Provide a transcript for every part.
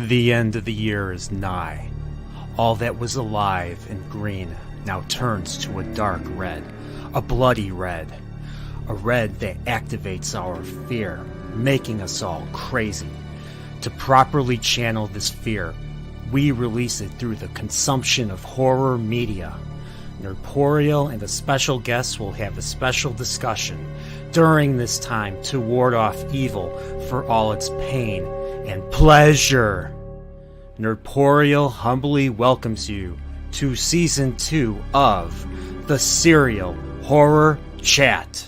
The end of the year is nigh. All that was alive and green now turns to a dark red, a bloody red. A red that activates our fear, making us all crazy. To properly channel this fear, we release it through the consumption of horror media. Nerdporial and a special guest will have a special discussion during this time to ward off evil for all its pain and pleasure. Nerdporial humbly welcomes you to Season 2 of the Serial Horror Chat.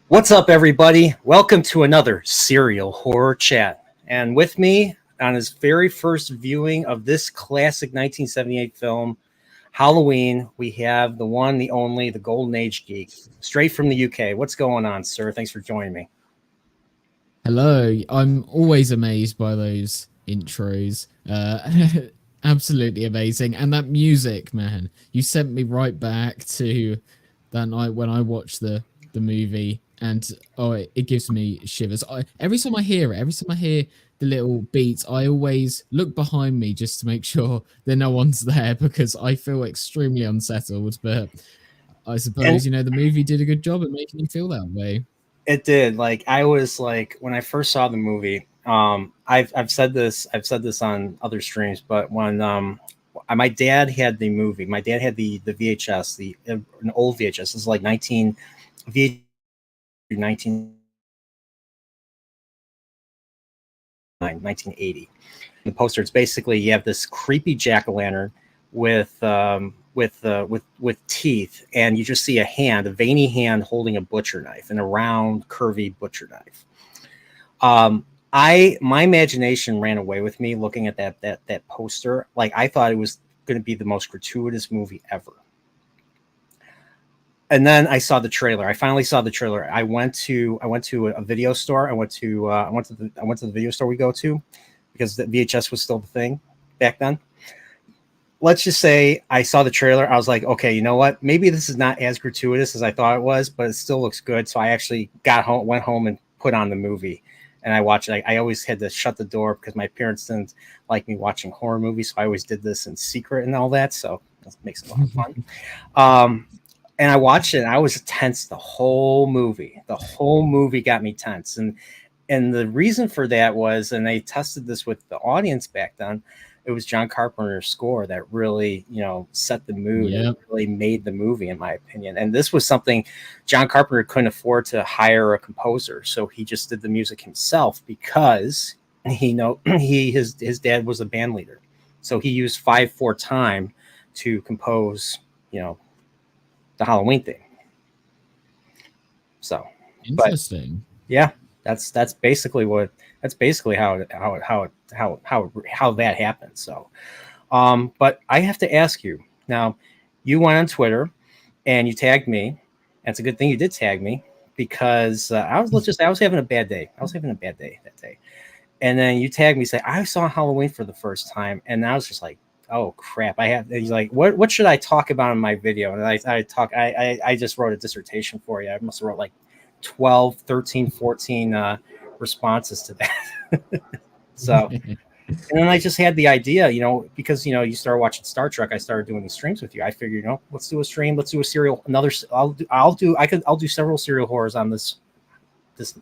What's up, everybody? Welcome to another Serial Horror Chat. And with me on his very first viewing of this classic 1978 film, Halloween, we have the one, the only, the Golden Age Geek, straight from the UK. What's going on, sir? Thanks for joining me. Hello. I'm always amazed by those intros. Absolutely amazing. And that music, man. You sent me right back to that night when I watched the movie. And it gives me shivers. Every time I hear it, every time I hear the little beats, I always look behind me just to make sure that no one's there because I feel extremely unsettled. But I suppose, the movie did a good job at making you feel that way. It did. Like, I was like, when I first saw the movie, I've said this on other streams, but when my dad had the movie, my dad had the VHS, an old VHS. This is like 1980. The poster, it's basically you have this creepy jack-o'-lantern with teeth, and you just see a hand, a veiny hand holding a butcher knife, and a round, curvy butcher knife. My imagination ran away with me looking at that poster. Like, I thought it was going to be the most gratuitous movie ever. And then I saw the trailer. I finally saw the trailer. I went to a video store. I went to the video store we go to because the VHS was still the thing back then. Let's just say I saw the trailer. I was like, okay, you know what? Maybe this is not as gratuitous as I thought it was, but it still looks good. So I actually went home and put on the movie, and I watched it. I always had to shut the door because my parents didn't like me watching horror movies, so I always did this in secret and all that. So that makes it a lot of fun. And I watched it, and I was tense the whole movie. The whole movie got me tense. And the reason for that was, and they tested this with the audience back then, it was John Carpenter's score that really, set the mood. Yep. And really made the movie, in my opinion. And this was something John Carpenter couldn't afford to hire a composer. So he just did the music himself because his dad was a band leader. So he used 5/4 time to compose, the Halloween thing. So interesting. But, yeah, that's basically how that happened. So, but I have to ask you now. You went on Twitter and you tagged me. It's a good thing you did tag me because I was having a bad day. I was having a bad day that day, and then you tagged me, say I saw Halloween for the first time, and I was just like, oh crap! He's like, what should I talk about in my video? And I just wrote a dissertation for you. I must have wrote like 12, 13, 14 responses to that. So, and then I just had the idea, because you started watching Star Trek. I started doing these streams with you. I figured, let's do a stream. Let's do a serial. I'll do several serial horrors on this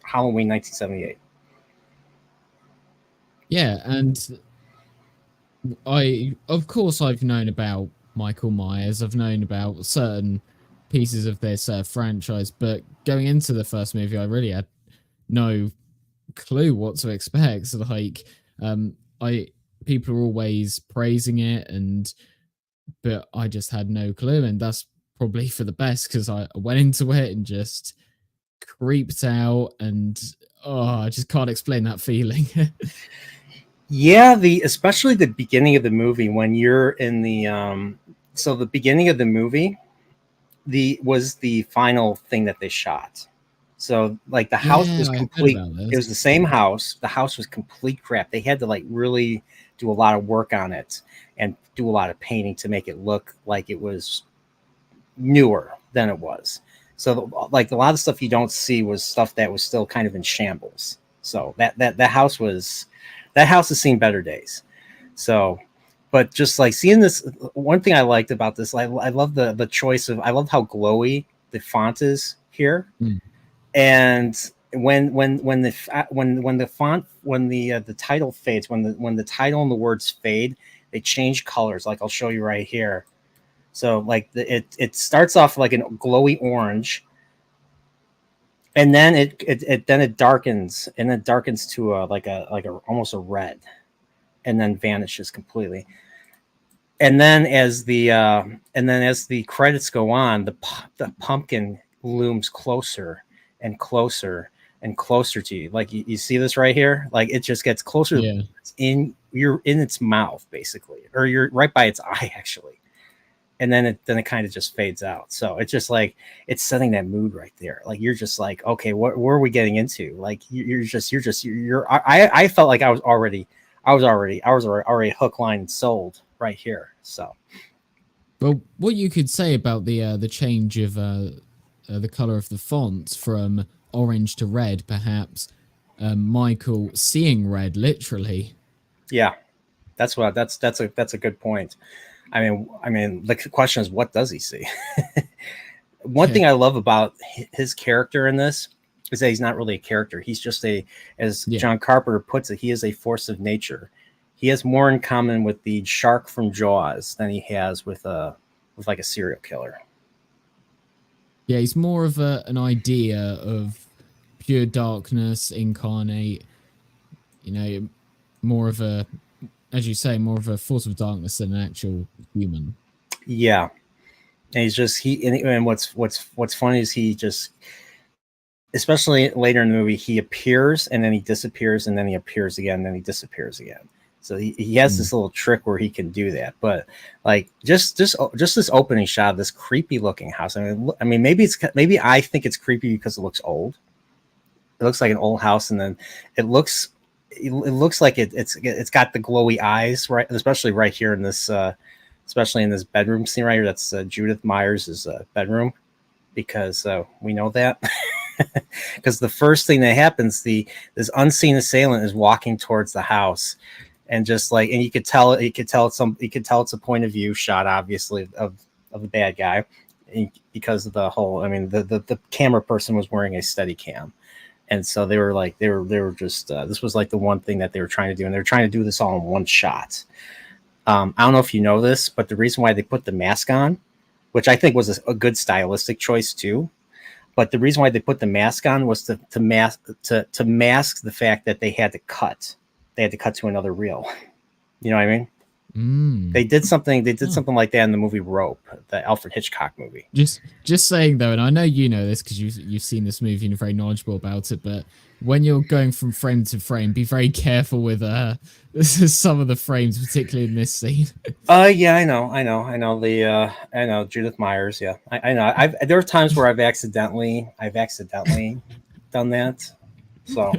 Halloween 1978. Yeah, and of course I've known about Michael Myers. I've known about certain pieces of this franchise, but going into the first movie, I really had no clue what to expect. So like, I people are always praising it, and but I just had no clue, and that's probably for the best because I went into it and just creeped out, and oh, I just can't explain that feeling. Yeah, the especially the beginning of the movie when you're in the so the beginning of the movie the was the final thing that they shot. So like the house Yeah, was I heard complete. about It this. was the same house. The house was complete crap. They had to like really do a lot of work on it and do a lot of painting to make it look like it was newer than it was. So like a lot of stuff you don't see was stuff that was still kind of in shambles. So that house was that house has seen better days. So, but just like seeing this, one thing I liked about this, I love the choice of I love how glowy the font is here, Mm, and when the font the title fades when the title and the words fade, they change colors. Like I'll show you right here. So like it starts off like a glowy orange, and then it darkens and it darkens to a like a almost a red, and then vanishes completely. And then as the credits go on, the pumpkin looms closer and closer and closer to you. Like you see this right here, like it just gets closer. yeah. It's in you're in its mouth basically, or you're right by its eye actually, and then it kind of just fades out. So it's just like it's setting that mood right there. Like you're just like, okay, where are we getting into? Like I felt like I was already hook, line, and sold right here. So Well, what you could say about the change of the color of the font from orange to red, perhaps Michael seeing red literally. yeah, that's a good point. I mean, the question is, what does he see? One Yeah, thing I love about his character in this is that he's not really a character. He's just as yeah, John Carpenter puts it, he is a force of nature. He has more in common with the shark from Jaws than he has with like a serial killer. yeah. He's more of an idea of pure darkness incarnate. You know, more of a, as you say, more of a force of darkness than an actual human. Yeah, and he's just and what's funny is he just especially later in the movie, he appears and then he disappears and then he appears again and then he disappears again. So he has Mm. this little trick where he can do that. But like just this opening shot of this creepy looking house. I mean maybe I think it's creepy because it looks old. It looks like an old house, and then it looks it looks like it's got the glowy eyes, right? Especially right here in this especially in this bedroom scene right here. That's Judith Myers' bedroom, because we know that. Because the first thing that happens, the this unseen assailant is walking towards the house, and just like, and you could tell it's a point of view shot, obviously, of the bad guy, because of the whole. I mean, the camera person was wearing a steady cam, and so they were like they were just this was like the one thing that they were trying to do, and they were trying to do this all in one shot. I don't know if you know this, but the reason why they put the mask on, which I think was a good stylistic choice too, but the reason why they put the mask on was to mask the fact that they had to cut. They had to cut to another reel. You know what I mean? Mm. They did something. They did Oh. something like that in the movie Rope, the Alfred Hitchcock movie. Just saying though, and I know you know this because you've seen this movie and you're very knowledgeable about it. But when you're going from frame to frame, be very careful with some of the frames, particularly in this scene. Yeah, I know the I know Judith Myers. Yeah, I know. There are times where I've accidentally done that. So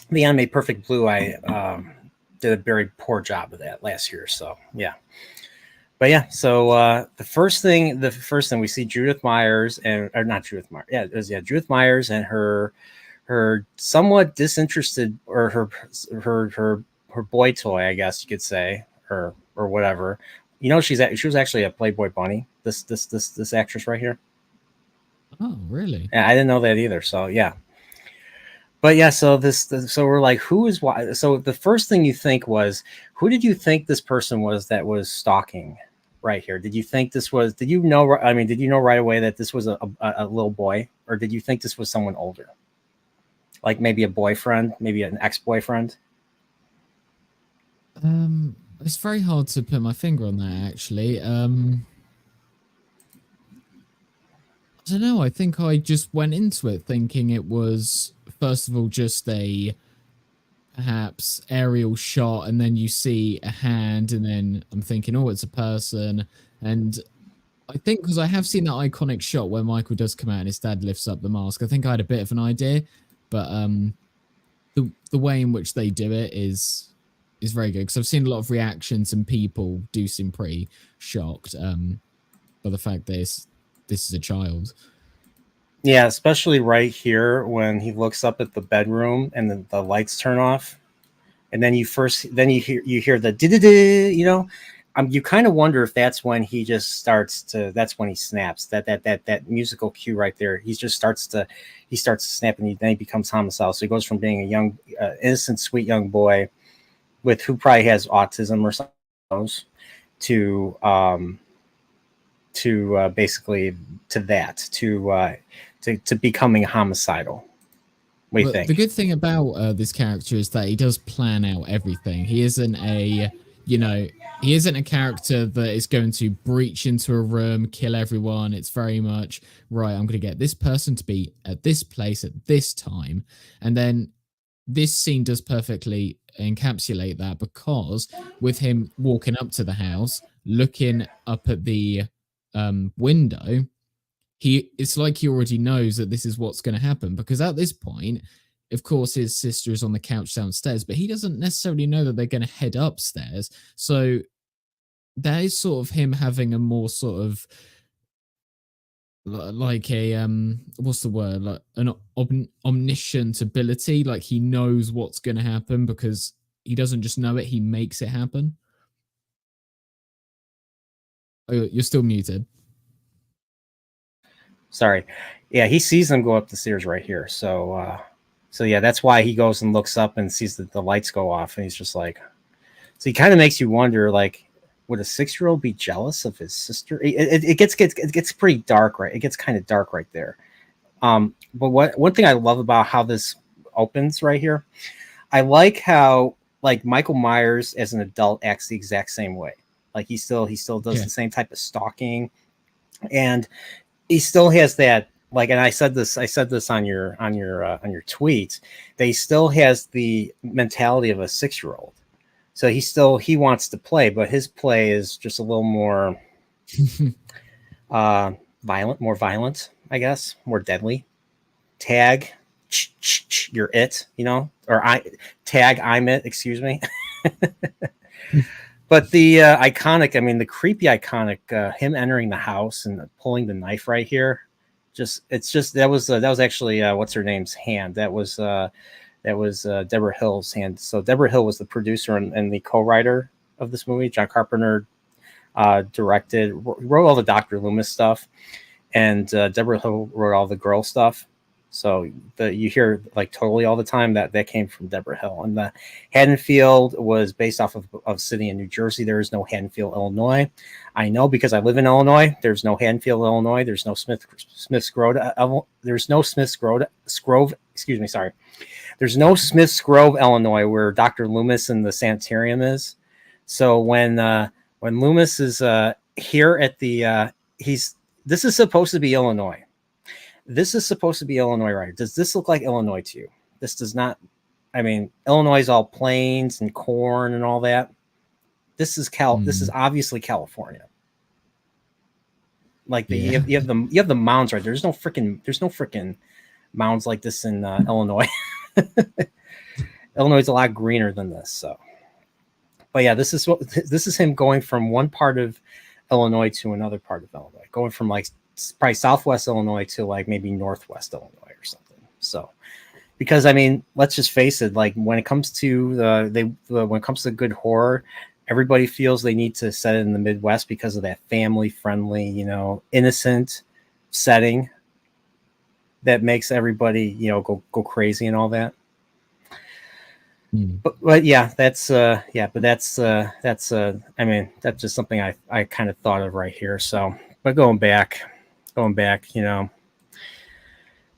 the anime Perfect Blue, I did a very poor job of that last year. So yeah, but yeah. So the first thing we see Judith Myers, and or not Judith Myers. Yeah, it was Judith Myers and her somewhat disinterested, or her boy toy, I guess you could say, or whatever. You know, she was actually a Playboy bunny. This actress right here. Oh, really? Yeah, I didn't know that either. So yeah, but yeah. So we're like, who is why? So the first thing you think was, who did you think this person was that was stalking right here? Did you think this was? Did you know? I mean, did you know right away that this was a little boy, or did you think this was someone older, like maybe a boyfriend, maybe an ex boyfriend? It's very hard to put my finger on that actually. I don't know. I think I just went into it thinking it was first of all just a perhaps aerial shot, and then you see a hand, and then I'm thinking, oh, it's a person. And I think because I have seen that iconic shot where Michael does come out and his dad lifts up the mask, I think I had a bit of an idea, but the way in which they do it is very good because I've seen a lot of reactions and people do seem pretty shocked by the fact that this is a child. Yeah, especially right here when he looks up at the bedroom and the lights turn off, and then you hear the you know, you kind of wonder if that's when he just starts to that's when he snaps that musical cue right there. He starts to snap, and then he becomes homicidal. So he goes from being a young innocent sweet young boy with who probably has autism or something to basically to that to becoming homicidal. What do you But the think? good thing about this character is that he does plan out everything. He isn't a, you know, he isn't a character that is going to breach into a room, kill everyone. It's very much, right, I'm going to get this person to be at this place at this time. And then this scene does perfectly encapsulate that because with him walking up to the house, looking up at the window, it's like he already knows that this is what's going to happen because at this point, of course, his sister is on the couch downstairs, but he doesn't necessarily know that they're going to head upstairs. So that is sort of him having a more sort of like a what's the word, like an omniscient ability, like he knows what's going to happen because he doesn't just know it, he makes it happen. Oh, you're still muted. Sorry. Yeah, he sees them go up the stairs right here. So yeah, that's why he goes and looks up and sees that the lights go off, and he's just like, so he kind of makes you wonder, like, would a 6-year-old be jealous of his sister? It gets pretty dark, right? It gets kind of dark right there. But one thing I love about how this opens right here, I like how like Michael Myers as an adult acts the exact same way. Like he still does Yeah. the same type of stalking, and he still has that like, and I said this on your tweet, that he still has the mentality of a 6-year-old. So he wants to play, but his play is just a little more more violent, I guess, more deadly. Tag, you're it, you know, or I tag, I'm it. Excuse me. But the iconic, I mean, the creepy iconic, him entering the house and pulling the knife right here, it's just that was actually what's her name's hand. That was Deborah Hill's hand. So Deborah Hill was the producer and the co-writer of this movie. John Carpenter directed, wrote all the Dr. Loomis stuff, and Deborah Hill wrote all the girl stuff. So you hear like totally all the time that came from Deborah Hill. And the Haddonfield was based off of city in New Jersey. There is no Haddonfield, Illinois. I know because I live in Illinois. There's no Haddonfield, Illinois. There's no Smith's Grove. There's no Smith's Grove. Excuse me. Sorry. There's no Smith's Grove, Illinois, where Dr. Loomis and the sanitarium is. So when Loomis is here at the this is supposed to be Illinois. This is supposed to be Illinois, right? Does this look like Illinois to you? This does not. I mean, Illinois is all plains and corn and all that. This is This is obviously California. Like Yeah. you have the mounds right. There's no freaking mounds like this in Illinois. Illinois is a lot greener than this. So, but yeah, this is him going from one part of Illinois to another part of Illinois, going from like probably Southwest Illinois to like maybe Northwest Illinois or something. So, because I mean, let's just face it, like when it comes to when it comes to good horror, everybody feels they need to set it in the Midwest because of that family friendly, you know, innocent setting that makes everybody, you know, go crazy and all that. Mm. But yeah, that's I mean, that's just something I kind of thought of right here. So, but going back,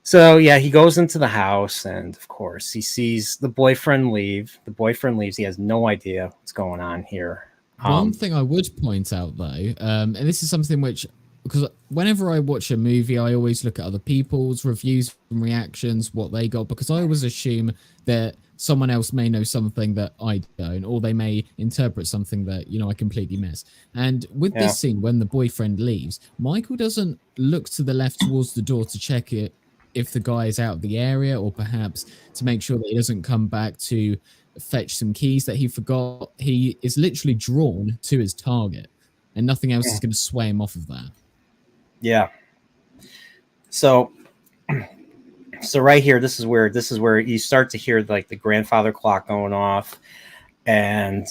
so yeah, he goes into the house, and of course, he sees the boyfriend leave. The boyfriend leaves. He has no idea what's going on here. One thing I would point out though, and this is something which, because whenever I watch a movie, I always look at other people's reviews and reactions, what they got, because I always assume that someone else may know something that I don't, or they may interpret something that, I completely miss. And with Yeah, this scene, when the boyfriend leaves, Michael doesn't look to the left towards the door to check it if the guy is out of the area, or perhaps to make sure that he doesn't come back to fetch some keys that he forgot. He is literally drawn to his target, and nothing else is going to sway him off of that. yeah. So so right here, this is where you start to hear like the grandfather clock going off, and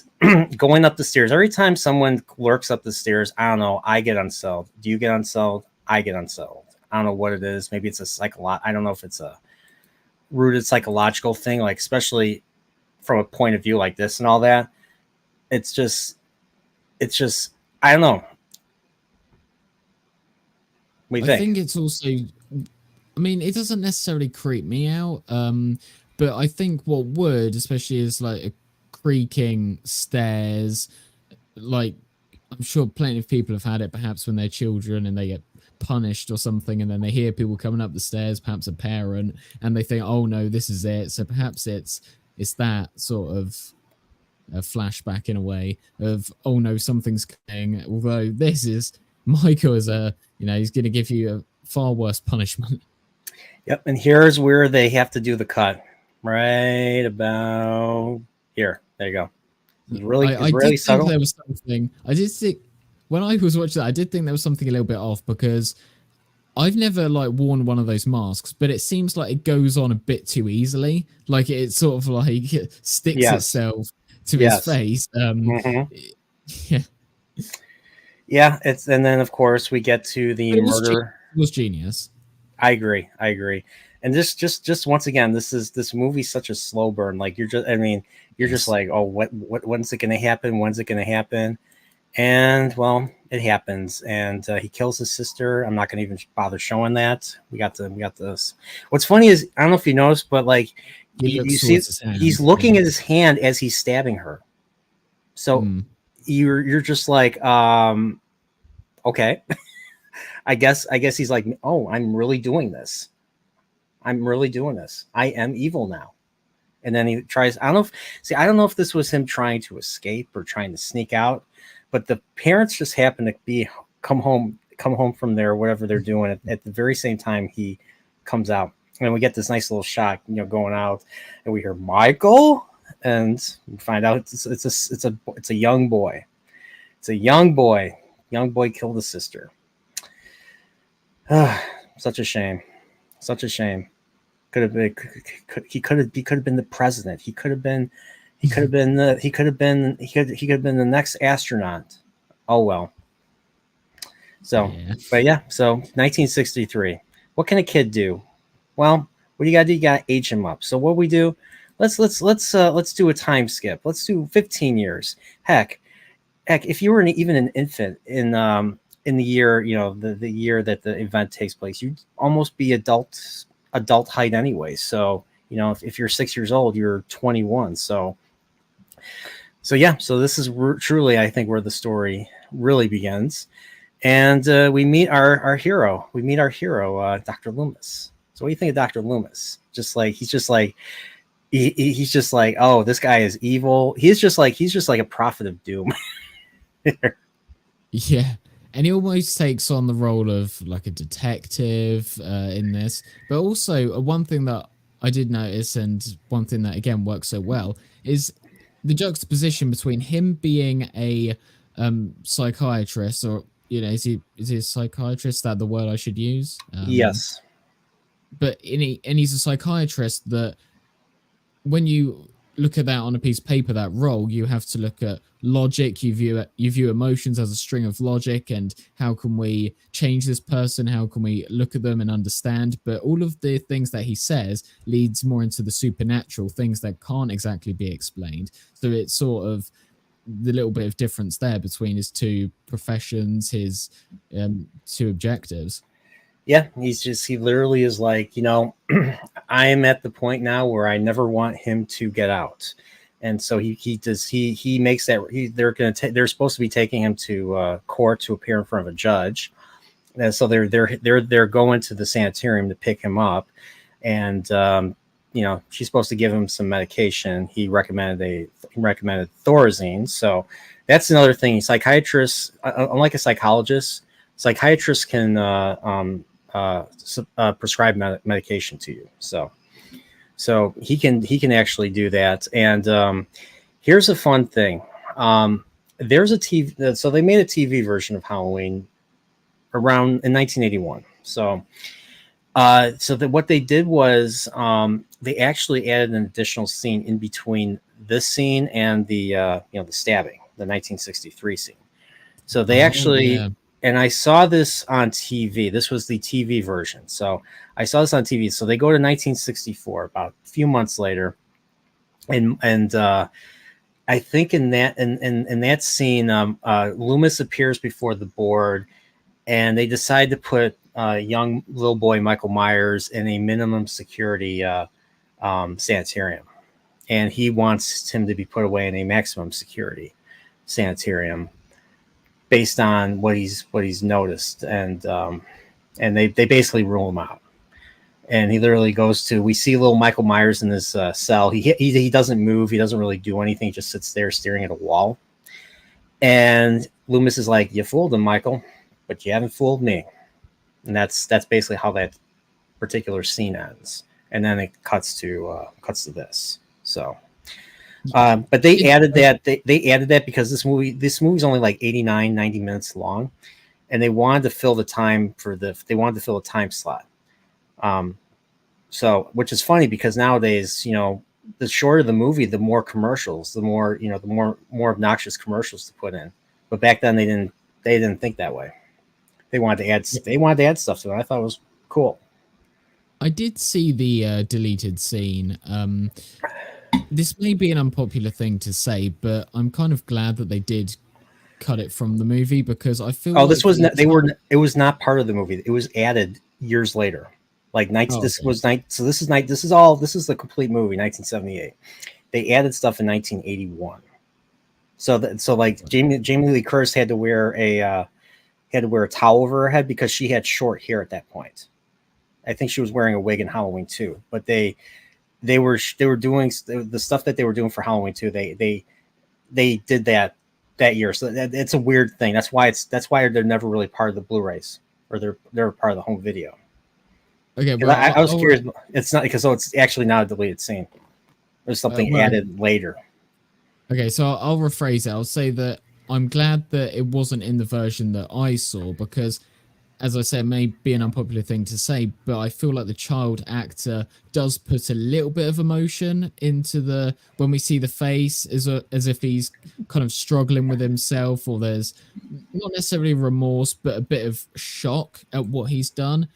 going up the stairs. Every time someone lurks up the stairs, I don't know, I get unsettled. Do you get unsettled? I get unsettled. I don't know what it is. Maybe it's a I don't know if it's a rooted psychological thing, like especially from a point of view like this and all that. It's just, it's just, I don't know. What do you I think? think it's also, I mean, it doesn't necessarily creep me out, but I think what would, especially, is like a creaking stairs. Like, I'm sure plenty of people have had it, perhaps when they're children and they get punished or something, and then they hear people coming up the stairs, perhaps a parent, and they think, "Oh no, this is it." So perhaps it's that sort of a flashback in a way of, "Oh no, something's coming." Although this is Michael is he's going to give you a far worse punishment. Yep. And here's where they have to do the cut. Right about here. There you go. I It's really did think subtle. there was something. I did think when I was watching that, I did think there was something a little bit off, because I've never like worn one of those masks, but it seems like it goes on a bit too easily. Like it sort of like sticks Yes. itself to his Yes. face. Hmm. Yeah, Yeah. And then of course we get to the but murder. it was genius. I agree. I agree. And just once again, this movie's such a slow burn. Like you're just, I mean, you're just Yes. like, oh, when's it going to happen? When's it going to happen? And well, it happens, and he kills his sister. I'm not going to even bother showing that. We got this. What's funny is I don't know if you noticed, but like He you looks see, towards his he's hand. looking Yeah. at his hand as he's stabbing her. So Mm. you're just like, okay, I guess he's like, oh, I'm really doing this. I'm really doing this. I am evil now. And then he tries. I don't know if this was him trying to escape or trying to sneak out, but the parents just happen to be come home from there, whatever they're doing at the very same time he comes out, and we get this nice little shot, going out, and we hear Michael, and we find out it's a young boy. It's a young boy. Young boy killed his sister. Such a shame. Such a shame. Could have been he could have been the president. He could have been the next astronaut. Oh well. So, Yeah. but yeah, so 1963. What can a kid do? Well, what do you got to do? You got to age him up. So what we do? Let's do a time skip. Let's do 15 years. Heck, if you were even an infant in the year, the year that the event takes place, you'd almost be adult height anyway. So, if you're 6 years old, you're 21. So yeah, so this is truly, I think, where the story really begins. And we meet our hero. We meet our hero, Dr. Loomis. So what do you think of Dr. Loomis? He's just like, oh, this guy is evil. He's just like a prophet of doom. Yeah. And he almost takes on the role of like a detective in this. But also, one thing that I did notice, and one thing that again works so well, is the juxtaposition between him being a psychiatrist, or is he a psychiatrist? Is that the word I should use? Yes. But he's a psychiatrist that when you look at that on a piece of paper, that role, you have to look at logic. You view emotions as a string of logic, and how can we change this person? How can we look at them and understand? But all of the things that he says leads more into the supernatural, things that can't exactly be explained. So it's sort of the little bit of difference there between his two professions, his two objectives. Yeah, he literally is like, I am at the point now where I never want him to get out. And so he makes that they're supposed to be taking him to court to appear in front of a judge. And so they're going to the sanitarium to pick him up, and she's supposed to give him some medication. He recommended Thorazine. So that's another thing. Psychiatrists, unlike a psychologist, psychiatrists can prescribe medication to you. So he can actually do that. And here's a fun thing. There's a TV. So they made a TV version of Halloween around in 1981. So what they did was they actually added an additional scene in between this scene and the the stabbing, the 1963 scene. So they actually, and I saw this on TV. This was the TV version. So I saw this on TV. So they go to 1964, about a few months later, and I think in that scene, Loomis appears before the board, and they decide to put young little boy Michael Myers in a minimum security sanitarium, and he wants him to be put away in a maximum security sanitarium based on what he's noticed, and they basically rule him out. And he literally goes to, we see little Michael Myers in his cell. He doesn't move. He doesn't really do anything. He just sits there staring at a wall. And Loomis is like, "You fooled him, Michael, but you haven't fooled me." And that's basically how that particular scene ends. And then it cuts to this. So, but they added that. They added that because this movie's only like 89, 90 minutes long, and they wanted to fill the time they wanted to fill a time slot. So, which is funny because nowadays, the shorter the movie, the more commercials, the more obnoxious commercials to put in. But back then they didn't think that way. They wanted to add stuff to it. I thought it was cool. I did see the deleted scene. This may be an unpopular thing to say, but I'm kind of glad that they did cut it from the movie, because I feel this was not, it was not part of the movie. It was added years later. Like this is the complete movie, 1978. They added stuff in 1981. So like Jamie Lee Curtis had to wear a towel over her head because she had short hair at that point. I think she was wearing a wig in Halloween 2, but they were doing the stuff that they were doing for Halloween 2. They did that year. So it's a weird thing. That's why they're never really part of the Blu-rays, or they're part of the home video. Okay, well, I was curious. It's not because it's actually not a deleted scene. There's something added later. Okay, so I'll rephrase it. I'll say that I'm glad that it wasn't in the version that I saw, because, as I said, it may be an unpopular thing to say, but I feel like the child actor does put a little bit of emotion into when we see the face, as if he's kind of struggling with himself, or there's not necessarily remorse, but a bit of shock at what he's done.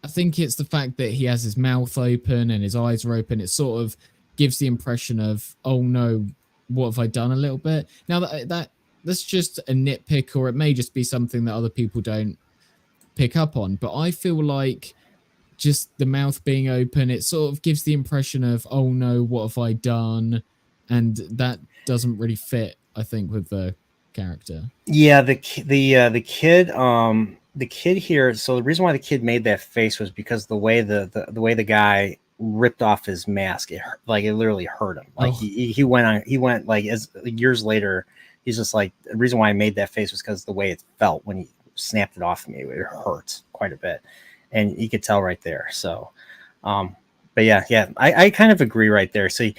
I think it's the fact that he has his mouth open and his eyes are open. It sort of gives the impression of, oh no, what have I done, a little bit. Now that's just a nitpick, or it may just be something that other people don't pick up on. But I feel like just the mouth being open, it sort of gives the impression of, oh no, what have I done? And that doesn't really fit, I think, with the character. Yeah, the kid here. So the reason why the kid made that face was because the way the guy ripped off his mask, it literally hurt him. Like he went like, as years later, he's just like, the reason why I made that face was because the way it felt when he snapped it off of me, it hurt quite a bit, and you could tell right there. So, but yeah, I kind of agree right there. So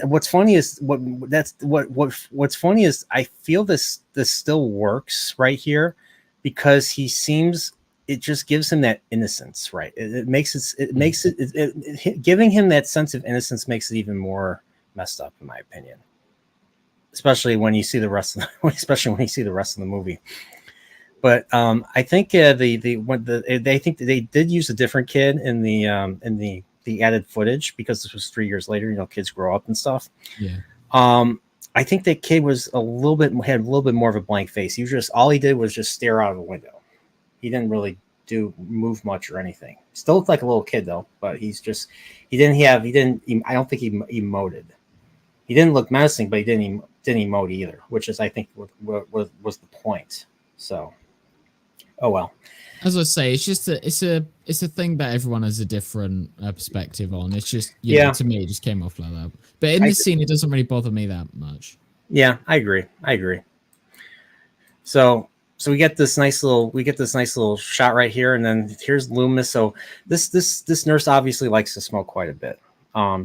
what's funny is what's funny is I feel this still works right here, because he seems it just gives him that innocence, right? It makes giving him that sense of innocence makes it even more messed up, in my opinion. Especially when you see the rest of the movie. But I think they think they did use a different kid in the added footage, because this was 3 years later. You know, kids grow up and stuff. Yeah. I think that kid was had a little bit more of a blank face. He was just, all he did was just stare out of the window. He didn't really move much or anything. Still looked like a little kid though, but he didn't. I don't think he emoted. He didn't look menacing, but he didn't emote either, which is, I think, was the point. So, oh well. As I say, it's just it's a thing that everyone has a different perspective on. It's just, Yeah. to me, it just came off like that. But in this scene, it doesn't really bother me that much. Yeah, I agree. So we get this nice little shot right here, and then here's Loomis. So this nurse obviously likes to smoke quite a bit.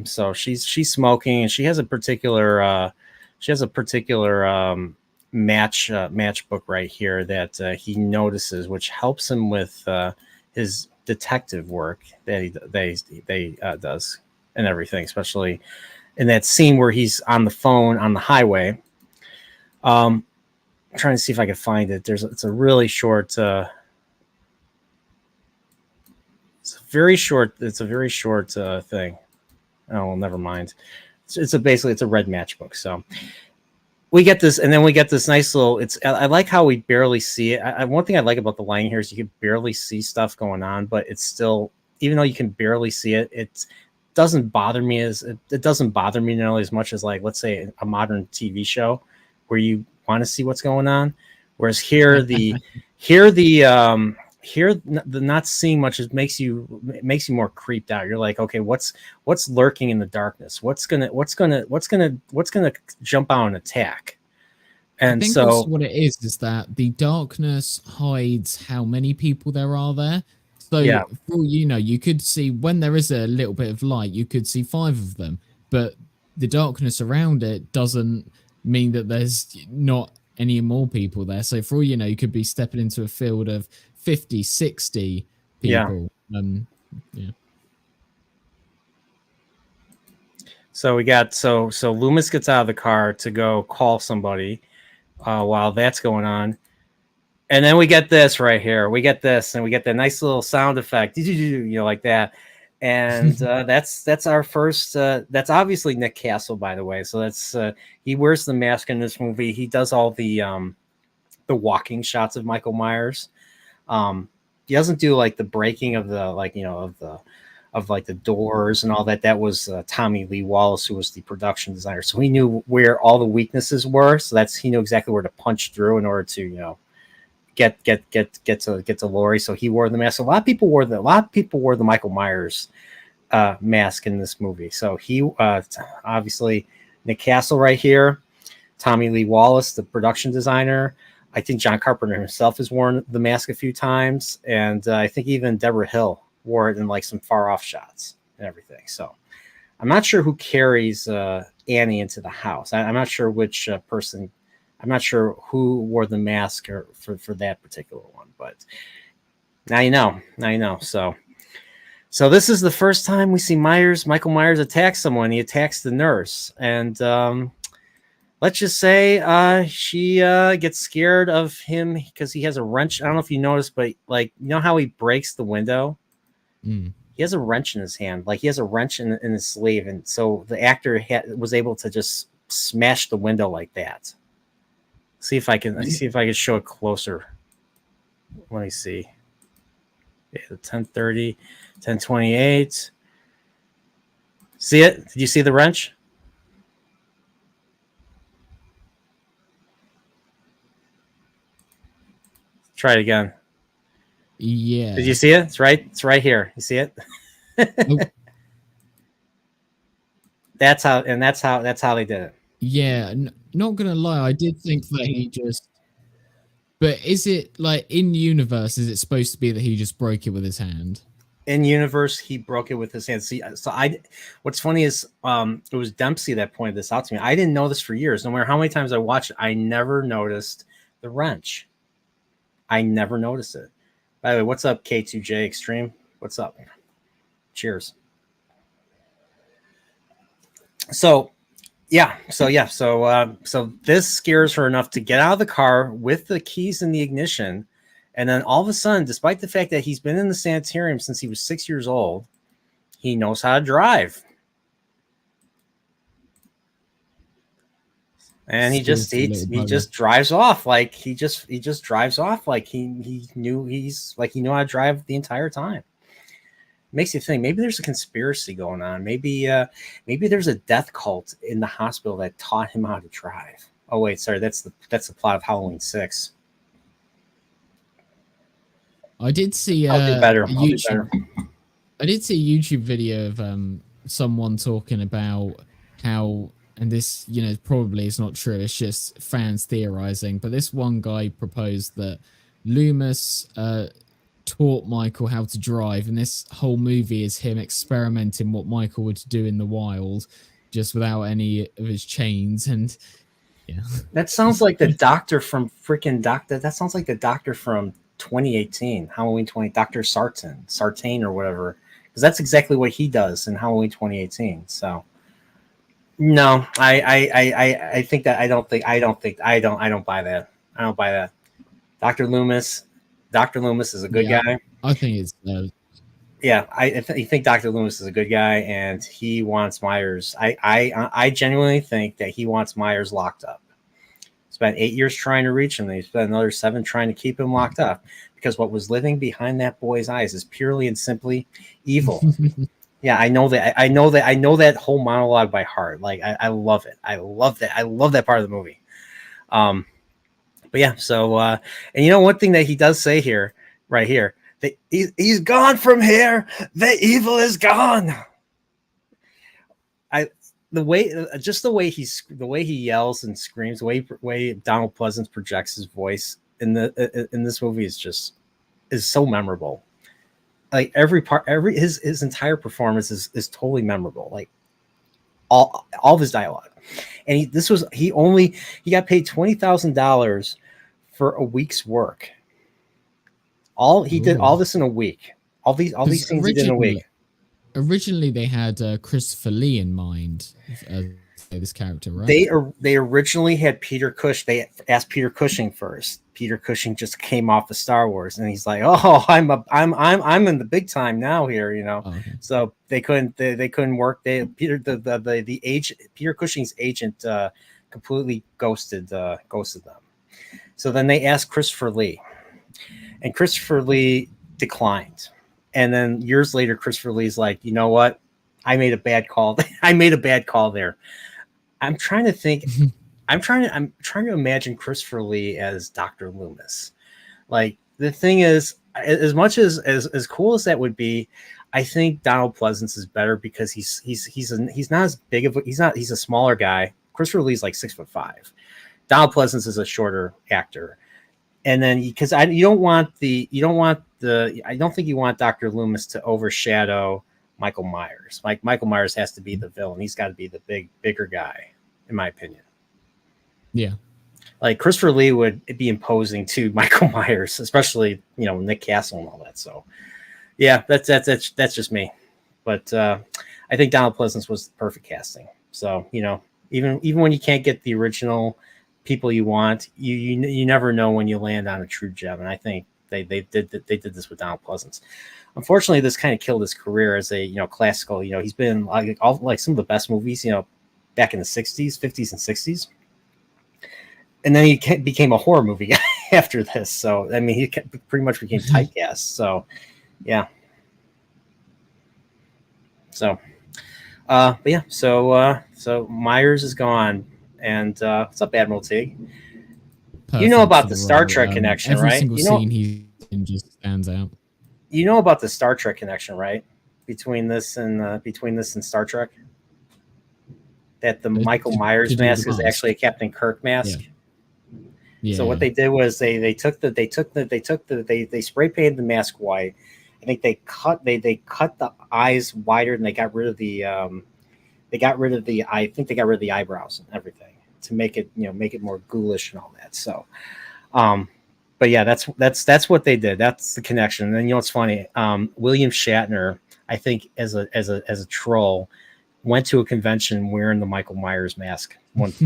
So she's smoking, and she has a particular matchbook right here that he notices, which helps him with his detective work that he does and everything, especially in that scene where he's on the phone on the highway. I'm trying to see if I can find it. It's a really short. It's a very short thing. Oh well, never mind. It's a red matchbook. So we get this, and then we get this nice little. I like how we barely see it. One thing I like about the lighting here is you can barely see stuff going on, but it's still, even though you can barely see it, it doesn't bother me nearly as much as, like, let's say a modern TV show where you want to see what's going on. Whereas here the not seeing much makes you more creeped out. You're like, okay, what's lurking in the darkness? What's gonna jump out and attack? And I think so also what it is that the darkness hides how many people there are there. So yeah, for all you know, you could see, when there is a little bit of light, you could see 5 of them, but the darkness around it doesn't mean that there's not any more people there. So for all you know, you could be stepping into a field of 50, 60 people. Yeah. So we got so Loomis gets out of the car to go call somebody while that's going on. And then we get this right here. We get this, and we get that nice little sound effect, like that. And that's our first. That's obviously Nick Castle, by the way. So that's he wears the mask in this movie. He does all the walking shots of Michael Myers. He doesn't do like the breaking of the the doors and all that. That was Tommy Lee Wallace, who was the production designer. So he knew where all the weaknesses were. So he knew exactly where to punch through in order to get to Laurie. So he wore the mask. A lot of people wore the Michael Myers mask in this movie. So he obviously Nick Castle right here, Tommy Lee Wallace, the production designer. I think John Carpenter himself has worn the mask a few times, and I think even Deborah Hill wore it in like some far off shots and everything. So I'm not sure who carries Annie into the house. I'm not sure which person. I'm not sure who wore the mask for that particular one, but now you know. So this is the first time we see Michael Myers attack someone. He attacks the nurse, and let's just say she gets scared of him because he has a wrench. I don't know if you noticed, but like, you know how he breaks the window? Mm. He has a wrench in his hand. Like, he has a wrench in his sleeve, and so the actor was able to just smash the window like that. See if I can show it closer. Let me see. Yeah, the 1030, 1028. See it? Did you see the wrench? Try it again. Yeah. Did you see it? It's right here. You see it? Nope. That's how they did it. Yeah, not gonna lie, I did think that he just. But is it like in universe? Is it supposed to be that he just broke it with his hand? In universe, he broke it with his hand. See, so what's funny is it was Dempsey that pointed this out to me. I didn't know this for years. No matter how many times I watched it, I never noticed the wrench. I never noticed it. By the way, what's up, K2J Extreme? What's up? Cheers. So so this scares her enough to get out of the car with the keys in the ignition, and then all of a sudden, despite the fact that he's been in the sanitarium since he was 6 years old, he knows how to drive. And he just drives off like he drives off like he knew how to drive the entire time. Makes you think maybe there's a conspiracy going on. Maybe there's a death cult in the hospital that taught him how to drive. Oh wait, sorry, that's the plot of Halloween 6. I did see I'll do better. I did see a YouTube video of someone talking about how, and this, you know, probably is not true, it's just fans theorizing, but this one guy proposed that Loomis taught Michael how to drive, and this whole movie is him experimenting what Michael would do in the wild, just without any of his chains. And yeah, that sounds like the doctor from freaking Doctor. That sounds like the doctor from 2018, Halloween 20, Dr. Sartain or whatever, because that's exactly what he does in Halloween 2018. So no, I think that I don't buy that. I don't buy that. Dr. Loomis is a good guy. I think it's yeah, I think Dr. Loomis is a good guy, and he wants Myers. I genuinely think that he wants Myers locked up. Spent 8 years trying to reach him. They spent another 7 trying to keep him locked up, because what was living behind that boy's eyes is purely and simply evil. Yeah, I know that. I know that whole monologue by heart. Like I love it. I love that. I love that part of the movie. But yeah, so and you know, one thing that he does say here, right here, that he's gone from here. The evil is gone. The way he yells and screams, the way Donald Pleasance projects his voice in this movie is so memorable. Like every part, his entire performance is totally memorable. Like all of his dialogue, and he got paid $20,000 for a week's work. He did all this in a week. All these things he did in a week. Originally, they had Christopher Lee in mind as this character, right? They originally had Peter Cushing. They asked Peter Cushing first. Peter Cushing just came off of Star Wars, and he's like, "Oh, I'm in the big time now here," you know. Oh, okay. So they couldn't work. Peter Cushing's agent completely ghosted them. So then they asked Christopher Lee, and Christopher Lee declined. And then years later, Christopher Lee's like, you know what? I made a bad call. I made a bad call there. I'm trying to think. I'm trying to imagine Christopher Lee as Dr. Loomis. Like, the thing is, as much as cool as that would be, I think Donald Pleasance is better because he's not as big of he's a smaller guy. Christopher Lee's like 6'5". Donald Pleasance is a shorter actor. And then because I don't think you want Dr. Loomis to overshadow Michael Myers. Like, Michael Myers has to be the villain. He's got to be the bigger guy, in my opinion. Yeah. Like, Christopher Lee would be imposing to Michael Myers, especially, you know, Nick Castle and all that. So yeah, that's just me. But I think Donald Pleasance was the perfect casting. So, you know, even when you can't get the original people you want, you never know when you land on a true gem, and I think they did this with Donald Pleasance. Unfortunately, this kind of killed his career as a, you know, classical. You know, he's been like some of the best movies, you know, back in the 60s, 50s, and 60s, and then he became a horror movie guy after this. So I mean, he pretty much became typecast. So yeah. So but yeah, so Myers is gone. And what's up, Admiral Teague? You know about the Star Trek connection, every right? Single scene he's in just stands out. You know about the Star Trek connection, right? Between this and Star Trek, that the Michael Myers mask is actually a Captain Kirk mask. Yeah. So what they did was they spray painted the mask white. I think they cut the eyes wider, and they got rid of the I think they got rid of the eyebrows and everything to make it more ghoulish and all that. So but yeah, that's what they did. That's the connection. And then you know what's funny? William Shatner, I think, as a troll, went to a convention wearing the Michael Myers mask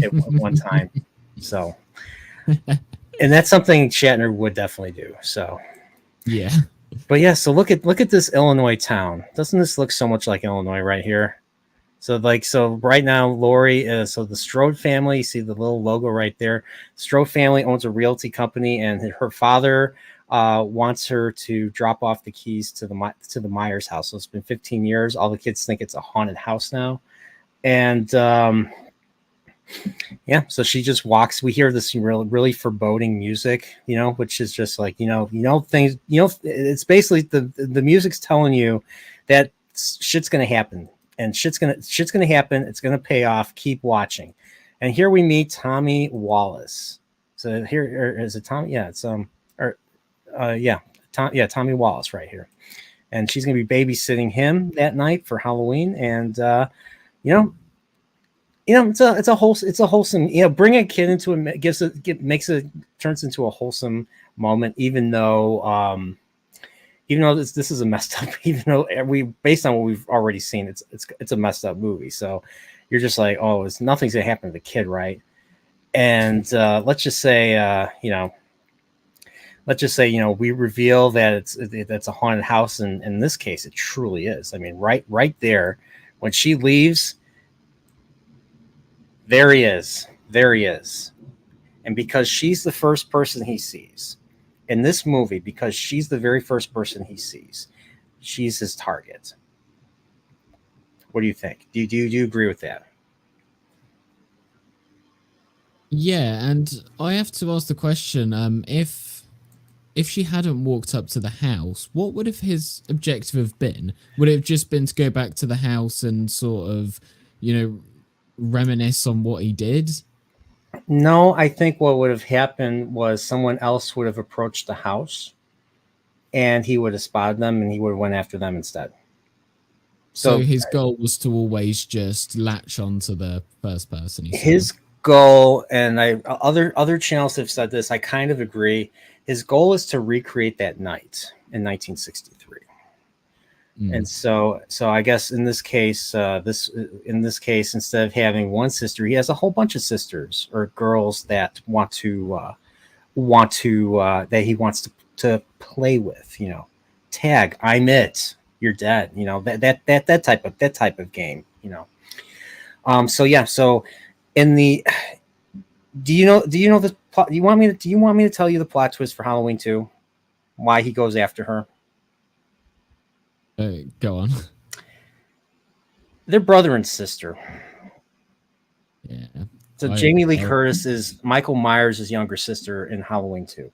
at one time. So, and that's something Shatner would definitely do. So, Yeah. but yeah, so look at this Illinois town. Doesn't this look so much like Illinois right here? So right now, Lori is so the Strode family. You see the little logo right there. Strode family owns a realty company, and her father wants her to drop off the keys to the Myers house. So it's been 15 years. All the kids think it's a haunted house now, and yeah, so she just walks. We hear this really foreboding music, which is just like things. It's basically the music's telling you that shit's gonna happen, and shit's gonna happen. It's gonna pay off. Keep watching. And here we meet Tommy Wallace. So here is it Tommy? Yeah, it's or yeah, Tommy Wallace right here, and she's gonna be babysitting him that night for Halloween, and you know it's a wholesome, bring a kid into turns into a wholesome moment, even though this is a messed up, even though based on what we've already seen, it's a messed up movie. So you're just like, oh, nothing's gonna happen to the kid, right? And let's just say we reveal that that's a haunted house, and in this case it truly is. I mean, right there when she leaves, there he is. And because she's the first person he sees in this movie, because she's the very first person he sees, she's his target. What do you think? Do you agree with that? Yeah, and I have to ask the question, if she hadn't walked up to the house, what would have his objective have been? Would it have just been to go back to the house and sort of, reminisce on what he did? No, I think what would have happened was someone else would have approached the house, and he would have spotted them, and he would have went after them instead. So his goal was to always just latch on to the first person he saw. His goal, and other channels have said this, I kind of agree. His goal is to recreate that night in 1963. And so I guess in this case, instead of having one sister, he has a whole bunch of sisters or girls that that he wants to play with. Tag, I'm it, you're dead. That type of game. So yeah. So in the do you know the plot? Do you want me to tell you the plot twist for Halloween 2? Why he goes after her? Go on. They're brother and sister. Yeah. So Jamie Lee Curtis is Michael Myers' younger sister in Halloween 2.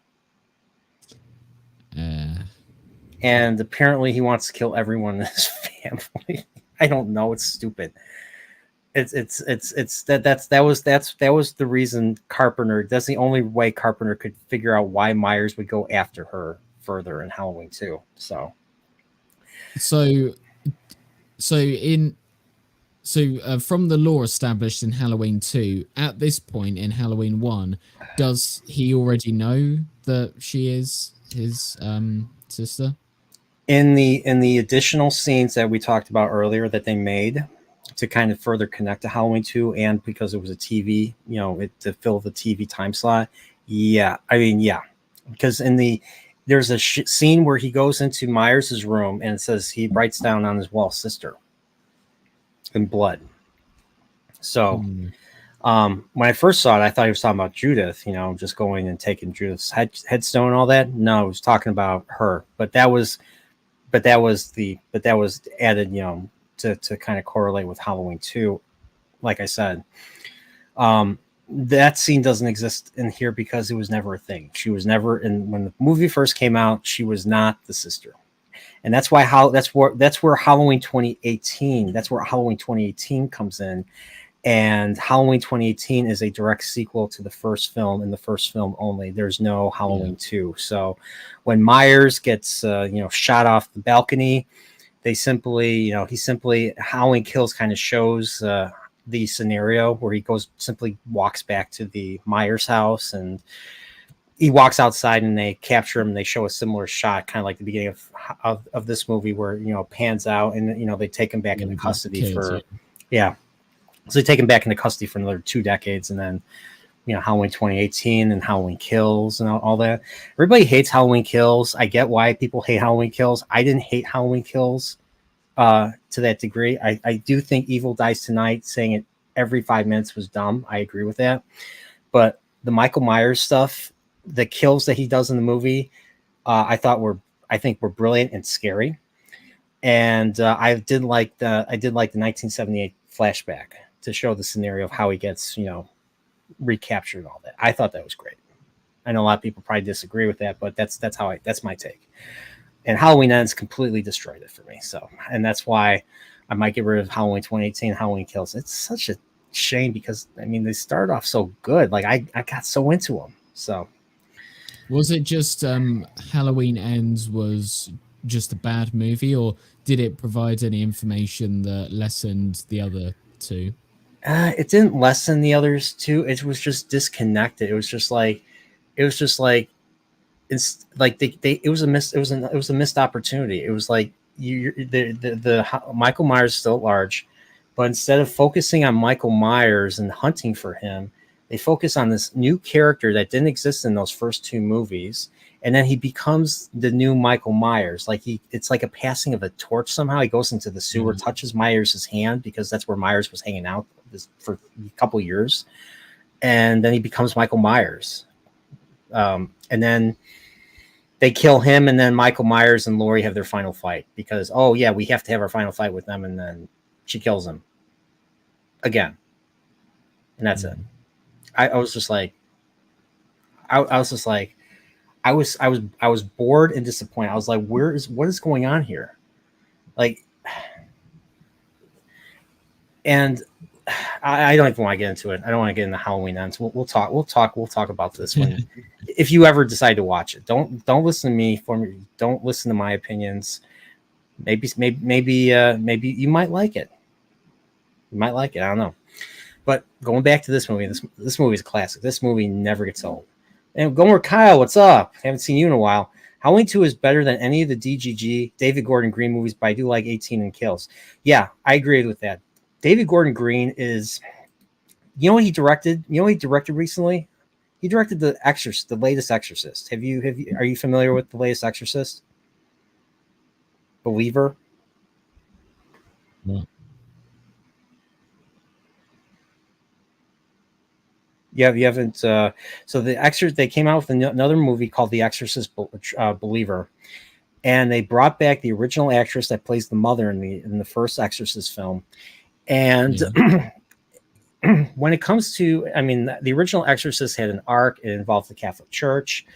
And apparently he wants to kill everyone in his family. I don't know. It's stupid. That was the reason Carpenter. That's the only way Carpenter could figure out why Myers would go after her further in Halloween 2. So from the lore established in Halloween 2, at this point in Halloween 1, does he already know that she is his sister? In the additional scenes that we talked about earlier that they made to kind of further connect to Halloween 2, and because it was a TV, to fill the TV time slot. Yeah, I mean, yeah, because there's a scene where he goes into Myers' room and it says he writes down on his wall "sister" in blood. So when I first saw it, I thought he was talking about Judith, just going and taking Judith's headstone and all that. No, he was talking about her, but that was added, to kind of correlate with Halloween 2. Like I said, that scene doesn't exist in here because it was never a thing. She was never when the movie first came out, she was not the sister. And that's where Halloween 2018 comes in. And Halloween 2018 is a direct sequel to the first film, and the first film only. There's no Halloween 2. So when Myers gets shot off the balcony, Halloween Kills kind of shows the scenario where he walks back to the Myers house, and he walks outside and they capture him and they show a similar shot, kind of like the beginning of this movie where, you know, pans out and, you know, they take him back into custody for, yeah. So they take him back into custody for another 2 decades. And then, you know, Halloween 2018 and Halloween Kills and all that. Everybody hates Halloween Kills. I get why people hate Halloween Kills. I didn't hate Halloween Kills to that degree. I do think Evil Dies Tonight, saying it every 5 minutes was dumb. I agree with that. But the Michael Myers stuff, the kills that he does in the movie, I think were brilliant and scary. And I did like the 1978 flashback to show the scenario of how he gets, you know, recaptured and all that. I thought that was great. I know a lot of people probably disagree with that, but that's my take. And Halloween Ends completely destroyed it for me. So, and that's why I might get rid of Halloween 2018, Halloween Kills. It's such a shame because, I mean, they started off so good. Like I got so into them. So was it just Halloween Ends was just a bad movie, or did it provide any information that lessened the other two? It didn't lessen the others two. It was just disconnected. It was just like it's like it was a missed opportunity. It was like the Michael Myers is still at large, but instead of focusing on Michael Myers and hunting for him, they focus on this new character that didn't exist in those first 2 movies, and then he becomes the new Michael Myers. Like it's like a passing of a torch somehow. He goes into the sewer, touches Myers' hand because that's where Myers was hanging out for a couple years, and then he becomes Michael Myers. And then they kill him, and then Michael Myers and Laurie have their final fight because, oh yeah, we have to have our final fight with them, and then she kills him again, and that's it. I was just like, I was bored and disappointed. I was like, what is going on here? Like, and I don't even want to get into it. I don't want to get into Halloween Ends. We'll talk about this one. If you ever decide to watch it, don't listen to me. Don't listen to my opinions. Maybe you might like it. You might like it. I don't know. But going back to this movie, this movie is a classic. This movie never gets old. And Gomer Kyle, what's up? Haven't seen you in a while. Halloween 2 is better than any of the DGG, David Gordon Green movies, but I do like 18 and Kills. Yeah, I agree with that. David Gordon Green is, you know what he directed? You know what he directed recently? He directed the latest Exorcist. Are you familiar with the latest Exorcist? Believer? No. Yeah, you haven't. So the Exorcist, they came out with another movie called The Exorcist Believer, and they brought back the original actress that plays the mother in the first Exorcist film. And when it comes to, I mean, the original Exorcist had an arc. It involved the Catholic Church,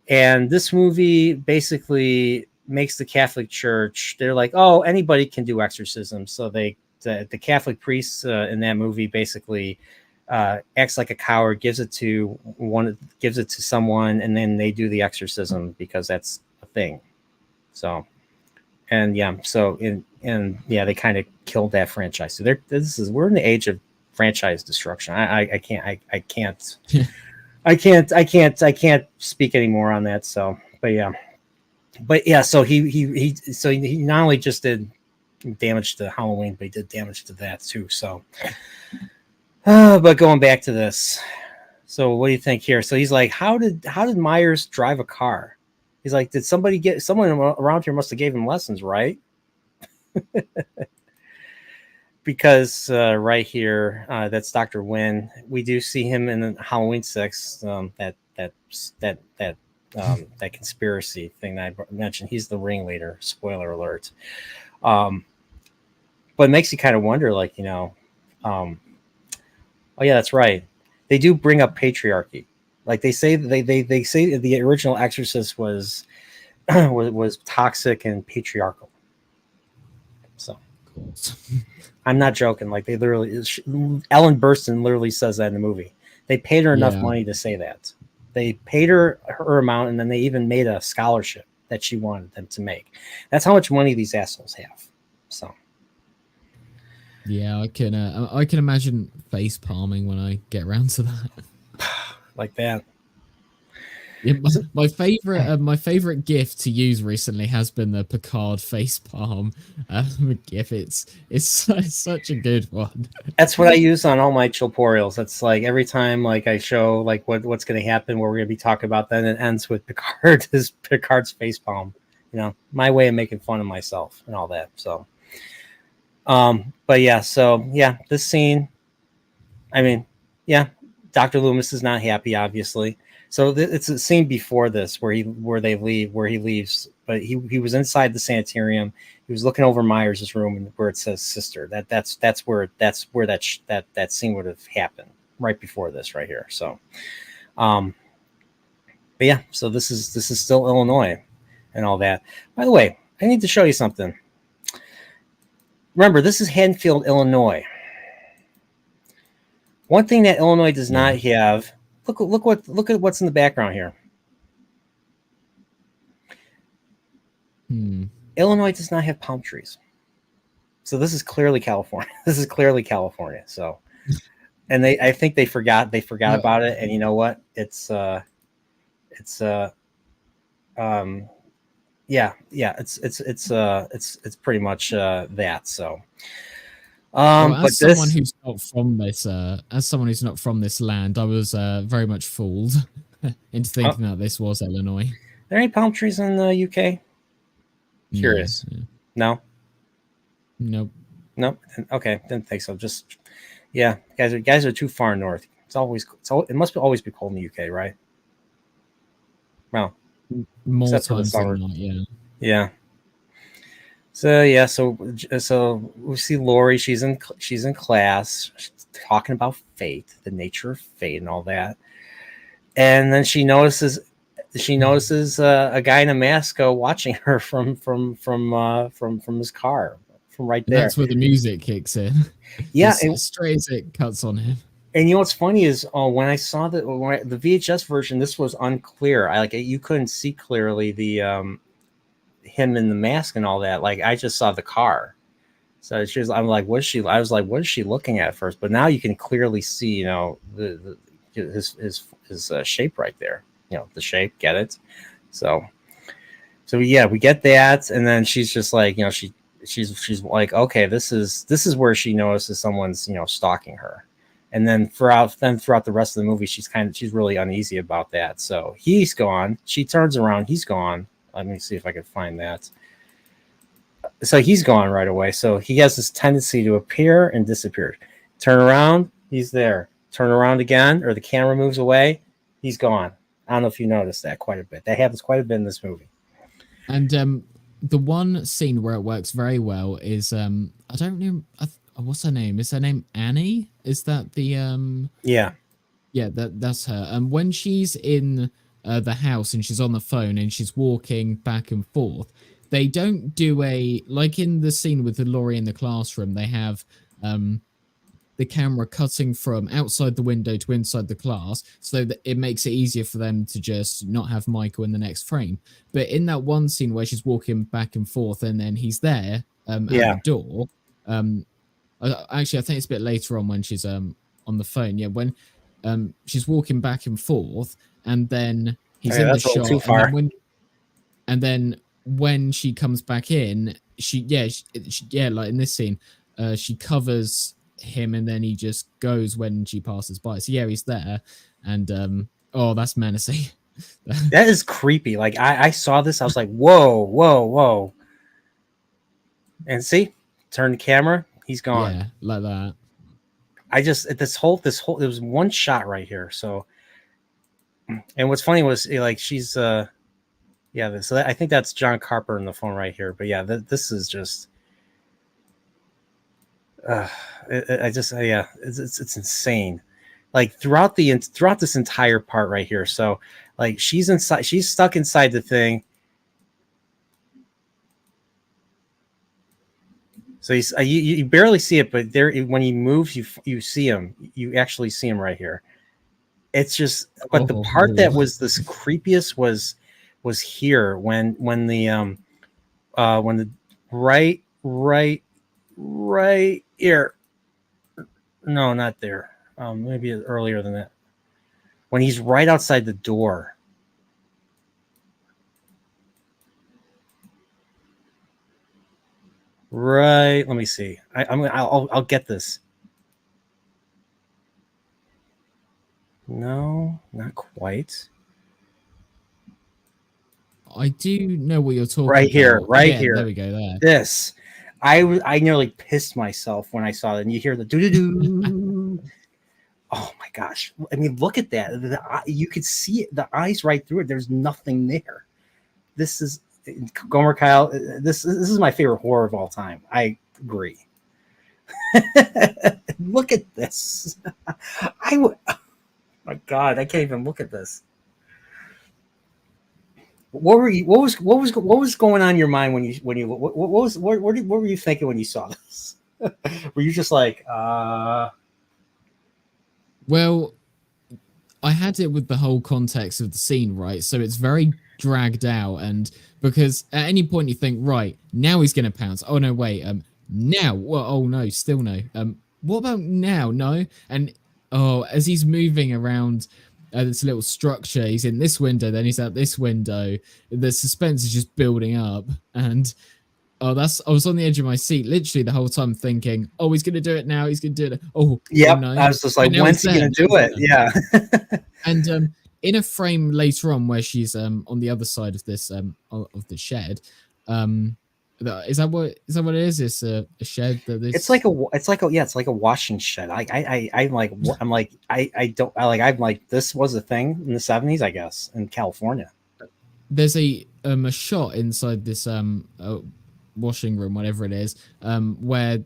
and this movie basically makes the Catholic Church. They're like, oh, anybody can do exorcism. So the Catholic priests in that movie basically acts like a coward, gives it to someone, and then they do the exorcism because that's a thing. So, and yeah, they kind of killed that franchise. So we're in the age of franchise destruction. I can't speak anymore on that. So, but yeah. So he not only just did damage to Halloween, but he did damage to that too. So. But going back to this, so what do you think here? So he's like, how did Myers drive a car? He's like, did someone around here must have gave him lessons, right? Because right here, that's Dr. Wynn. We do see him in Halloween 6. That conspiracy thing that I mentioned. He's the ringleader. Spoiler alert. But it makes you kind of wonder, like, you know. Oh yeah, that's right. They do bring up patriarchy. Like they say the original Exorcist was was toxic and patriarchal. So I'm not joking. Like Ellen Burstyn literally says that in the movie. They paid her enough money to say that. They paid her amount, and then they even made a scholarship that she wanted them to make. That's how much money these assholes have. So. Yeah, I can imagine face palming when I get around to that. Like that. Yeah, my favorite GIF to use recently has been the Picard facepalm GIF. It's such a good one. That's what I use on all my chilporials. That's like every time like I show like what's going to happen, what we're going to be talking about, then it ends with Picard, his Picard's facepalm. You know, my way of making fun of myself and all that. So, but yeah, so yeah, this scene. I mean, yeah, Dr. Loomis is not happy, obviously. So it's a scene before this where he leaves, but he was inside the sanitarium. He was looking over Myers' room and where it says sister. That's where that scene would have happened right before this right here. So, um, but yeah, so this is still Illinois and all that. By the way, I need to show you something. Remember, this is Haddonfield, Illinois. One thing that Illinois does not have. Look at what's in the background here. Illinois does not have palm trees. So this is clearly California. This is clearly California. So, and I think they forgot about it. And you know what? It's pretty much that. So, Well, but this, as someone who's not from this land, I was very much fooled into thinking that this was Illinois. There any palm trees in the UK? Curious. No. Nope. Nope. Okay, didn't think so. Just yeah, guys are too far north. It must always be cold in the UK, right? Well, more times than not, yeah. Yeah. So yeah, so we see Lori. She's in class, she's talking about fate, the nature of fate, and all that. And then she notices a guy in a mask watching her from his car, from right there. And that's where the music kicks in. Yeah, straight as it cuts on him. And you know what's funny is when I saw the VHS version, this was unclear. You couldn't see clearly the him in the mask and all that. Like I just saw the car. So I'm like, what is she looking at first? But now you can clearly see, you know, his shape right there. You know, the shape, get it? So yeah, we get that, and then she's just like, you know, she's like, okay, this is where she notices someone's, you know, stalking her. And then throughout the rest of the movie, she's really uneasy about that. So he's gone. She turns around, he's gone. Let me see if I can find that. So he's gone right away. So he has this tendency to appear and disappear. Turn around, he's there. Turn around again, or the camera moves away, he's gone. I don't know if you noticed that quite a bit. That happens quite a bit in this movie. And the one scene where it works very well is I don't know what's her name? Is her name Annie? Is that the Yeah, that's her. And when she's in the house and she's on the phone and she's walking back and forth, they don't do like in the scene with the Laurie in the classroom. They have the camera cutting from outside the window to inside the class, so that it makes it easier for them to just not have Michael in the next frame. But in that one scene where she's walking back and forth and then he's there at the door, actually I think it's a bit later on when she's on the phone. Yeah, when she's walking back and forth and then he's in the shot. Too far. And then when she comes back in, she like in this scene, she covers him and then he just goes when she passes by. So yeah, he's there, and that's menacing. That is creepy. Like I saw this, I was like, whoa. And see, turn the camera, he's gone. Yeah, like that. I just this whole it was one shot right here. So, and what's funny was like she's so I think that's John Carper on the phone right here. But yeah, this is just it's insane. Like throughout this entire part right here. So like she's stuck inside the thing. So you barely see it, but there when he moves, you see him. You actually see him right here. It's just, but the part that was this creepiest was here when the right here. No, not there. Maybe earlier than that. When he's right outside the door, Right. Let me see. I'll get this. No, not quite. I do know what you're talking Right here. about. Right Yeah, there here. we go. There. This. I nearly pissed myself when I saw it, and you hear the doo doo doo. Oh my gosh! I mean, look at that. You could see it, the eyes right through it. There's nothing there. This is Gomer Kyle. This is my favorite horror of all time. I agree. Look at this. Oh my God, I can't even look at this. What were you? What was going on in your mind what was what were you thinking when you saw this? Were you just like, Well, I had it with the whole context of the scene, right? So it's very dragged out, and because at any point you think, right, now he's gonna pounce. Oh no, wait, now, well, oh no, still no. What about now? No, and oh, as he's moving around this little structure, he's in this window, then he's out this window. The suspense is just building up, and oh, I was on the edge of my seat literally the whole time thinking, oh, he's gonna do it now. He's gonna do it. Oh yep? no, I was just but like, now he's when's he there. gonna Now do he's it? there. Yeah. And in a frame later on where she's on the other side of this of the shed, um, is that what it is? It's a shed that this. It's like a washing shed. I don't I like I'm like this was a thing in the 70s, I guess, in California. There's a shot inside this washing room, whatever it is, where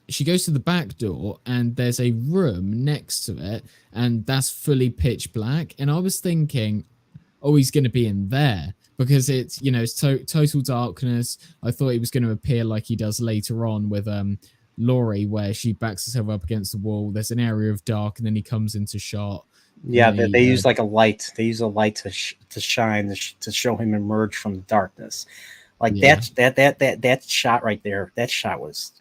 she goes to the back door and there's a room next to it, and that's fully pitch black. And I was thinking, oh, he's going to be in there because it's, it's total darkness. I thought he was going to appear like he does later on with Laurie, where she backs herself up against the wall. There's an area of dark, and then he comes into shot, and Yeah, then they he use like a light. They use a light to shine to show him emerge from the darkness. Like yeah. that shot right there. That shot was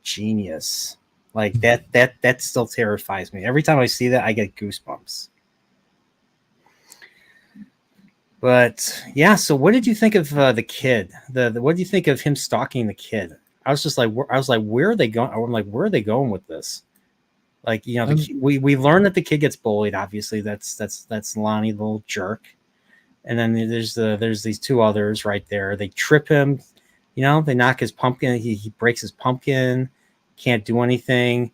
genius. Like that still terrifies me. Every time I see that, I get goosebumps. But yeah, so what did you think of the kid? The what do you think of him stalking the kid? I was like, where are they going? I'm like, where are they going with this? Like, Um, we learn that the kid gets bullied. Obviously, that's Lonnie, the little jerk. And then there's these two others right there. They trip him. They knock his pumpkin. He breaks his pumpkin. Can't do anything.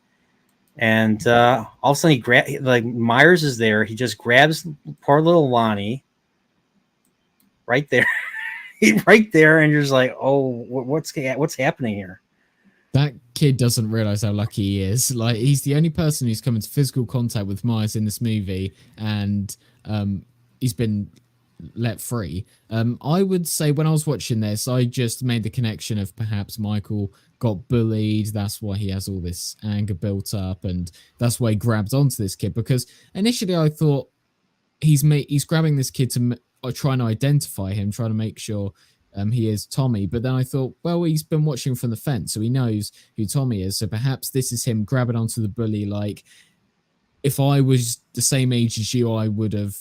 And all of a sudden, like Myers is there. He just grabs poor little Lonnie right there, right there, and you're just like, oh, what's happening here? that kid doesn't realize how lucky he is. Like, he's the only person who's come into physical contact with Myers in this movie, and he's been let free. I would say when I was watching this, I just made the connection of perhaps Michael got bullied. That's why he has all this anger built up, and that's why he grabbed onto this kid. Because initially, I thought he's grabbing this kid to trying to identify him, trying to make sure he is Tommy. But then I thought, well, he's been watching from the fence, so he knows who Tommy is. So perhaps this is him grabbing onto the bully. Like, if I was the same age as you, I would have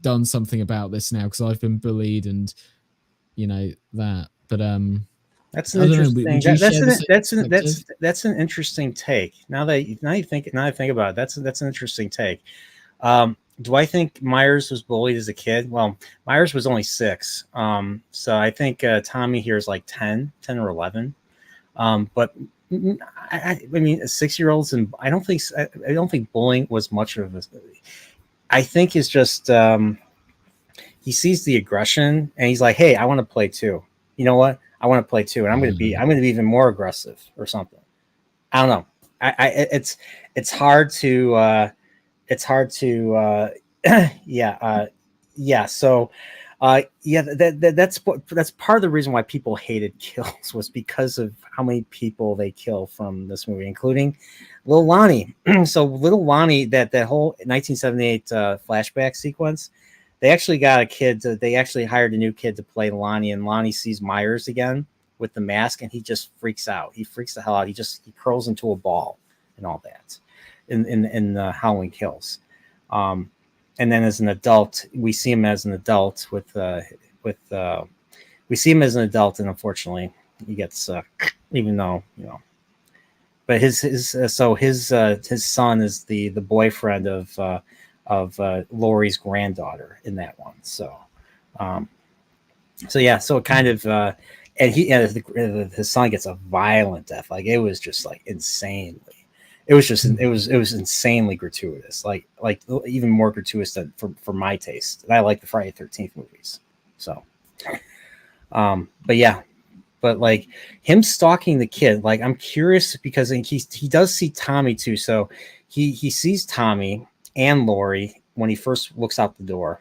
done something about this now because I've been bullied, and that. But That's I an don't know. interesting. Would you share the same That's an interesting take. Now you think about it, that's an interesting take. Do I think Myers was bullied as a kid? Well, Myers was only 6. So I think Tommy here is like 10 or 11. But I mean, 6-year-olds, and I don't think bullying was much of a. I think it's just he sees the aggression and he's like, hey, I want to play too. You know what? I want to play too, and I'm gonna be even more aggressive or something. I don't know. It's hard to yeah. So that's part of the reason why people hated Kills was because of how many people they kill from this movie, including little Lonnie. So little Lonnie, that whole 1978 flashback sequence, they actually got a kid they actually hired a new kid to play Lonnie, and Lonnie sees Myers again with the mask, and he just freaks out. He freaks the hell out. He curls into a ball and all that in Halloween Kills. And then as an adult, we see him as an adult we see him as an adult, and unfortunately, He gets even though but his son is the boyfriend of Laurie's granddaughter in that one. Um, so yeah, so it kind of and his son gets a violent death. Like it was just like insanely. It was insanely gratuitous. Like even more gratuitous than for my taste. And I like the Friday 13th movies. So, but yeah, but like him stalking the kid, like I'm curious because he does see Tommy too. So he sees Tommy and Laurie when he first looks out the door.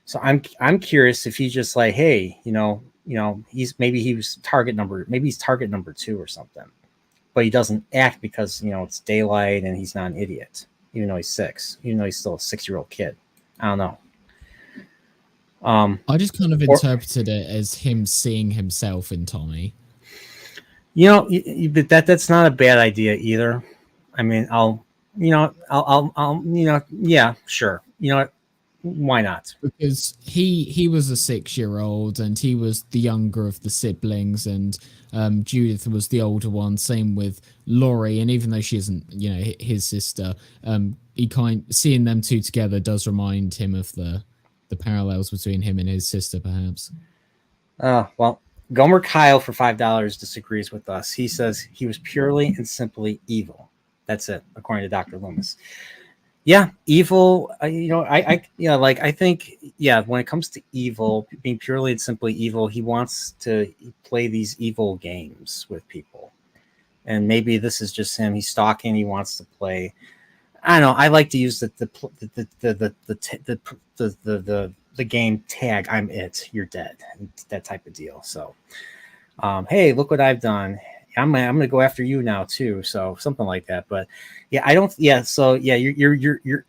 So I'm curious if he's just like, hey, maybe he's target number 2 or something, but he doesn't act because it's daylight and he's not an idiot, even though he's 6, even though he's still a 6-year-old kid. I don't know. I just kind of Or interpreted it as him seeing himself in Tommy. but that's not a bad idea either. I mean, yeah, sure. You know what? Why not? Because he was a 6-year-old and he was the younger of the siblings, and Judith was the older one. Same with Laurie, and even though she isn't, his sister, he seeing them two together does remind him of the parallels between him and his sister, perhaps. Well, Gomer Kyle for $5 disagrees with us. He says he was purely and simply evil. That's it, according to Dr. Loomis. Yeah, evil. I think, yeah, when it comes to evil, being purely and simply evil, he wants to play these evil games with people, and maybe this is just him. He's stalking. He wants to play. I don't know. I like to use the game tag. I'm it. You're dead. That type of deal. So, hey, look what I've done. I'm gonna go after you now too. So something like that. But yeah, I don't. Yeah. So yeah, you're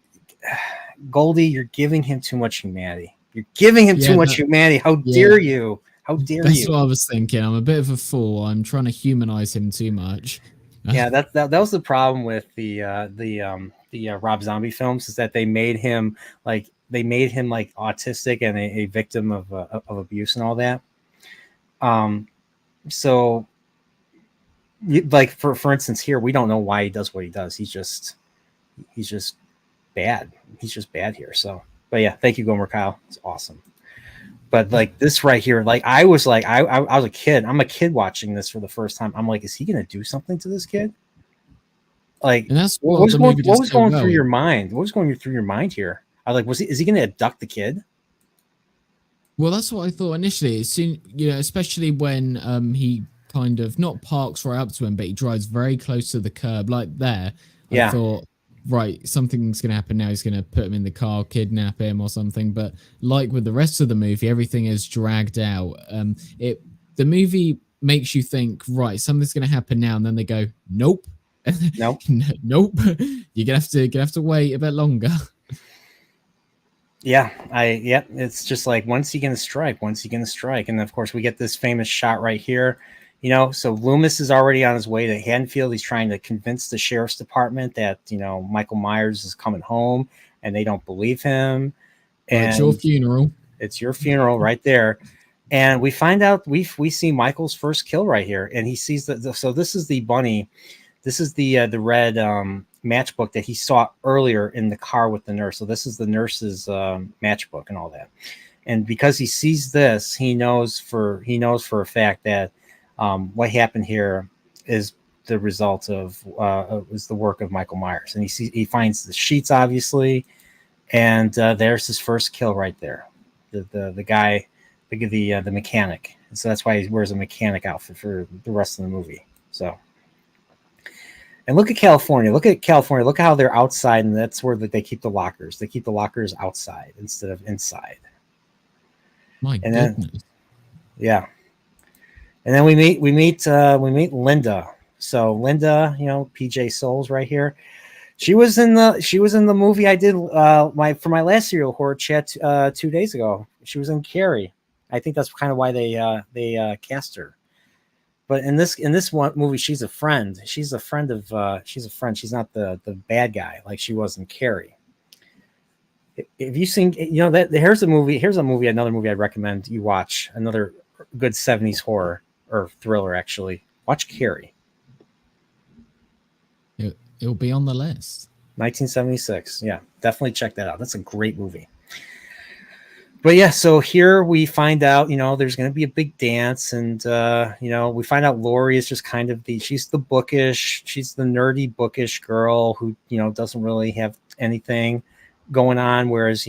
Goldie. You're giving him too much humanity. You're giving him too much humanity. How dare you? How dare That's you? That's what I was thinking. I'm a bit of a fool. I'm trying to humanize him too much. Yeah, that was the problem with the Rob Zombie films, is that they made him like autistic and a victim of abuse and all that. So like for instance here, we don't know why he does what he does. He's just bad. He's just bad here. So, but yeah, thank you, Gomer Kyle. It's awesome. But like this right here, like I was a kid. I'm a kid watching this for the first time. I'm like, is he gonna do something to this kid? Like, and that's what what the movie does was so going well. through your mind? What was going through your mind here? I was like, is he gonna abduct the kid? Well, that's what I thought initially. Soon, especially when he kind of not parks right up to him, but he drives very close to the curb, like there. I Yeah. thought, right, something's going to happen now. He's going to put him in the car, kidnap him, or something. But like with the rest of the movie, everything is dragged out. The movie makes you think, right, something's going to happen now, and then they go, nope, Nope. nope. You're gonna have to wait a bit longer. Yeah, it's just like, when's he gonna strike? When's he gonna strike? And of course, we get this famous shot right here. So Loomis is already on his way to Haddonfield. He's trying to convince the sheriff's department that Michael Myers is coming home, and they don't believe him. And it's your funeral. It's your funeral right there. And we find out we see Michael's first kill right here, and he sees that. So this is the bunny. This is the red matchbook that he saw earlier in the car with the nurse. So this is the nurse's matchbook and all that. And because he sees this, he knows for a fact that what happened here is the result of was the work of Michael Myers. And he finds the sheets, obviously, and there's his first kill right there. The guy, the mechanic. So that's why he wears a mechanic outfit for the rest of the movie. So. And look at California. Look at how they're outside, and that's where they keep the lockers. They keep the lockers outside instead of inside. My goodness. Yeah. And then we meet Linda. So Linda, PJ Souls right here. She was in the movie I did for my last serial horror chat 2 days ago. She was in Carrie. I think that's kind of why they cast her. But in this one movie, she's a friend. She's a friend. She's not the bad guy like she was in Carrie. If you seen, that here's a movie. Another movie I'd recommend you watch. Another good 70s horror. or thriller actually. Watch Carrie, It'll be on the list. 1976. Yeah, definitely check that out. That's a great movie. But yeah, so here we find out, there's going to be a big dance, and we find out Lori is just kind of she's the bookish, she's the nerdy bookish girl who doesn't really have anything going on, whereas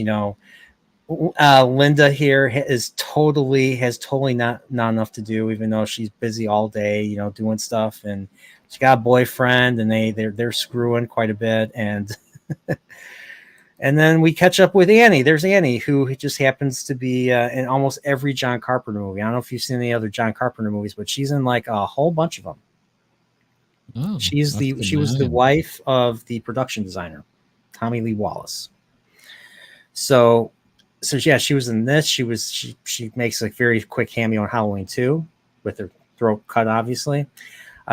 Linda here has totally not enough to do, even though she's busy all day, doing stuff, and she got a boyfriend, and they're screwing quite a bit, and and then we catch up with Annie. There's Annie, who just happens to be in almost every John Carpenter movie. I don't know if you've seen any other John Carpenter movies, but she's in like a whole bunch of them. Oh, She was the wife of the production designer, Tommy Lee Wallace. So yeah, she was in this. She makes a very quick cameo on Halloween 2 with her throat cut, obviously.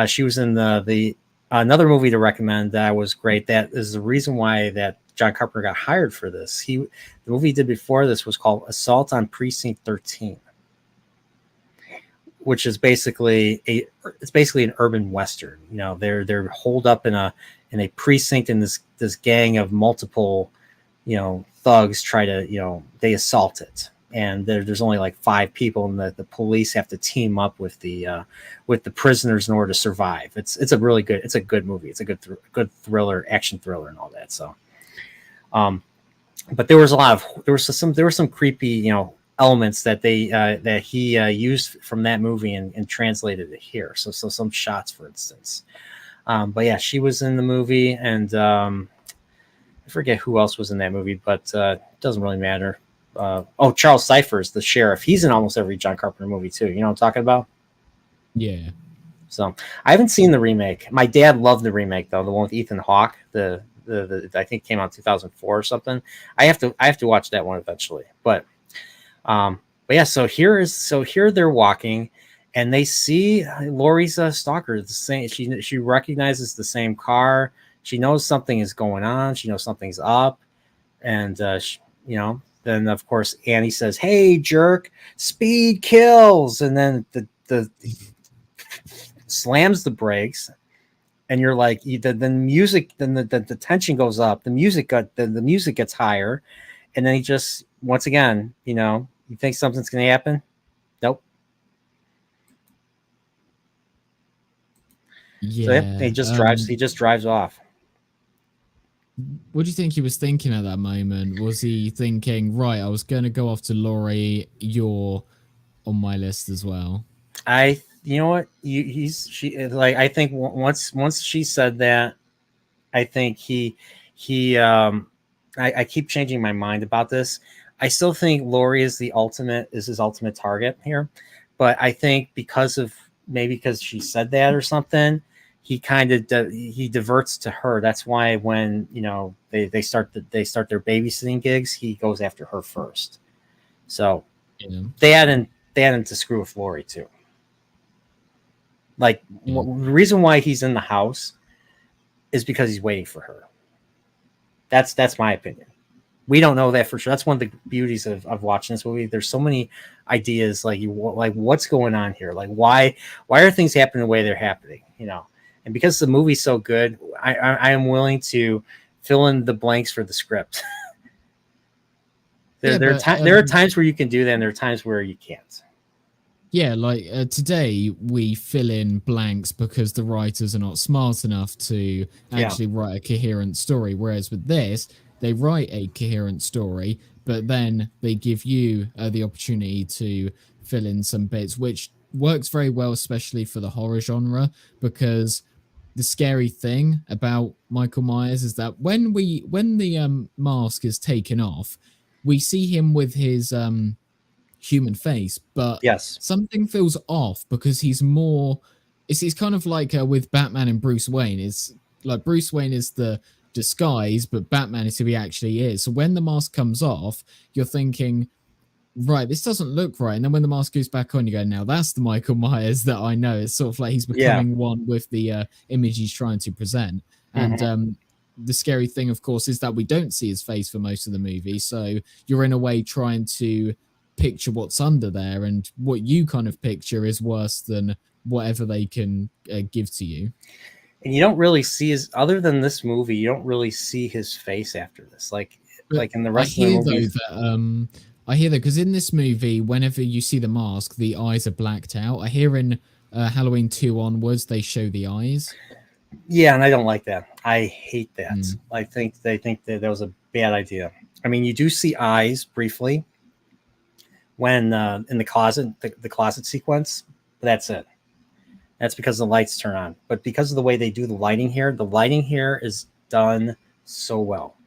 She was in the another movie to recommend that was great. That is the reason why that John Carpenter got hired for this. The movie he did before this was called Assault on Precinct 13, which is basically an urban western. They're holed up in a precinct, and this gang of multiple thugs try to they assault it, and there's only like 5 people, and the police have to team up with the prisoners in order to survive. It's a good movie. It's a good thriller, action thriller, and all that. So. But there were some creepy, elements that he used from that movie and translated it here. So some shots, for instance. But yeah, she was in the movie, and I forget who else was in that movie, but it doesn't really matter. Charles Cyphers, the sheriff. He's in almost every John Carpenter movie too. You know what I'm talking about? Yeah. So I haven't seen the remake. My dad loved the remake though, the one with Ethan Hawke. The I think came out in 2004 or something. I have to watch that one eventually. But yeah, so here they're walking, and they see Laurie's stalker. The same, she recognizes the same car. She knows something is going on. She knows something's up, and then of course Annie says, "Hey, jerk, speed kills," and then the slams the brakes. And you're like, the music, then the tension goes up. The music gets higher, and then he just once again, you think something's going to happen. Nope. Yeah. So yeah, he just drives off. What do you think he was thinking at that moment? Was he thinking, right, I was going to go off to Laurie, you're on my list as well? You know what? I think once she said that, I think I keep changing my mind about this. I still think Laurie is his ultimate target here, but I think because she said that or something, he kind of he diverts to her. That's why when they start their babysitting gigs, he goes after her first. So they had him to screw with Laurie too. Like the reason why he's in the house is because he's waiting for her. That's my opinion. We don't know that for sure. That's one of the beauties of watching this movie. There's so many ideas, like what's going on here? Like why are things happening the way they're happening? And because the movie's so good, I am willing to fill in the blanks for the script. There are times where you can do that, and there are times where you can't. Yeah, like today we fill in blanks because the writers are not smart enough to actually write a coherent story. Whereas with this, they write a coherent story, but then they give you the opportunity to fill in some bits, which works very well, especially for the horror genre, because the scary thing about Michael Myers is that when the mask is taken off, we see him with his human face, but yes, something feels off because he's more. It's kind of like with Batman and Bruce Wayne. It's like Bruce Wayne is the disguise, but Batman is who he actually is. So when the mask comes off, you're thinking, right, this doesn't look right. And then when the mask goes back on, you go, now that's the Michael Myers that I know. It's sort of like he's becoming one with the image he's trying to present. And the scary thing, of course, is that we don't see his face for most of the movie. So you're in a way trying to picture what's under there, and what you kind of picture is worse than whatever they can give to you. And you don't really see his, other than this movie, you don't really see his face after this. But Like in the I rest of the hear though movies. that I hear that because in this movie, whenever you see the mask, the eyes are blacked out. I hear in Halloween 2 onwards they show the eyes. Yeah, and I don't like that. I hate that. Mm. I think they think that that was a bad idea. I mean, you do see eyes briefly when in the closet, the closet sequence, but that's it. That's because the lights turn on. But because of the way they do the lighting here is done so well,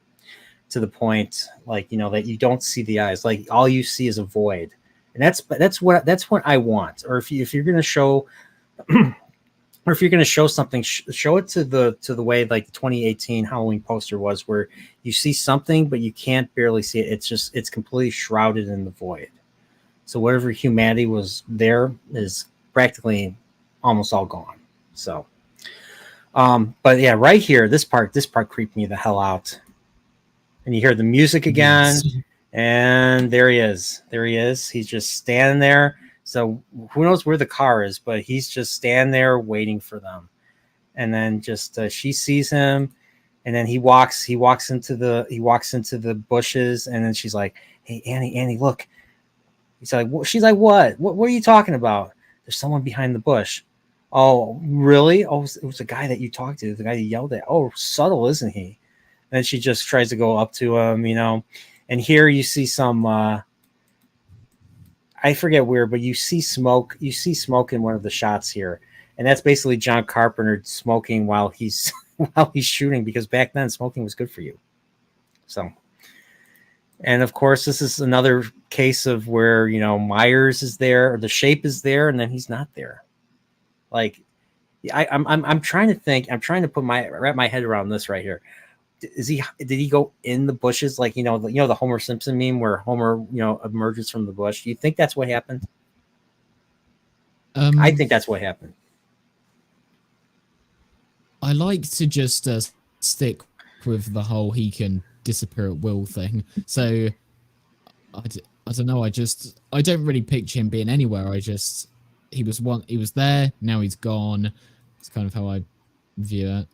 to the point, like, you know, that you don't see the eyes. Like all you see is a void, and that's what I want. Or if you're gonna show, or if you're gonna show something, show it to the way like the 2018 Halloween poster was, where you see something but you can't barely see it. It's completely shrouded in the void. So whatever humanity was there is practically almost all gone. So, but yeah, right here, this part creeped me the hell out. And you hear the music Yes. again, and there he is. There he is. He's just standing there. So who knows where the car is, but he's just standing there waiting for them. And then just she sees him, and then he walks into the bushes, and then she's like, "Hey, Annie, look." He's like, she's like, what are you talking about? There's someone behind the bush. Oh, really? Oh, it was the guy that you talked to, the guy you yelled at. Oh, subtle, isn't he? And she just tries to go up to him, you know. And here you see some, I forget where, but you see smoke. You see smoke in one of the shots here, and that's basically John Carpenter smoking while he's while he's shooting, because back then smoking was good for you. So. And of course, this is another case of where, you know, Myers is there, or the shape is there, and then he's not there. Like, I'm trying to think. I'm trying to wrap my head around this right here. Did he go in the bushes, like, the Homer Simpson meme where Homer, emerges from the bush? Do you think that's what happened? I Um, think that's what happened. I like to just stick with the whole he can disappear at will thing. So I don't know. I don't really picture him being anywhere. He was there. Now he's gone. It's kind of how I view it.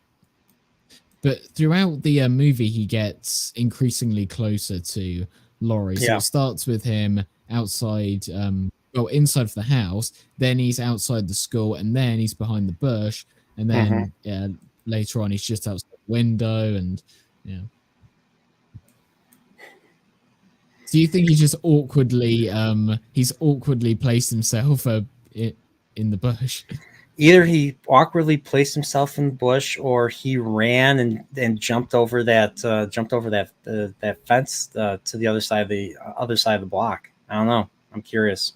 But throughout the movie, he gets increasingly closer to Laurie. So Yeah. it starts with him outside, inside of the house. Then he's outside the school, and then he's behind the bush, and Mm-hmm. then later on he's just outside the window, and yeah. Do you think he's awkwardly placed himself in the bush? Either he awkwardly placed himself in the bush, or he ran and jumped over that fence to the other side of the block. I don't know. I'm curious.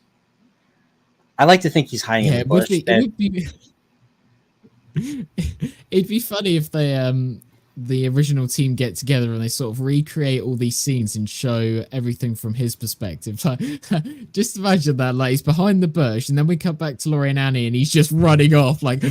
I like to think he's hiding in Yeah, the bush. it would be it'd be funny if the original team get together and they sort of recreate all these scenes and show everything from his perspective. Like, just imagine that, like he's behind the bush, and then we cut back to Laurie and Annie, and he's just running off like.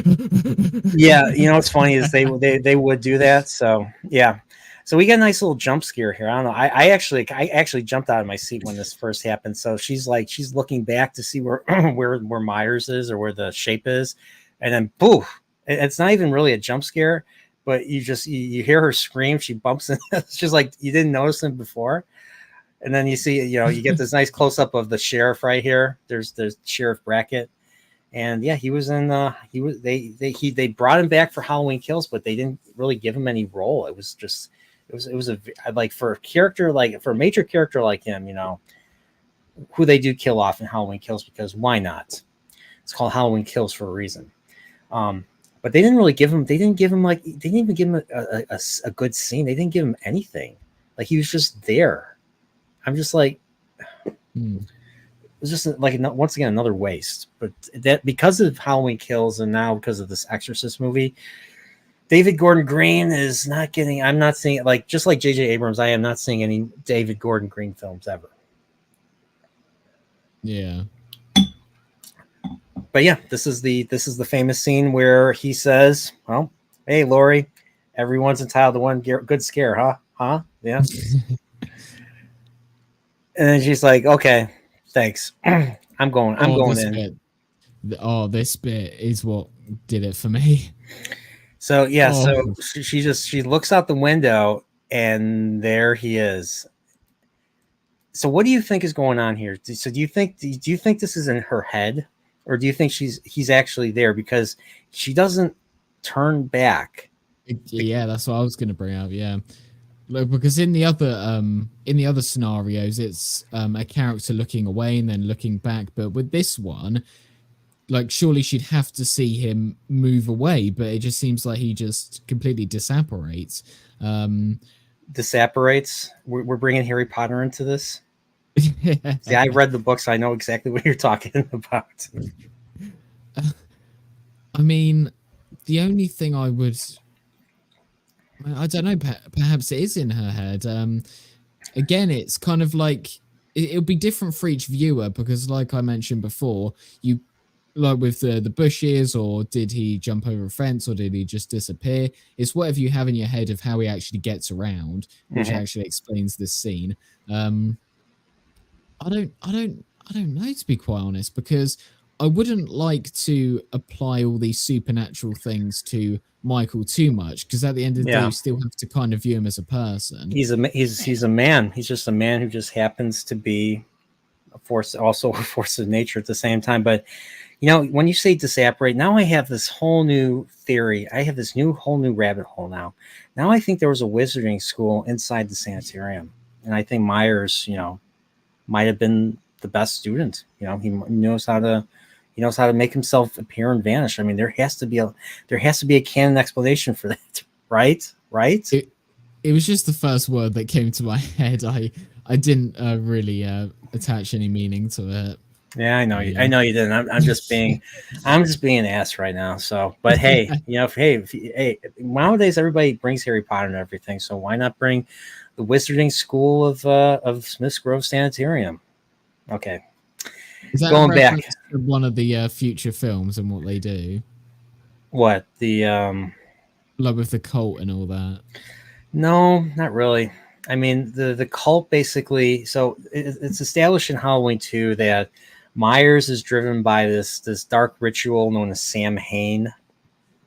Yeah, what's funny is they would do that. So yeah, so we got a nice little jump scare here. I don't know. I actually jumped out of my seat when this first happened. So she's looking back to see where where Myers is, or where the shape is, and then poof! It's not even really a jump scare, but you hear her scream. She bumps in. It's just like you didn't notice him before, and then you see, you get this nice close up of the sheriff right here. There's Sheriff Brackett. And yeah, he was in. They brought him back for Halloween Kills, but they didn't really give him any role. It was just, it was a, like, for a character, like for a major character like him, who they do kill off in Halloween Kills, because why not? It's called Halloween Kills for a reason. But they didn't really give him. They didn't give him like. They didn't even give him a good scene. They didn't give him anything. Like, he was just there. I'm just like. It was just like, once again, another waste. But that, because of Halloween Kills, and now because of this Exorcist movie, David Gordon Green is not getting. I'm not seeing, like, just like J.J. Abrams, I am not seeing any David Gordon Green films ever. Yeah. But yeah, this is the famous scene where he says, "Well, hey, Laurie, everyone's entitled to one good scare, huh? Yeah." And then she's like, "Okay, Thanks. I'm going. I'm Oh, going this in. bit. Oh, this bit is what did it for me. So yeah, Oh, so she looks out the window and there he is. So what do you think is going on here? So do you think this is in her head, or do you think he's actually there because she doesn't turn back? yeah, that's what I was gonna bring up. Yeah, look, because in the other scenarios, it's a character looking away and then looking back. But with this one, like surely she'd have to see him move away, but it just seems like he just completely disapparates. Um, Disapparates. We're bringing Harry Potter into this. See, I read the books. I know exactly what you're talking about. I mean, the only thing I don't know, perhaps it is in her head. Again, it's kind of like it'll be different for each viewer because, like I mentioned before, you like with the bushes, or did he jump over a fence, or did he just disappear? It's whatever you have in your head of how he actually gets around, which Mm-hmm. actually explains this scene. Um, I don't know, to be quite honest, because I wouldn't like to apply all these supernatural things to Michael too much, because at the end of the day, Yeah, you still have to kind of view him as a person. he's a man. He's just a man who just happens to be a force, also a force of nature at the same time. But you know, when you say disapparate, now I have this whole new theory. I have this whole new rabbit hole now. Now I think there was a wizarding school inside the sanitarium, and I think Myers, you know, might have been the best student. You know, he knows how to make himself appear and vanish. I mean, there has to be a canon explanation for that, right? Right? It it was just the first word that came to my head. I didn't really attach any meaning to it. Yeah, I know you. I Yeah. know you didn't. I'm just being an ass right now. So, but hey, you know, hey, nowadays everybody brings Harry Potter and everything. So why not bring the Wizarding School of Smith's Grove Sanitarium? Okay, Is that a going back. reference to one of the future films and what they do, What the like with the cult and all that? No, not really. I mean, the cult basically. So it's established in Halloween 2 that Myers is driven by this dark ritual known as Samhain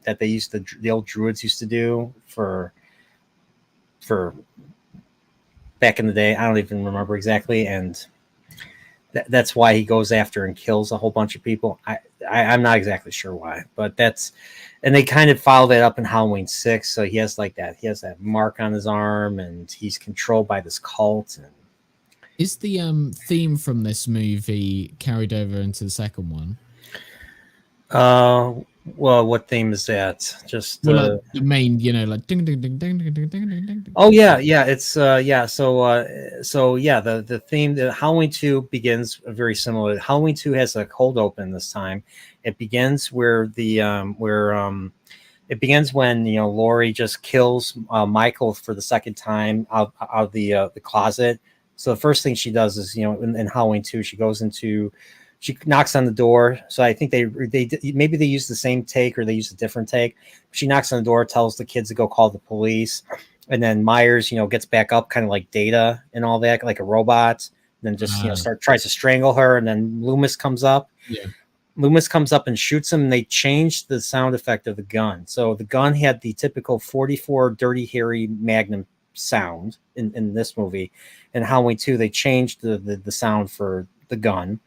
that the old druids used to do for back in the day. I don't even remember exactly, and that's why he goes after and kills a whole bunch of people. I'm not exactly sure why, but that's and they kind of follow that up in Halloween 6. So he has like that. He has that mark on his arm, and he's controlled by this cult. And Is the theme from this movie carried over into the second one? uh, well, what theme is that? Just Well, like the main, like ding ding ding ding ding ding ding ding ding ding. oh yeah, yeah. It's yeah. So yeah, the theme, the Halloween 2 begins very similar. Halloween 2 has a cold open this time. It begins where it begins when Laurie just kills Michael for the second time out of the closet. So the first thing she does is in Halloween 2 she knocks on the door. So I think they maybe they use the same take or they use a different take. She knocks on the door, tells the kids to go call the police, and then Myers gets back up kind of like Data and all that, like a robot. And then just tries to strangle her, and then Yeah. Loomis comes up and shoots him, and they changed the sound effect of the gun. So the gun had the typical 44 Dirty Harry Magnum sound in this movie. In Halloween 2, they changed the sound for the gun.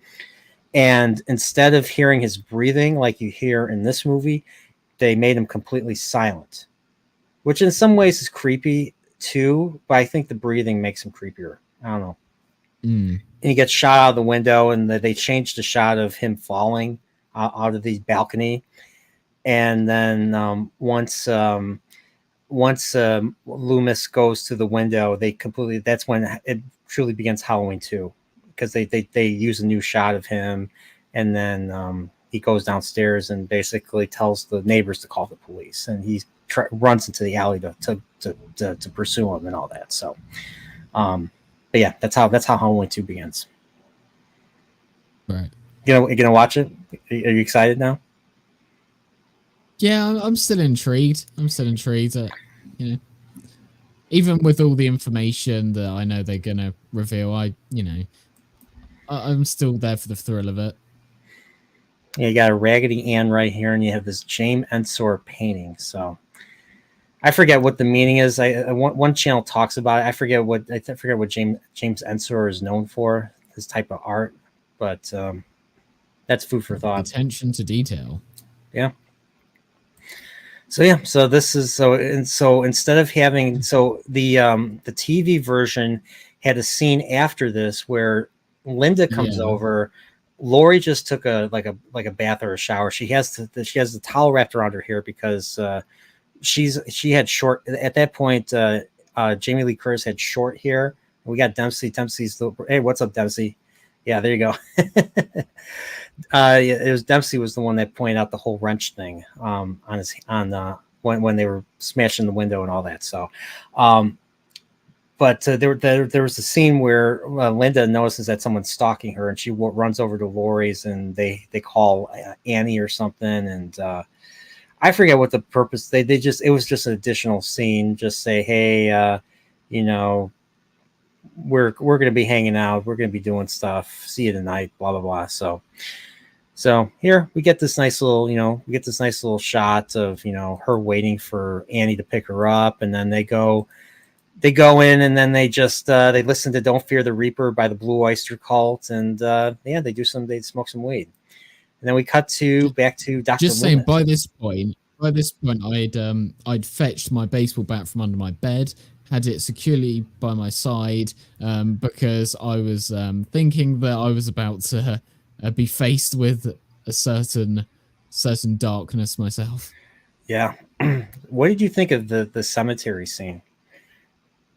And instead of hearing his breathing like you hear in this movie, they made him completely silent, which in some ways is creepy too, but I think the breathing makes him creepier. I don't know. Mm. And he gets shot out of the window, and they changed the shot of him falling out of the balcony. And then once Loomis goes to the window, that's when it truly begins Halloween 2, because they use a new shot of him, and then he goes downstairs and basically tells the neighbors to call the police, and he runs into the alley to pursue him and all that. So but yeah, that's how Halloween 2 begins. Right. You gonna watch it? Are you excited now? Yeah, I'm still intrigued. I'm still intrigued. Even with all the information that I know they're gonna reveal, I'm still there for the thrill of it. Yeah, you got a Raggedy Ann right here, and you have this James Ensor painting. So I forget what the meaning is. One channel talks about it. I forget what James Ensor is known for. This type of art, but that's food for thought. Attention to detail. Yeah. So yeah, so this is so instead of having the TV version had a scene after this where Linda comes Yeah. over. Lori just took a like a bath or a shower. She has the towel wrapped around her hair because she had short at that point. Jamie Lee Curtis had short hair. We got Dempsey. Dempsey's the hey, what's up, Dempsey? Yeah, there you go. Yeah, it was Dempsey was the one that pointed out the whole wrench thing on his on when they were smashing the window and all that. So, but there was a scene where Linda notices that someone's stalking her, and she runs over to Lori's, and they call Annie or something, and I forget what the purpose. They just it was just an additional scene. Just say, hey, you know, we're going to be hanging out. We're going to be doing stuff. See you tonight. Blah blah blah. So here we get this nice little, shot of, her waiting for Annie to pick her up, and then they go in, and then they just they listen to "Don't Fear the Reaper" by the Blue Oyster Cult, and yeah, they smoke some weed, and then we cut back to Dr. Just saying, Loomis. by this point, I'd fetched my baseball bat from under my bed, had it securely by my side, because I was thinking that I was about to be faced with a certain darkness myself. Yeah, what did you think of the cemetery scene?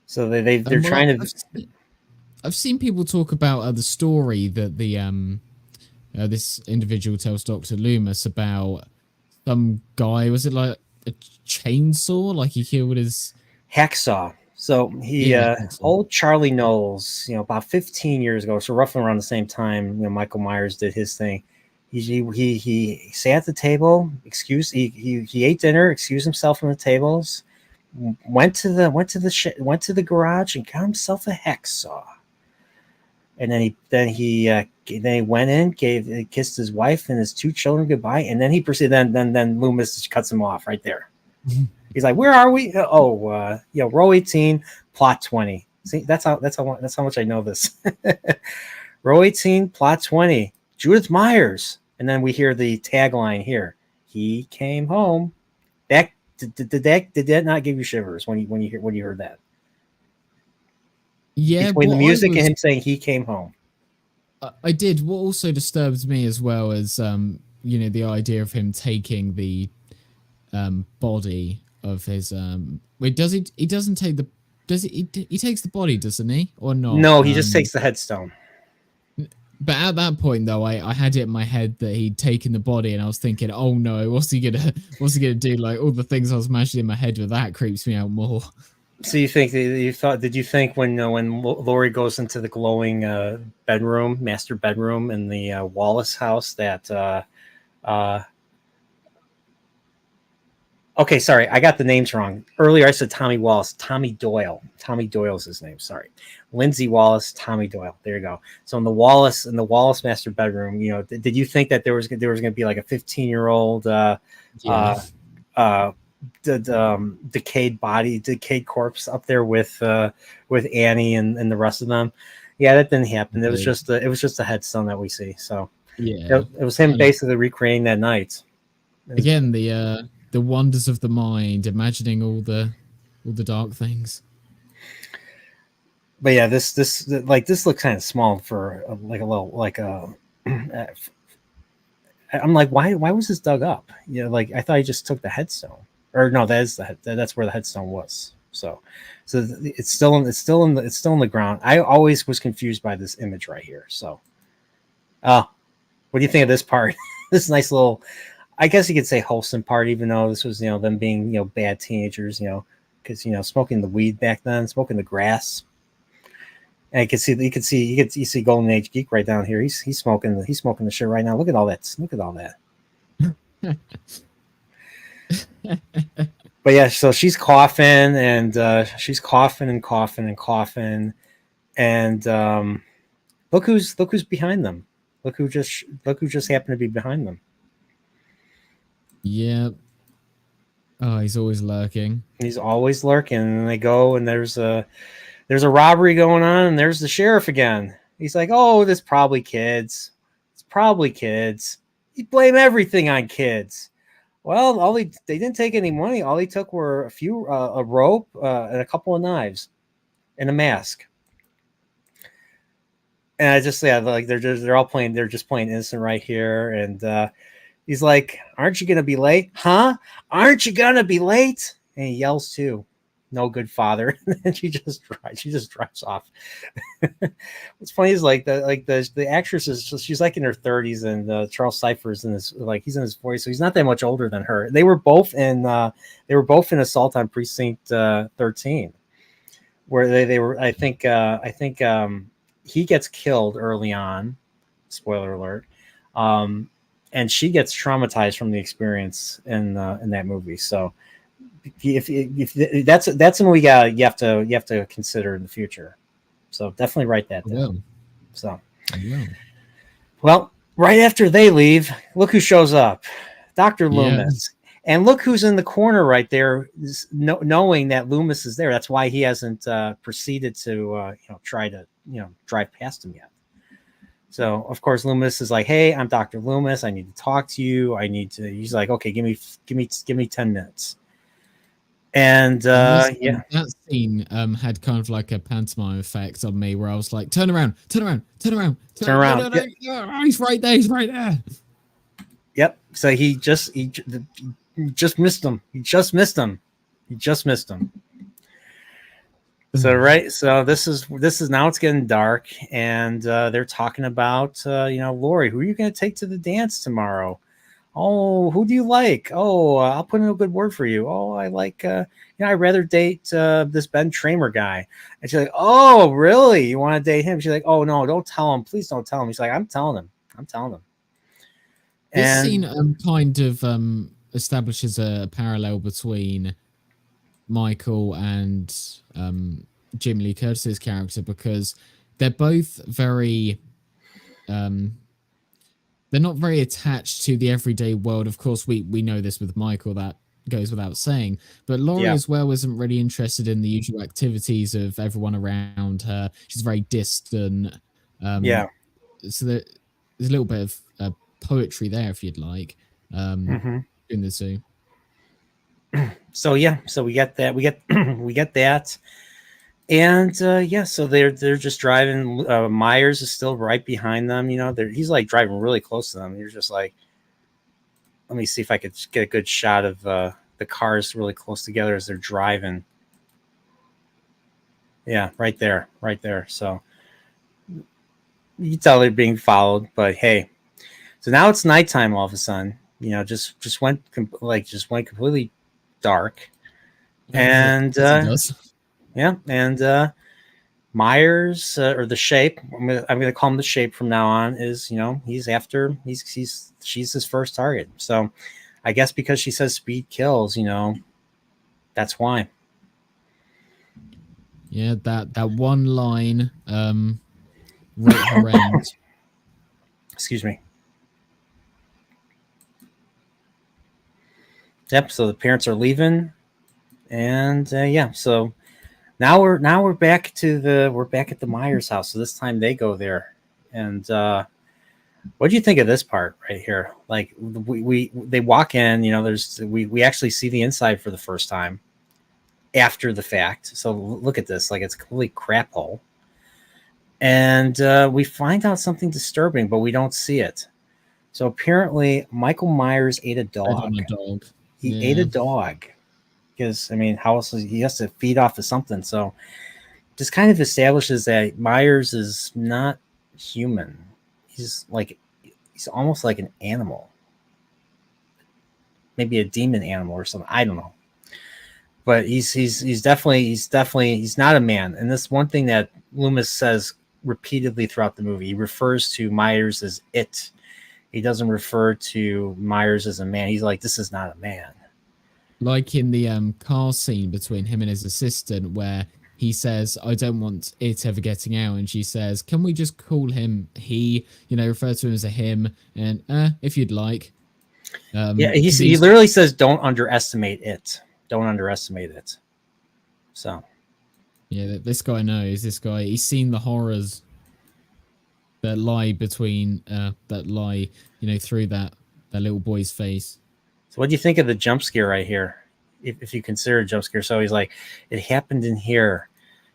So they're Well, trying to. I've seen people talk about the story that the this individual tells Dr. Loomis about some guy. Was it like a chainsaw? Like he killed his Hacksaw. So yeah. Hacksaw. old Charlie Knowles, about 15 years ago, so roughly around the same time, Michael Myers did his thing. He sat at the table, he ate dinner, excused himself from the tables, went to the garage and got himself a hacksaw. And then he went in, kissed his wife and his two children goodbye, and then he proceeded. Then Loomis just cuts him off right there. He's like, "Where are we? Row 18, plot 20." See, that's how much I know this. Row 18, plot 20. Judith Myers, and then we hear the tagline here: "He came home." That did that not give you shivers when you heard that? Yeah, Between the music and him saying he came home. I did. What also disturbs me as well is the idea of him taking the body of his wait, does he doesn't take the he takes the body, doesn't he, or not? No, he just takes the headstone. But at that point though, I had it in my head that he'd taken the body, and I was thinking, oh no, what's he gonna do? Like all the things I was imagining in my head with that creeps me out more. So did you think when Lori goes into the glowing master bedroom in the Wallace house that okay, sorry, I got the names wrong. Earlier I said Tommy Wallace, Tommy Doyle. Tommy Doyle's his name, sorry. Lindsay Wallace, Tommy Doyle. There you go. So in the Wallace master bedroom, did you think that there was going to be like a 15-year-old decayed corpse up there with Annie and the rest of them? Yeah, that didn't happen. It was just a headstone that we see. So yeah, it was him basically recreating that night. Again, the wonders of the mind, imagining all the dark things. But yeah, this looks kind of small for like a little like a. I'm like, why was this dug up? Like I thought he just took the headstone, or no, that's where the headstone was. So it's still in the ground. I always was confused by this image right here. So, what do you think of this part? This nice little, I guess you could say wholesome part, even though this was them being bad teenagers, because smoking the weed back then, smoking the grass. And you see Golden Age Geek right down here. He's smoking the shit right now. Look at all that. Look at all that. But yeah, so she's coughing and coughing and coughing and coughing, and look look who's behind them. Look who just happened to be behind them. Yeah. Oh, he's always lurking. He's always lurking, and they go and there's a robbery going on, and there's the sheriff again. He's like, "Oh, this probably kids. It's probably kids. You blame everything on kids." Well, they didn't take any money. All they took were a rope and a couple of knives and a mask. And I just like they're just playing innocent right here. And he's like, "Aren't you gonna be late? Huh? Aren't you gonna be late?" And he yells too. No good father. And she just drives off. What's funny is the actress she's like in her 30s, and Charles Cypher's in his he's in his 40s, so he's not that much older than her. They were both in Assault on Precinct 13, where they were. I think he gets killed early on. Spoiler alert. And she gets traumatized from the experience in that movie. So if that's when you have to consider in the future. So definitely write that down. Well, So well. well, right after they leave, look who shows up, Dr. Yeah. Loomis. And look who's in the corner right there, knowing that Loomis is there. That's why he hasn't proceeded to try to drive past him yet. So of course Loomis is like, "Hey, I'm Dr. Loomis. I need to talk to you. I need to." He's like, "Okay, give me 10 minutes." And that scene had kind of like a pantomime effect on me, where I was like, "Turn around, turn around, turn around, turn around. No, he's right there, he's right there." Yep. So he just missed him. He just missed him. So right. So this is now it's getting dark, and they're talking about Lori. Who are you going to take to the dance tomorrow? Oh, who do you like? Oh, I'll put in a good word for you. Oh, I like, I'd rather date this Ben Tramer guy. And she's like, "Oh, really? You want to date him?" She's like, "Oh, no, don't tell him. Please don't tell him." He's like, I'm telling him. This And scene kind of establishes a parallel between Michael and Jim Lee Curtis's character, because they're both very they're not very attached to the everyday world. Of course, we know this with Michael, that goes without saying. But Laurie as well isn't really interested in the usual activities of everyone around her. She's very distant. So there's a little bit of poetry there, if you'd like, in the two. So we get that. We get that. And so they're just driving. Myers is still right behind them. He's like driving really close to them. You're just like, let me see if I could get a good shot of the cars really close together as they're driving. Yeah, right there. So you can tell they're being followed. But hey, so now it's nighttime. All of a sudden, just went completely dark. And Myers or the Shape, I'm gonna call him the Shape from now on, is she's his first target. So I guess because she says speed kills, that's why. Yeah, that one line right her end. Excuse me. Yep. So the parents are leaving, and so now we're back at the Myers house. So this time they go there, and what do you think of this part right here? Like they walk in, we actually see the inside for the first time after the fact. So look at this, like it's a complete crap hole, and we find out something disturbing, but we don't see it. So apparently, Michael Myers ate a dog. He ate a dog. Because how else he has to feed off of something. So this kind of establishes that Myers is not human. He's almost like an animal, maybe a demon animal or something. I don't know, but he's definitely not a man. And this one thing that Loomis says repeatedly throughout the movie. He refers to Myers as it. He doesn't refer to Myers as a man. He's like, this is not a man. Like in the car scene between him and his assistant, where he says, I don't want it ever getting out. And she says, can we just call him he, refer to him as a him, and if you'd like. Yeah, Because he he's, literally says, "Don't underestimate it. Don't underestimate it." So yeah, this guy knows, this guy, he's seen the horrors that lie between, through that little boy's face. So what do you think of the jump scare right here? If you consider a jump scare, so he's like, it happened in here.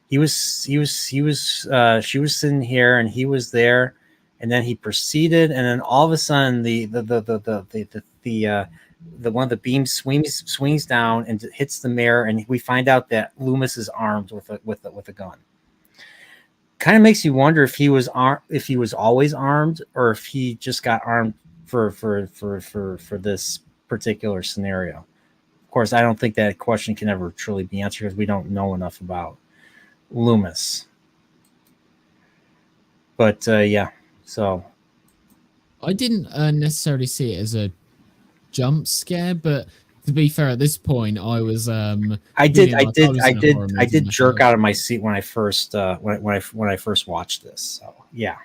She was sitting here, and he was there, and then he proceeded, and then all of a sudden the one of the beams swings down and hits the mirror, and we find out that Loomis is armed with a gun. Kind of makes you wonder if he was always armed, or if he just got armed for this particular scenario. Of course, I don't think that question can ever truly be answered because we don't know enough about Loomis. But yeah, so I didn't necessarily see it as a jump scare, but to be fair, at this point, I was feeling like I was in a horror I movie did jerk myself. out of my seat when I first when I first watched this. So yeah,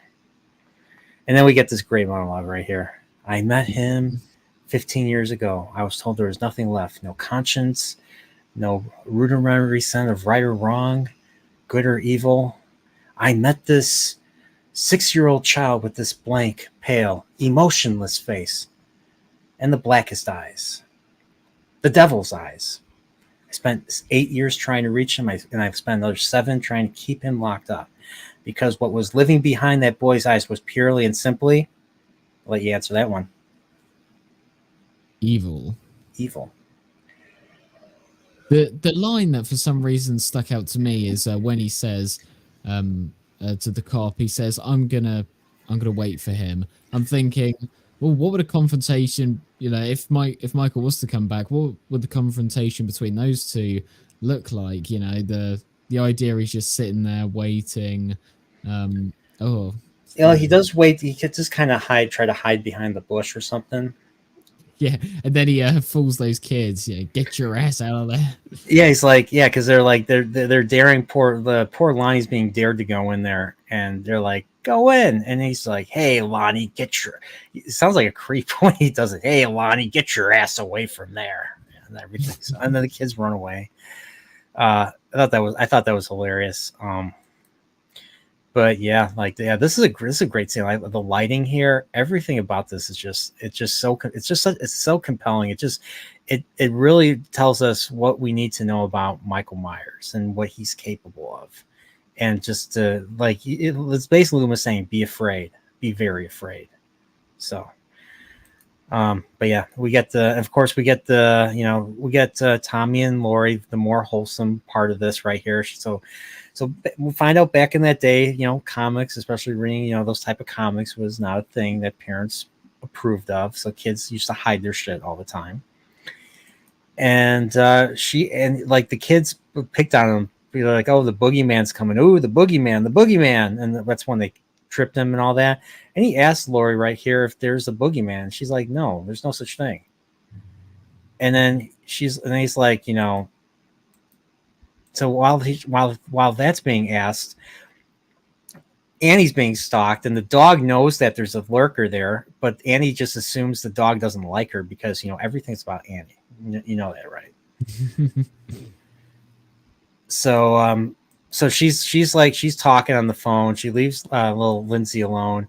and then we get this great monologue right here. I met him 15 years ago. I was told there was nothing left, no conscience, no rudimentary sense of right or wrong, good or evil. I met this 6-year-old child with this blank, pale, emotionless face and the blackest eyes, the devil's eyes. I spent 8 years trying to reach him, and I've spent another 7 trying to keep him locked up. Because what was living behind that boy's eyes was purely and simply, I'll let you answer that one, Evil. evil. The line that for some reason stuck out to me is when he says to the cop, he says, I'm gonna wait for him." I'm thinking, well, what would a confrontation, if Michael was to come back, what would the confrontation between those two look like? The idea is just sitting there waiting. Oh, You know, he does wait. He could just kind of try to hide behind the bush or something. yeah, and then he fools those kids. Get your ass out of there. Yeah, he's like, yeah, because they're daring poor Lonnie's being dared to go in there, and they're like, go in, and he's like, hey Lonnie, get your. It sounds like a creep when he does it. Hey Lonnie, get your ass away from there, and everything. So, and then the kids run away. I thought that was hilarious. But yeah, like yeah, this is a great scene. Like the lighting here, everything about this is it's so compelling. It really tells us what we need to know about Michael Myers and what he's capable of, and just to it's basically Loomis saying, be afraid, be very afraid. So, but yeah, of course we get Tommy and Lori, the more wholesome part of this right here. So we find out back in that day, comics, especially reading, those type of comics was not a thing that parents approved of. So kids used to hide their shit all the time. And the kids picked on him. Be like, oh, the boogeyman's coming. Oh, the boogeyman. And that's when they tripped him and all that. And he asked Lori right here if there's a boogeyman. She's like, no, there's no such thing. And then he's like, so while that's being asked, Annie's being stalked, and the dog knows that there's a lurker there, but Annie just assumes the dog doesn't like her because everything's about Annie. You know that, right? So she's talking on the phone. She leaves little Lindsay alone.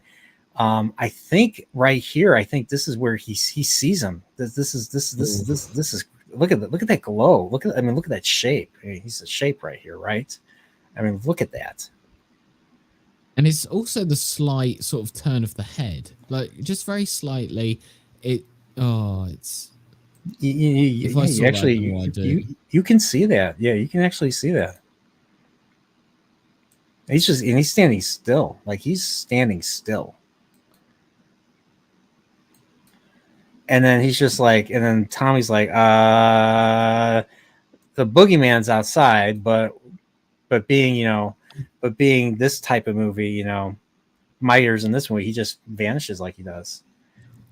I think right here, I think this is where he sees him. This is look at that glow. Look at that shape. I mean, he's a shape right here, right? I mean, look at that. And it's also the slight sort of turn of the head, like just very slightly. It's if I saw that, I don't know what I'd do. You can see that. Yeah, you can actually see that. He's standing still. Like he's standing still. And then he's just like, and then Tommy's like, the boogeyman's outside, but being this type of movie, Myers in this movie, he just vanishes like he does.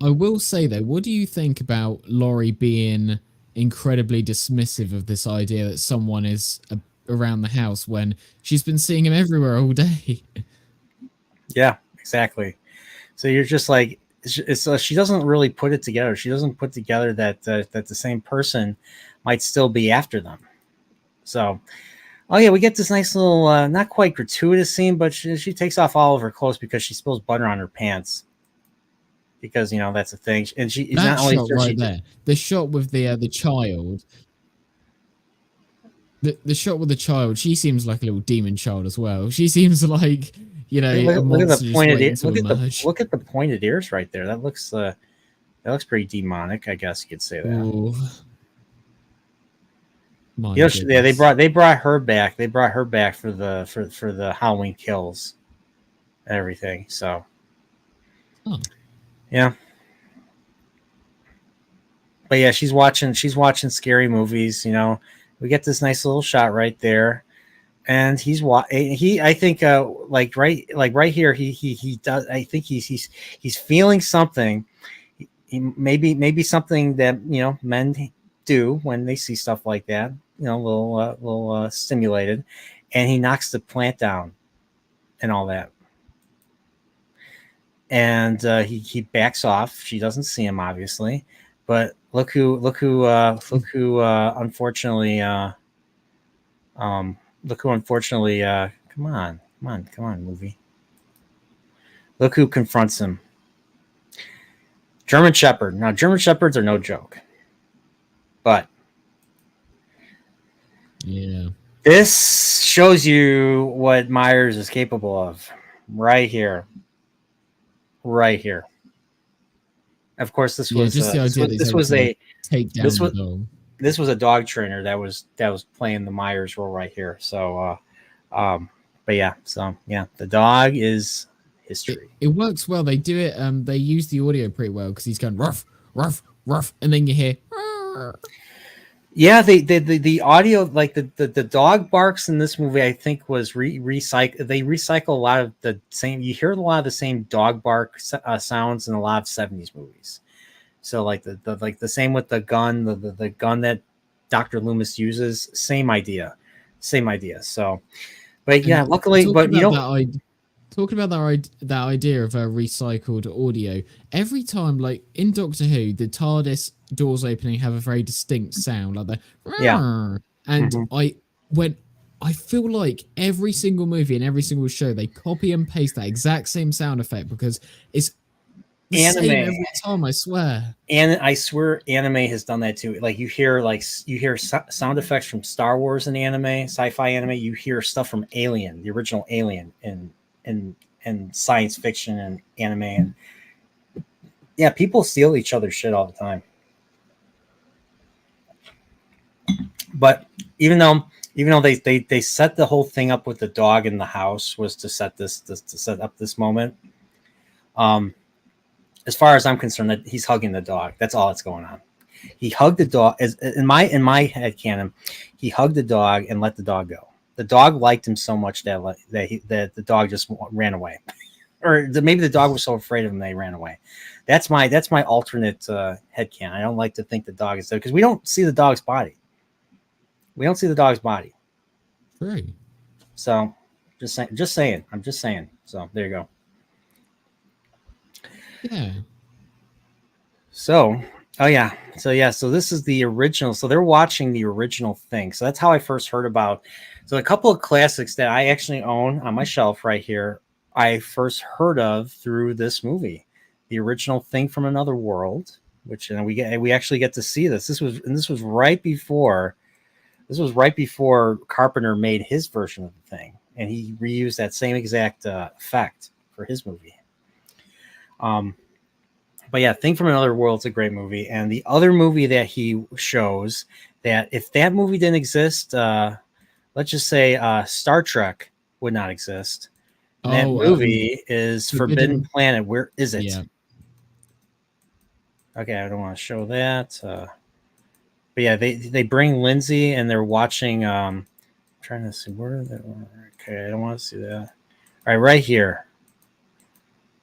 I will say though, what do you think about Laurie being incredibly dismissive of this idea that someone is around the house when she's been seeing him everywhere all day. Yeah, exactly. So you're just like, she doesn't really put it together. She doesn't put together that that the same person might still be after them. So, oh yeah, we get this nice little, not quite gratuitous scene, but she takes off all of her clothes because she spills butter on her pants. Because that's a thing, and she's That not only shot does right she, there, the shot with the child, the shot with the child, she seems like a little demon child as well. She seems like a look at the monster just pointed waiting to emerge. look at the pointed ears right there. That looks pretty demonic, I guess you could say that. Ooh, my Yeah, goodness. they brought her back. They brought her back for the for the Halloween Kills and everything. So Oh, yeah, but yeah, she's watching scary movies. We get this nice little shot right there, and he I think like right here he does. I think he's feeling something. Maybe something that men do when they see stuff like that. A little stimulated, and he knocks the plant down and all that. And he backs off. She doesn't see him, obviously, but unfortunately look who unfortunately come on movie, look who confronts him. German Shepherd. Now German Shepherds are no joke, but yeah. this shows you what Myers is capable of right here, right here. Of course, Yeah, just the idea that he's able to take this down the was dog. this was a dog trainer that was playing the Myers role right here. So, but yeah, the dog is history. It works well. They do it. They use the audio pretty well because he's going rough, rough, rough, and then you hear. Yeah, the audio, like the dog barks in this movie, I think was recycle. They recycle a lot of the same. You hear a lot of the same dog bark sounds in a lot of '70s movies. So like the same with the gun, the gun that Dr. Loomis uses, same idea, same idea. So, but yeah, And luckily, talking but about that idea of recycled audio, every time, like in Doctor Who, the TARDIS doors opening have a very distinct sound, like the yeah. "Rrrr." And Mm-hmm. when I feel like every single movie and every single show, they copy and paste that exact same sound effect because it's the same Anime, every time, I swear. and I swear anime has done that too. Like you hear sound effects from Star Wars in anime, sci-fi anime. You hear stuff from Alien, the original Alien, in science fiction and anime. And yeah, people steal each other's shit all the time. But even though they set the whole thing up with the dog in the house was to set to set up this moment. Um, as far as I'm concerned, that he's hugging the dog. That's all that's going on. He hugged the dog. As in my head canon, he hugged the dog and let the dog go. The dog liked him so much that the dog just ran away, or maybe the dog was so afraid of him they ran away. That's my alternate head canon. I don't like to think the dog is there because we don't see the dog's body. We don't see the dog's body. True. So just saying. I'm just saying. So there you go. Yeah. So, oh yeah. So this is the original. So they're watching the original thing. So that's how I first heard about. So a couple of classics that I actually own on my shelf right here, I first heard of through this movie, the original Thing from Another World, which and we actually get to see this. This was right before. This was right before Carpenter made his version of the thing, and he reused that same exact effect for his movie. But yeah, Thing from Another World's a great movie, and the other movie that he shows that if that movie didn't exist, let's just say Star Trek would not exist. And that Oh, movie is Forbidden Forbidden. Planet. Where is it? Yeah. Okay, I don't want to show that. But yeah, they bring Lindsay and they're watching. I'm trying to see where they. Okay, I don't want to see that. All right here.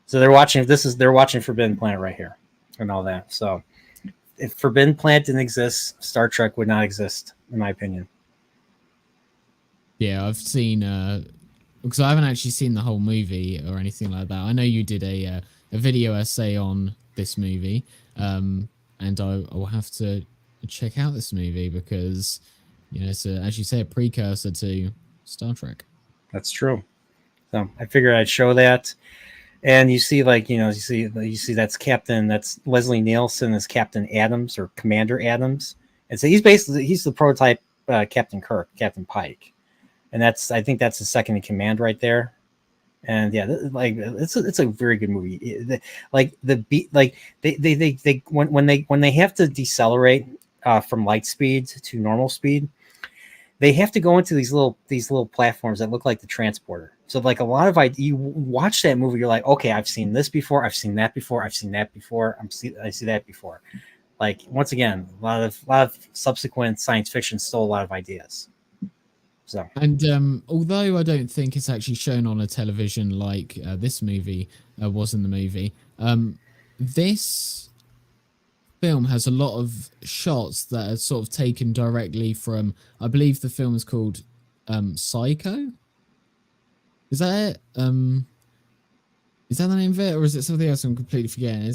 So they're watching. They're watching Forbidden Planet right here, and all that. So if Forbidden Planet didn't exist, Star Trek would not exist, in my opinion. Yeah, I've seen because I haven't actually seen the whole movie or anything like that. I know you did a video essay on this movie, and I will have to check out this movie because it's as you say, a precursor to Star Trek. That's true. So I figured I'd show that. And you see, like, you see that's Leslie Nielsen as Captain Adams or Commander Adams, and so he's the prototype Captain Kirk, Captain Pike, and I think that's the second in command right there. And yeah, like it's a very good movie. Like the beat, like they when they have to decelerate from light speed to normal speed, they have to go into these little platforms that look like the transporter. So like a lot of you watch that movie, you're like, okay, I've seen this before, I've seen that before, I've seen that before, I see that before. Like once again, a lot of subsequent science fiction stole a lot of ideas. So And although I don't think it's actually shown on a television like this movie was in the movie, this film has a lot of shots that are sort of taken directly from, I believe the film is called Psycho. Is that it? Is that the name of it, or is it something else I'm completely forgetting?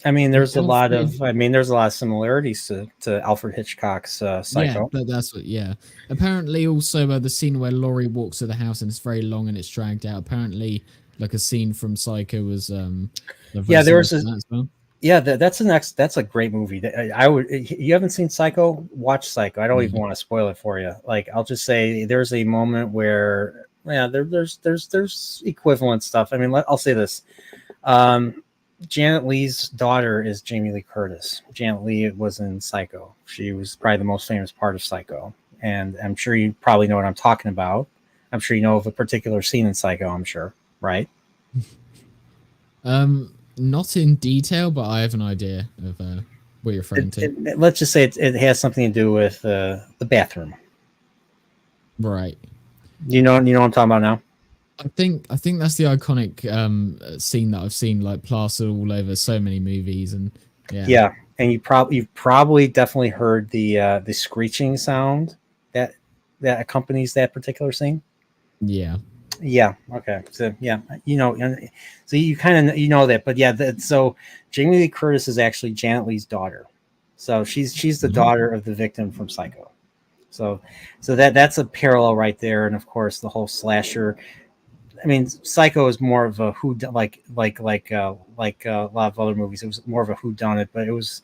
I mean, there's a lot Alfred. of similarities to Alfred Hitchcock's Yeah, Psycho. but that's what. Yeah, apparently also the scene where Laurie walks to the house and it's very long and it's dragged out. Apparently, like a scene from Psycho was very Yeah, there similar was to a that as well. yeah. That's a great movie. I would. You haven't seen Psycho? Watch Psycho. I don't even No. want to spoil it for you. Like I'll just say there's a moment where there's equivalent stuff. I mean, I'll say this. Um, Janet Leigh's daughter is Jamie Lee Curtis. Janet Leigh was in Psycho. She was probably the most famous part of Psycho, and I'm sure you probably know what I'm talking about. I'm sure you know of a particular scene in Psycho. I'm sure, right? Not in detail, but I have an idea of what you're referring to. Let's just say it has something to do with the bathroom. Right. You know what I'm talking about now. I think that's the iconic scene that I've seen like plastered all over so many movies, and yeah. Yeah, and you've probably definitely heard the screeching sound that accompanies that particular scene. Yeah. Yeah. Okay. So yeah, so you kind of know that, but yeah. So Jamie Lee Curtis is actually Janet Leigh's daughter. So she's the Mhm. daughter of the victim from Psycho. So that's a parallel right there, and of course the whole slasher. I mean, Psycho is more of a who like a lot of other movies. It was more of a who done it, but it was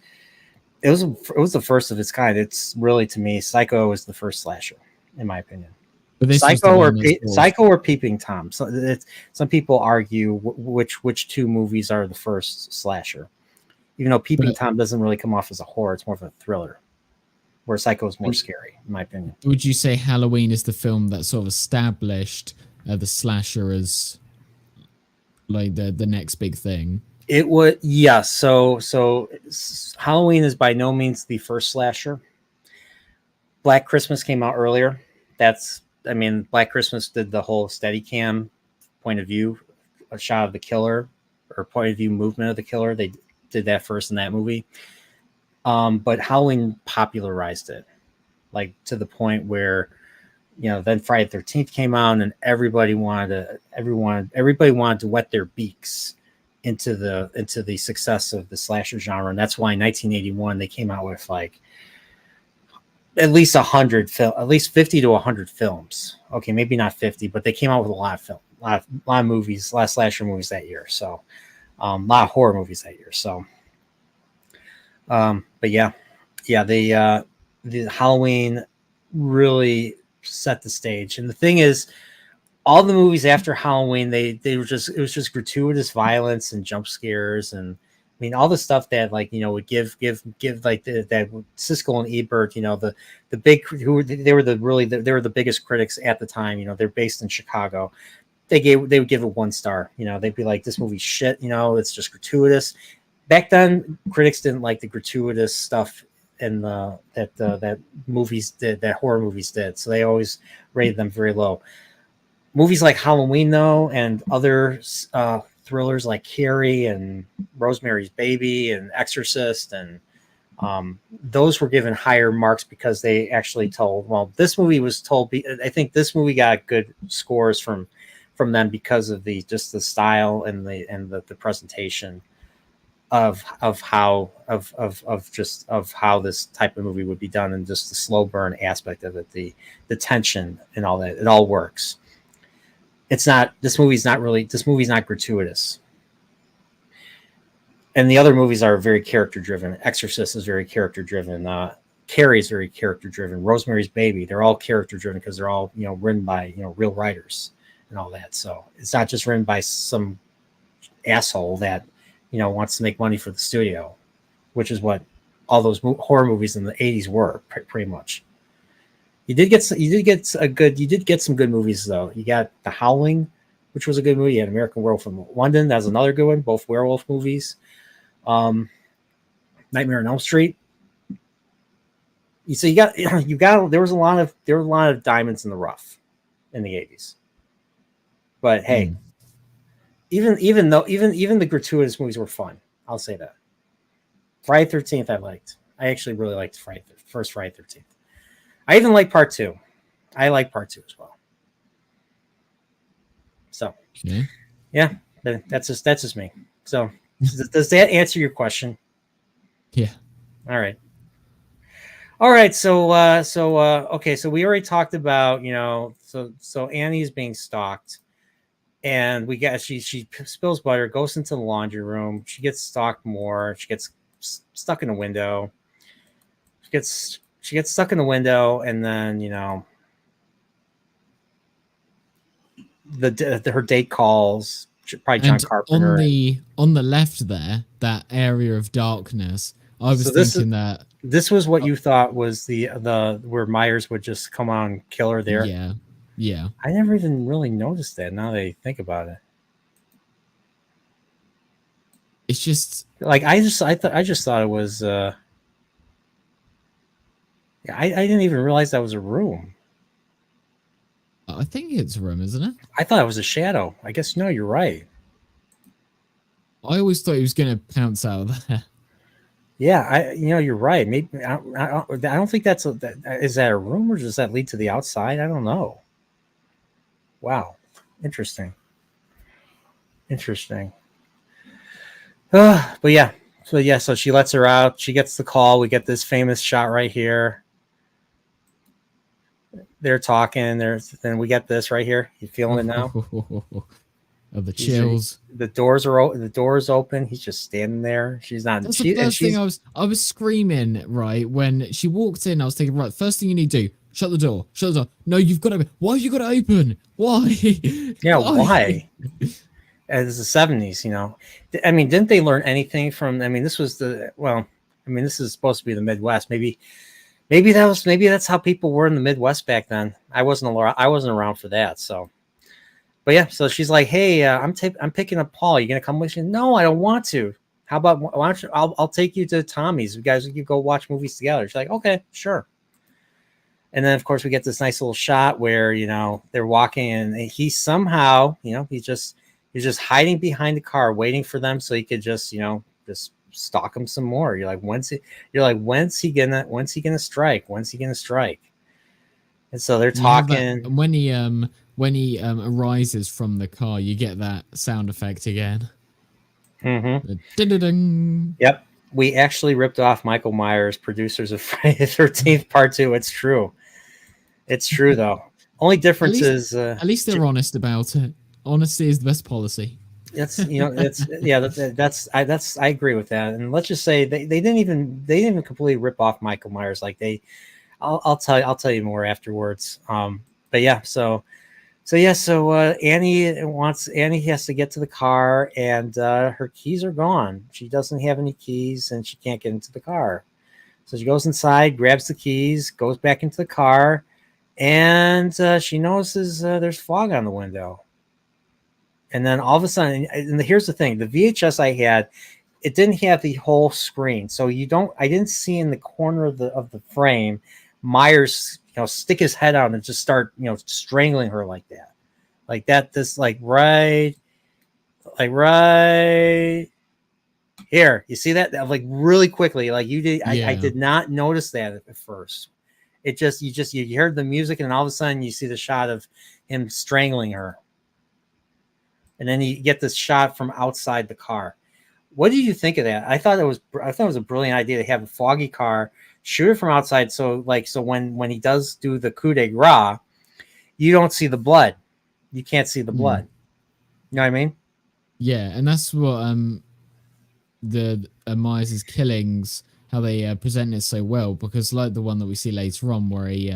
the first of its kind. It's really, to me, Psycho is the first slasher, in my opinion. But this was the one that sort of Psycho or Peeping Tom. So some people argue which two movies are the first slasher, even though Peeping but Tom doesn't really come off as a horror; it's more of a thriller. Where Psycho is more scary, in my opinion. would you say Halloween is the film that sort of established the slasher as like the next big thing? It would, yeah. So Halloween is by no means the first slasher. Black Christmas came out earlier. I mean, Black Christmas did the whole Steadicam point of view, a shot of the killer, or point of view movement of the killer. They did that first in that movie. But Halloween popularized it, like to the point where then Friday the 13th came out, and everybody wanted to wet their beaks into the success of the slasher genre, and that's why in 1981 they came out with like at least 100 at least 50 to 100 films. Okay, maybe not 50, but they came out with a lot of film, a lot of movies, a lot of slasher movies that year. So, a lot of horror movies that year. So, but yeah, the Halloween really set the stage. And the thing is, all the movies after Halloween, they were just, it was just gratuitous violence and jump scares, and I mean all the stuff that would give like that Siskel and Ebert, the big, they were the biggest critics at the time. They're based in Chicago. They would give it 1 star. They'd be like, this movie's shit. It's just gratuitous. Back then, critics didn't like the gratuitous stuff and that movies did, that horror movies did. So they always rated them very low. Movies like Halloween, though, and other thrillers like Carrie and Rosemary's Baby and Exorcist and Those were given higher marks because they actually told. Well, this movie was told. I think this movie got good scores from them because of the just the style and the presentation of how of how this type of movie would be done, and just the slow burn aspect of it, the tension and all that. It all works. It's not. This movie's not gratuitous. And the other movies are very character driven. Exorcist is very character driven. Carrie is very character driven. Rosemary's Baby, they're all character driven because they're all written by real writers and all that. So it's not just written by some asshole that wants to make money for the studio, which is what all those horror movies in the 80s were pretty much. You did get some good movies though. You got The Howling, which was a good movie. You had American Werewolf in London. That was another good one. Both werewolf movies. Nightmare on Elm Street. So you got there was a lot of diamonds in the rough in the 80s. But hey, even the gratuitous movies were fun. I'll say that. Friday 13th I liked. I actually really liked first Friday 13th. I even like part 2. I like part 2 as well. So yeah, that's just me. So does that answer your question? Yeah. All right. So okay. So we already talked about so Annie's being stalked, and she spills butter, goes into the laundry room. She gets stalked more. She gets stuck in a window. She gets stuck in the window, and then her date calls. Probably John Carpenter. On the left there, that area of darkness, I was thinking that this was what you thought was the where Myers would just come on and kill her there. Yeah. I never even really noticed that. Now that I think about it, it's just like I just thought it was. I didn't even realize that was a room. I think it's a room, isn't it? I thought it was a shadow. I guess no, you're right. I always thought he was going to pounce out of there. Yeah, you're right. Maybe I don't think is that a room, or does that lead to the outside? I don't know. Wow, interesting. But yeah, so she lets her out. She gets the call. We get this famous shot right here. They're talking. Then we get this right here. You feeling it now? Of the chills. The doors open. He's just standing there. She's not. That's the first thing I was screaming right when she walked in. I was thinking, right, first thing you need to do, shut the door. No, you've got to. Why have you got to open? Why? Yeah, why? As the 70s, I mean, didn't they learn anything from? I mean, this was this is supposed to be the Midwest. Maybe that's how people were in the Midwest back then. I wasn't around for that, so. But yeah, so she's like, "Hey, I'm picking up Paul. You gonna come with me?" No, I don't want to. How about why don't you? I'll take you to Tommy's. You guys can go watch movies together. She's like, "Okay, sure." And then of course we get this nice little shot where they're walking, and he somehow he's just hiding behind the car, waiting for them so he could just just stalk him some more. You're like, when's he gonna strike? And so they're talking. When he arises from the car, you get that sound effect again. Mm-hmm. Yep. We actually ripped off Michael Myers, producers of Friday the 13th Part 2. It's true. It's true, though. Only difference is... at least they're honest about it. Honesty is the best policy. That's I agree with that. And let's just say they didn't even completely rip off Michael Myers. Like I'll tell you more afterwards. But yeah, so Annie has to get to the car, and her keys are gone. She doesn't have any keys, and she can't get into the car. So she goes inside, grabs the keys, goes back into the car, and she notices there's fog on the window. And then all of a sudden, and here's the thing: the VHS I had, it didn't have the whole screen, so I didn't see in the corner of the frame Myers stick his head out and just start strangling her like that. Right Here, you see that? Like really quickly, like you did. I Yeah. did not notice that at first. It just you heard the music, and all of a sudden you see the shot of him strangling her, and then you get this shot from outside the car. What did you think of that? I thought it was a brilliant idea to have a foggy car, shoot it from outside, so when he does do the coup de grace, you don't see the blood. You can't see the Mm. blood. You know what I mean? Yeah, and that's what the Myers' killings, how they present it so well, because like the one that we see later on where he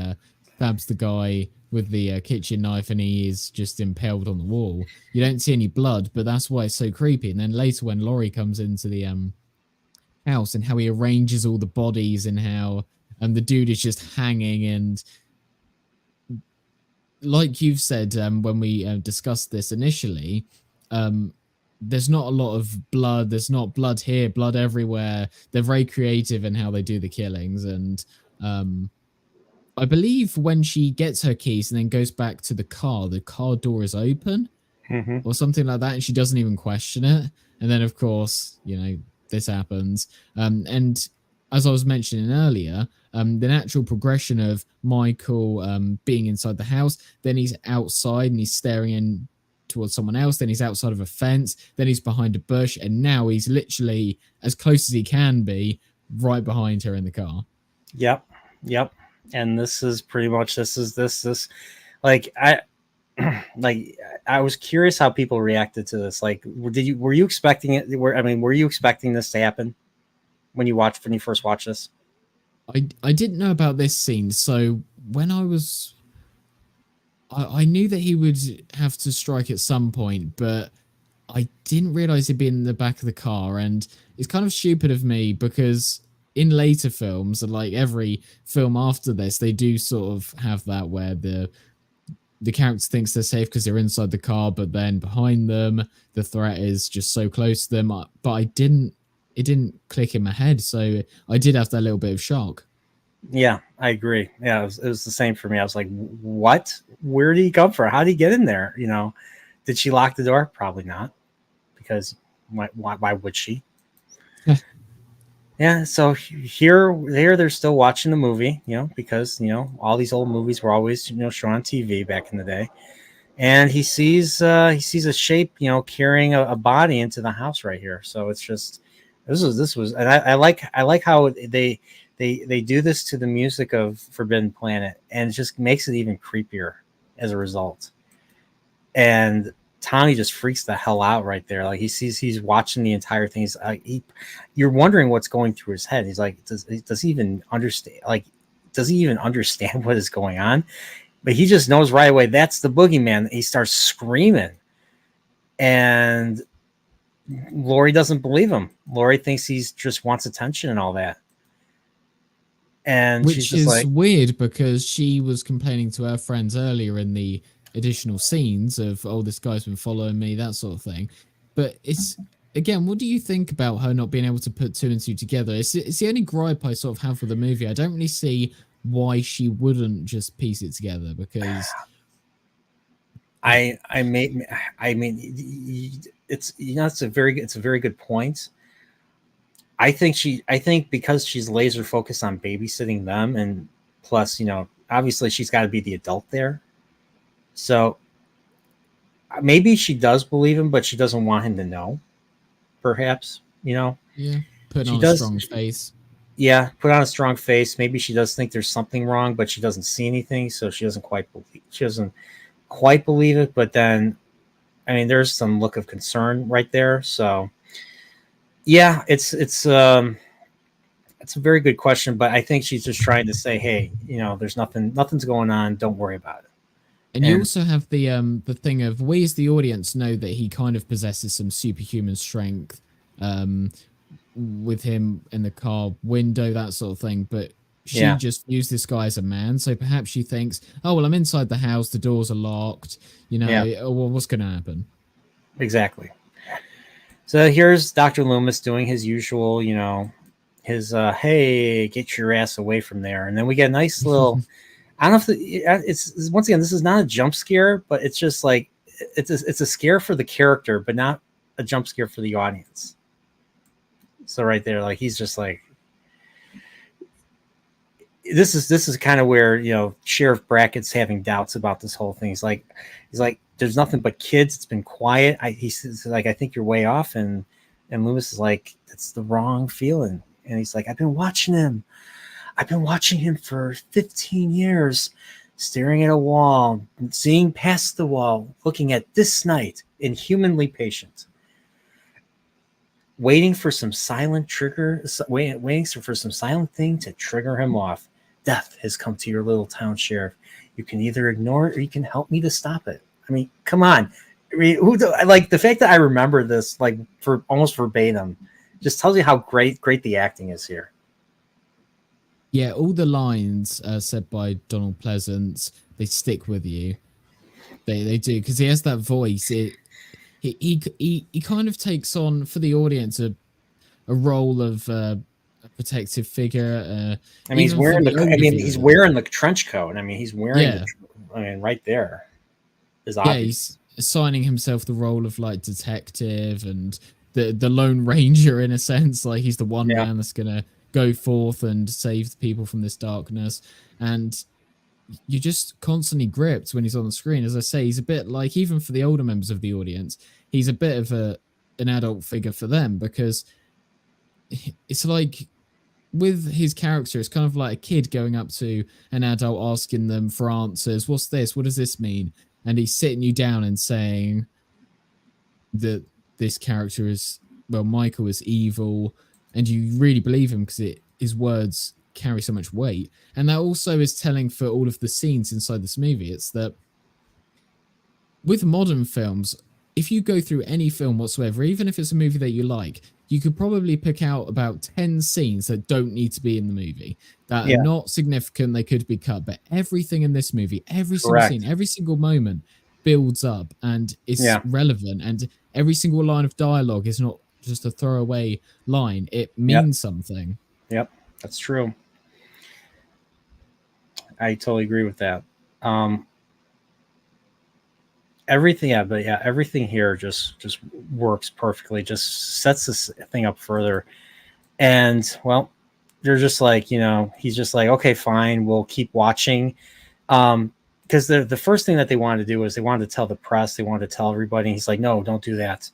stabs the guy with the kitchen knife and he is just impaled on the wall, you don't see any blood, but that's why it's so creepy. And then later when Laurie comes into the house and how he arranges all the bodies and how the dude is just hanging, and like you've said when we discussed this initially, um, there's not a lot of blood. There's not blood here, blood everywhere. They're very creative in how they do the killings, and um, I believe when she gets her keys and then goes back to the car door is open Mm-hmm. or something like that, and she doesn't even question it. And then, of course, this happens. And as I was mentioning earlier, the natural progression of Michael being inside the house, then he's outside and he's staring in towards someone else, then he's outside of a fence, then he's behind a bush, and now he's literally as close as he can be right behind her in the car. Yep. Yep. And this is pretty much this like like I was curious how people reacted to this. Like, were you expecting it? Were you expecting this to happen when you first watched this? I didn't know about this scene, so when I knew that he would have to strike at some point, but I didn't realize he'd be in the back of the car. And it's kind of stupid of me because in later films, and like every film after this, they do sort of have that where the character thinks they're safe because they're inside the car, but then behind them, the threat is just so close to them. But it didn't click in my head, so I did have that little bit of shock. Yeah, I agree. Yeah, it was the same for me. I was like, what? Where did he come from? How did he get in there? Did she lock the door? Probably not, because why would she? Yeah, so here they're still watching the movie, because all these old movies were always shown on TV back in the day, and he sees a shape carrying a body into the house right here. So it's just this was, and I like how they do this to the music of Forbidden Planet, and it just makes it even creepier as a result. And Tommy just freaks the hell out right there. Like he's watching the entire thing. You're wondering what's going through his head. He's like, does he even understand? Like, does he even understand what is going on? But he just knows right away that's the boogeyman. He starts screaming, and Lori doesn't believe him. Lori thinks he's just wants attention and all that. And she's Which just is like, weird because she was complaining to her friends earlier in the additional scenes of, oh, this guy's been following me, that sort of thing. But it's, again, what do you think about her not being able to put two and two together? It's the only gripe I sort of have with the movie. I don't really see why she wouldn't just piece it together, because I mean, it's it's a very good point. I think because she's laser focused on babysitting them, and plus, obviously she's got to be the adult there. So maybe she does believe him, but she doesn't want him to know. Perhaps, yeah, putting she on a does. strong face. Yeah, put on a strong face. Maybe she does think there's something wrong, but she doesn't see anything, so she doesn't quite believe. She doesn't quite believe it, but then, there's some look of concern right there. So, yeah, it's a very good question, but I think she's just trying to say, hey, there's nothing's going on. Don't worry about it. And you And also have the thing of, we as the audience know that he kind of possesses some superhuman strength, with him in the car window, that sort of thing. But she yeah, just views this guy as a man, so perhaps she thinks, oh well, I'm inside the house, the doors are locked, yeah, oh, well, what's going to happen? exactly. So here's Dr. Loomis doing his usual, his hey, get your ass away from there, and then we get a nice little. I don't know if it's once again, this is not a jump scare, but it's just like it's a scare for the character, but not a jump scare for the audience. So right there, like he's just like, this is kind of where, you know, Sheriff Brackett's having doubts about this whole thing. He's like, there's nothing but kids. It's been quiet. He says like, I think you're way off, and Loomis is like, that's the wrong feeling. And he's like, I've been watching him. I've been watching him for 15 years, staring at a wall, seeing past the wall, looking at this night, inhumanly patient, waiting for some silent trigger, waiting for some silent thing to trigger him off. Death has come to your little town, Sheriff. You can either ignore it or you can help me to stop it. I mean, come on. I mean, like the fact that I remember this like for almost verbatim just tells you how great the acting is here. Yeah, all the lines said by Donald Pleasance, they stick with you. They do, because he has that voice. He kind of takes on for the audience a role of a protective figure. I mean, he's even for wearing the older he's viewers. wearing the trench coat. I mean, he's wearing Yeah, I mean, right there is yeah, obvious. he's assigning himself the role of like detective and the Lone Ranger in a sense. Like he's the one Yeah, man that's gonna go forth and save the people from this darkness. And you're just constantly gripped when he's on the screen. As I say, he's a bit like, even for the older members of the audience, he's a bit of an adult figure for them, because it's like with his character, it's kind of like a kid going up to an adult asking them for answers. What's this? What does this mean? And he's sitting you down and saying that this character is, well, Michael is evil, and you really believe him because his words carry so much weight. And that also is telling for all of the scenes inside this movie. It's that with modern films, if you go through any film whatsoever, even if it's a movie that you like, you could probably pick out about 10 scenes that don't need to be in the movie, that are yeah, not significant, they could be cut. But everything in this movie, every single scene, correct. every single moment builds up and is Yeah, relevant. And every single line of dialogue is not just a throwaway line, it yep, means something. yep, that's true. I totally agree with that. Um, everything, yeah, but yeah, everything here just works perfectly. Just sets this thing up further. And well, they're just like, you know, he's just like, okay, fine, we'll keep watching. Because the first thing that they wanted to do was they wanted to tell the press, they wanted to tell everybody. And he's like, no, don't do that,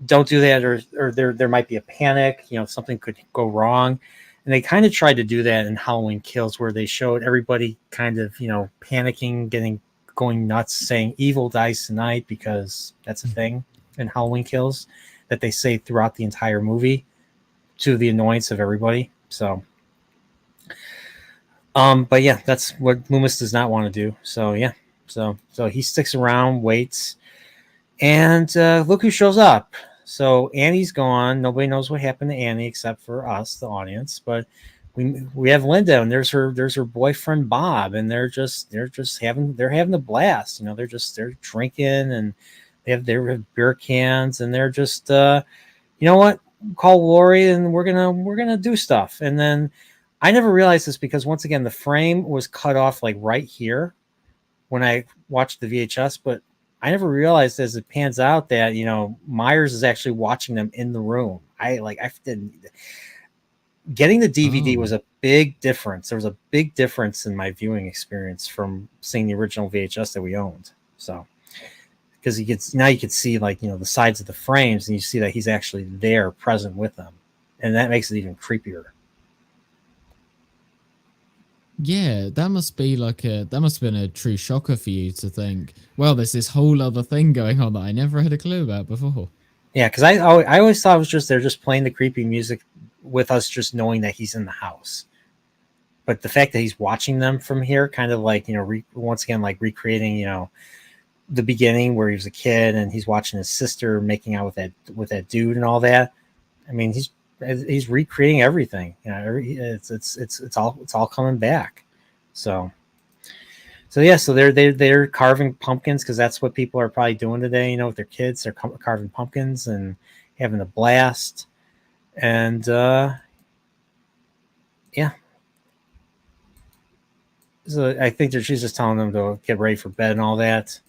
don't do that, or there might be a panic. You know, something could go wrong. And they kind of tried to do that in Halloween Kills, where they showed everybody kind of, you know, panicking, going nuts, saying "evil dies tonight" because that's a thing in Halloween Kills that they say throughout the entire movie to the annoyance of everybody. So, but yeah, that's what Loomis does not want to do. So yeah, so he sticks around, waits, and look who shows up. So Annie's gone. Nobody knows what happened to Annie except for us, the audience. But we have Linda, and there's her boyfriend Bob, and they're having a blast. You know, they're drinking, and they have beer cans, and they're just you know what, call Lori, and we're gonna do stuff. And then I never realized this because once again the frame was cut off like right here when I watched the VHS, but I never realized as it pans out that, you know, Myers is actually watching them in the room. I didn't getting the DVD was Oh, a big difference. There was a big difference in my viewing experience from seeing the original VHS that we owned. So because you could see, like, you know, the sides of the frames, and you see that he's actually there present with them, and that makes it even creepier. yeah, that must be like that must have been a true shocker for you to think, well, there's this whole other thing going on that I never had a clue about before. Yeah, because I always thought it was just they're just playing the creepy music with us just knowing that he's in the house. But the fact that he's watching them from here, kind of like, you know, once again, like recreating, you know, the beginning where he was a kid and he's watching his sister making out with that dude and all that. I mean, he's recreating everything. You know, it's all coming back. So yeah, so they're carving pumpkins because that's what people are probably doing today. You know, with their kids, they're carving pumpkins and having a blast. And yeah, so I think that she's just telling them to get ready for bed and all that.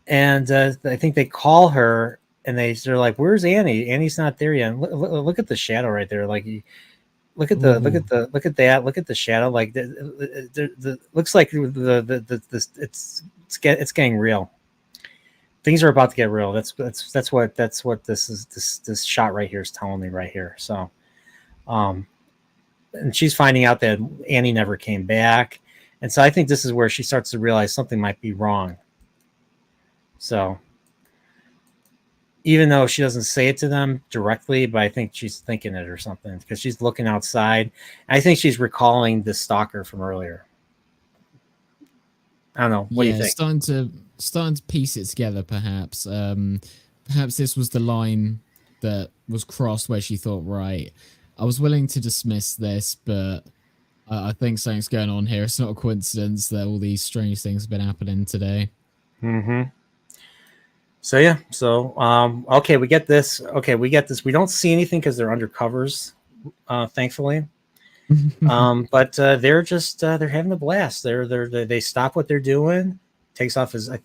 And I think they call her, and they're like, "Where's Annie? Annie's not there yet." Look at the shadow right there. Like, look at Ooh. that. Look at the shadow. Like, the looks like it's getting real. Things are about to get real. That's what this shot right here is telling me right here. So, um, and she's finding out that Annie never came back, and so I think this is where she starts to realize something might be wrong. So, even though she doesn't say it to them directly, but I think she's thinking it or something because she's looking outside. I think she's recalling the stalker from earlier. I don't know. What do you Yeah, think? starting to piece it together. Perhaps, perhaps this was the line that was crossed where she thought, right, I was willing to dismiss this, but I think something's going on here. It's not a coincidence that all these strange things have been happening today. Mm-hmm. So yeah. So okay, we get this. Okay, we get this. We don't see anything because they're under covers, thankfully. But they're just they're having a blast. They stop what they're doing. Takes off his. I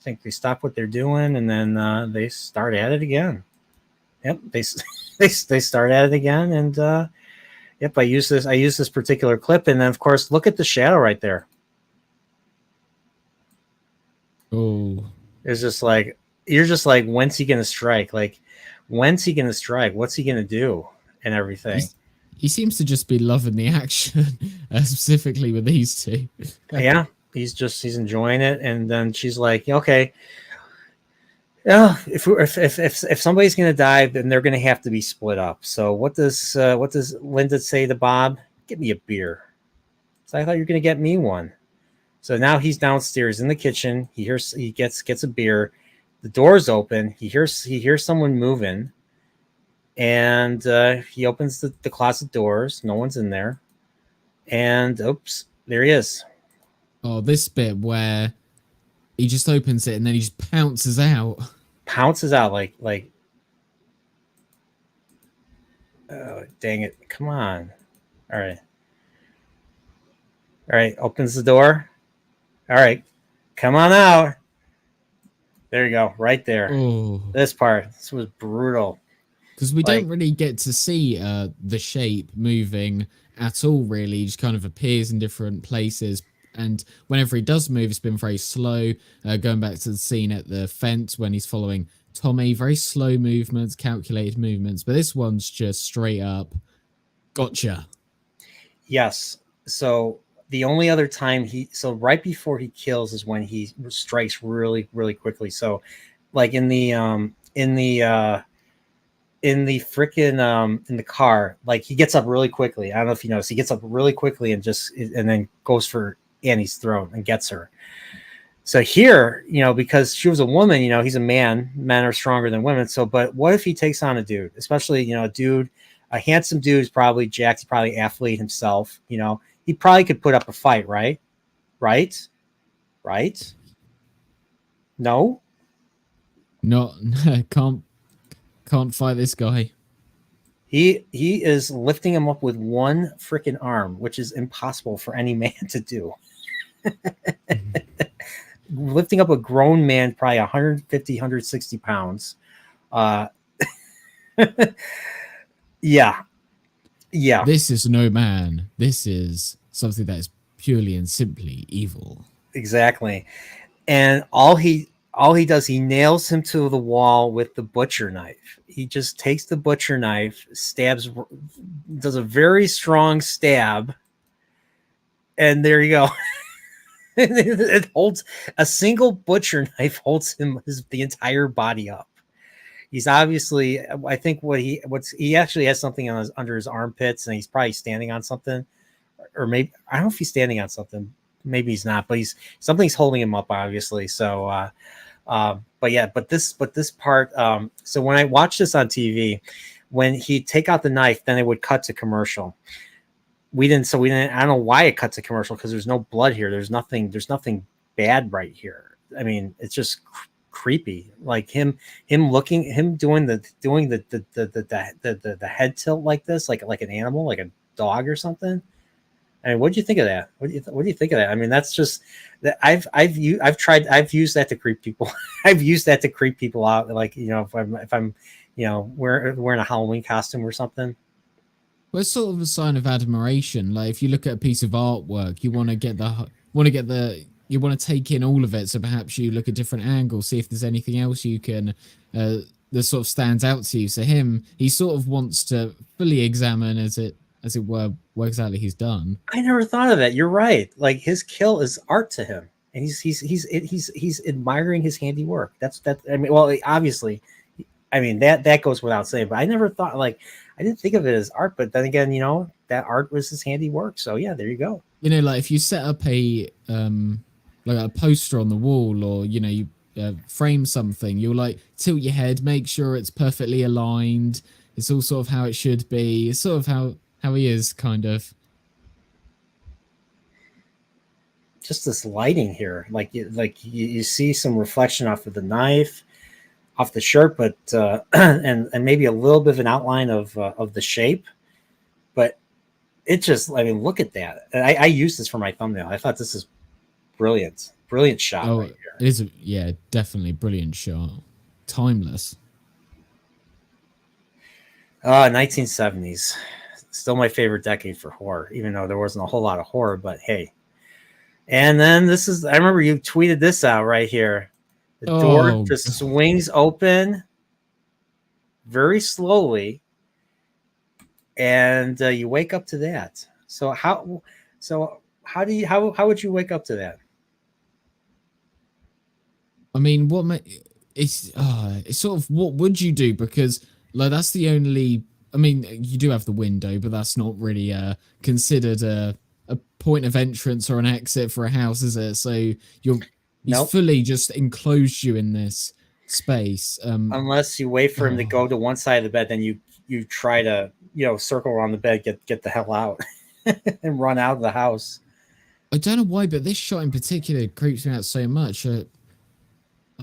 think they stop what they're doing, and then they start at it again. Yep, they start at it again, and yep, I use this particular clip, and then of course look at the shadow right there. Oh, It's just like you're just like, when's he gonna strike? Like, when's he gonna strike? What's he gonna do? And everything. he's, he seems to just be loving the action, specifically with these two. Yeah, he's enjoying it, and then she's like, okay, yeah, if somebody's gonna die, then they're gonna have to be split up. So what does Linda say to Bob? Get me a beer. So I thought you were gonna get me one. So now he's downstairs in the kitchen. He gets a beer. The door's open. He hears someone moving, and he opens the closet doors. No one's in there, and oops, there he is. Oh, this bit where he just opens it and then he just pounces out. Pounces out like oh, dang it! Come on! All right, all right. Opens the door. All right, come on out. There you go, right there. Oh, This part, this was brutal. because we don't Like, really get to see the shape moving at all. Really, he just kind of appears in different places, and whenever he does move, it's been very slow. Going back to the scene at the fence when he's following Tommy, very slow movements, calculated movements. But this one's just straight up, gotcha. yes. So the only other time so right before he kills is when he strikes really, really quickly. So like in the freaking in the car, like he gets up really quickly. I don't know if you notice, he gets up really quickly and then goes for Annie's throat and gets her. So here, because she was a woman, he's a man. Men are stronger than women. So, but what if he takes on a dude, especially, a handsome dude who's probably jacked, he's probably an athlete himself, he probably could put up a fight, right? Right? Right? No? Not can't fight this guy. He is lifting him up with one freaking arm, which is impossible for any man to do. Lifting up a grown man, probably 150, 160 pounds. Uh, yeah. Yeah, This is no man. This is something that is purely and simply evil. exactly. And all he does, he nails him to the wall with the butcher knife. He just takes the butcher knife, does a very strong stab, and there you go. It holds a single butcher knife holds the entire body up. He's obviously, I think he actually has something under his armpits, and he's probably standing on something, or maybe I don't know if he's standing on something. Maybe he's not, but something's holding him up, obviously. So, but yeah, but this part. So when I watched this on TV, when he'd take out the knife, then it would cut to commercial. We didn't. I don't know why it cuts to commercial, because there's no blood here. There's nothing bad right here. I mean, it's just creepy. Like him doing the head tilt like this, like an animal, like a dog or something. I mean, what do you think of that? What do you think of that? I mean, that's just that I've used that to creep people. I've used that to creep people out. Like, you know, if I'm you know wearing a Halloween costume or something. Well, it's sort of a sign of admiration. Like if you look at a piece of artwork, you you want to take in all of it. So perhaps you look at different angles, see if there's anything else you can that sort of stands out to you. So he sort of wants to fully examine, as it were, what exactly he's done. I never thought of that. You're right. Like his kill is art to him, and he's admiring his handiwork. That. I mean, well, obviously, I mean that goes without saying. But I never thought like I didn't think of it as art. But then again, you know, that art was his handiwork. So yeah, there you go. You know, like if you set up a like a poster on the wall, or you know, you frame something, you'll like tilt your head, make sure it's perfectly aligned. It's all sort of how it should be. It's sort of how he is, kind of. Just this lighting here, you see some reflection off of the knife, off the shirt, but and maybe a little bit of an outline of the shape, but it just, I mean, look at that. I used this for my thumbnail. I thought this is brilliant shot Oh, right it here. is, yeah, definitely brilliant shot, timeless. 1970s, still my favorite decade for horror, even though there wasn't a whole lot of horror, but hey. And then this is, I remember you tweeted this out right here. The door Oh, just swings open very slowly, and you wake up to that. So how would you wake up to that? I mean, it's sort of what would you do, because like that's the only. I mean, you do have the window, but that's not really considered a point of entrance or an exit for a house, is it? So he's Nope. fully just enclosed you in this space. Unless you wait for him to Oh, go to one side of the bed, then you try to, you know, circle around the bed, get the hell out, and run out of the house. I don't know why, but this shot in particular creeps me out so much.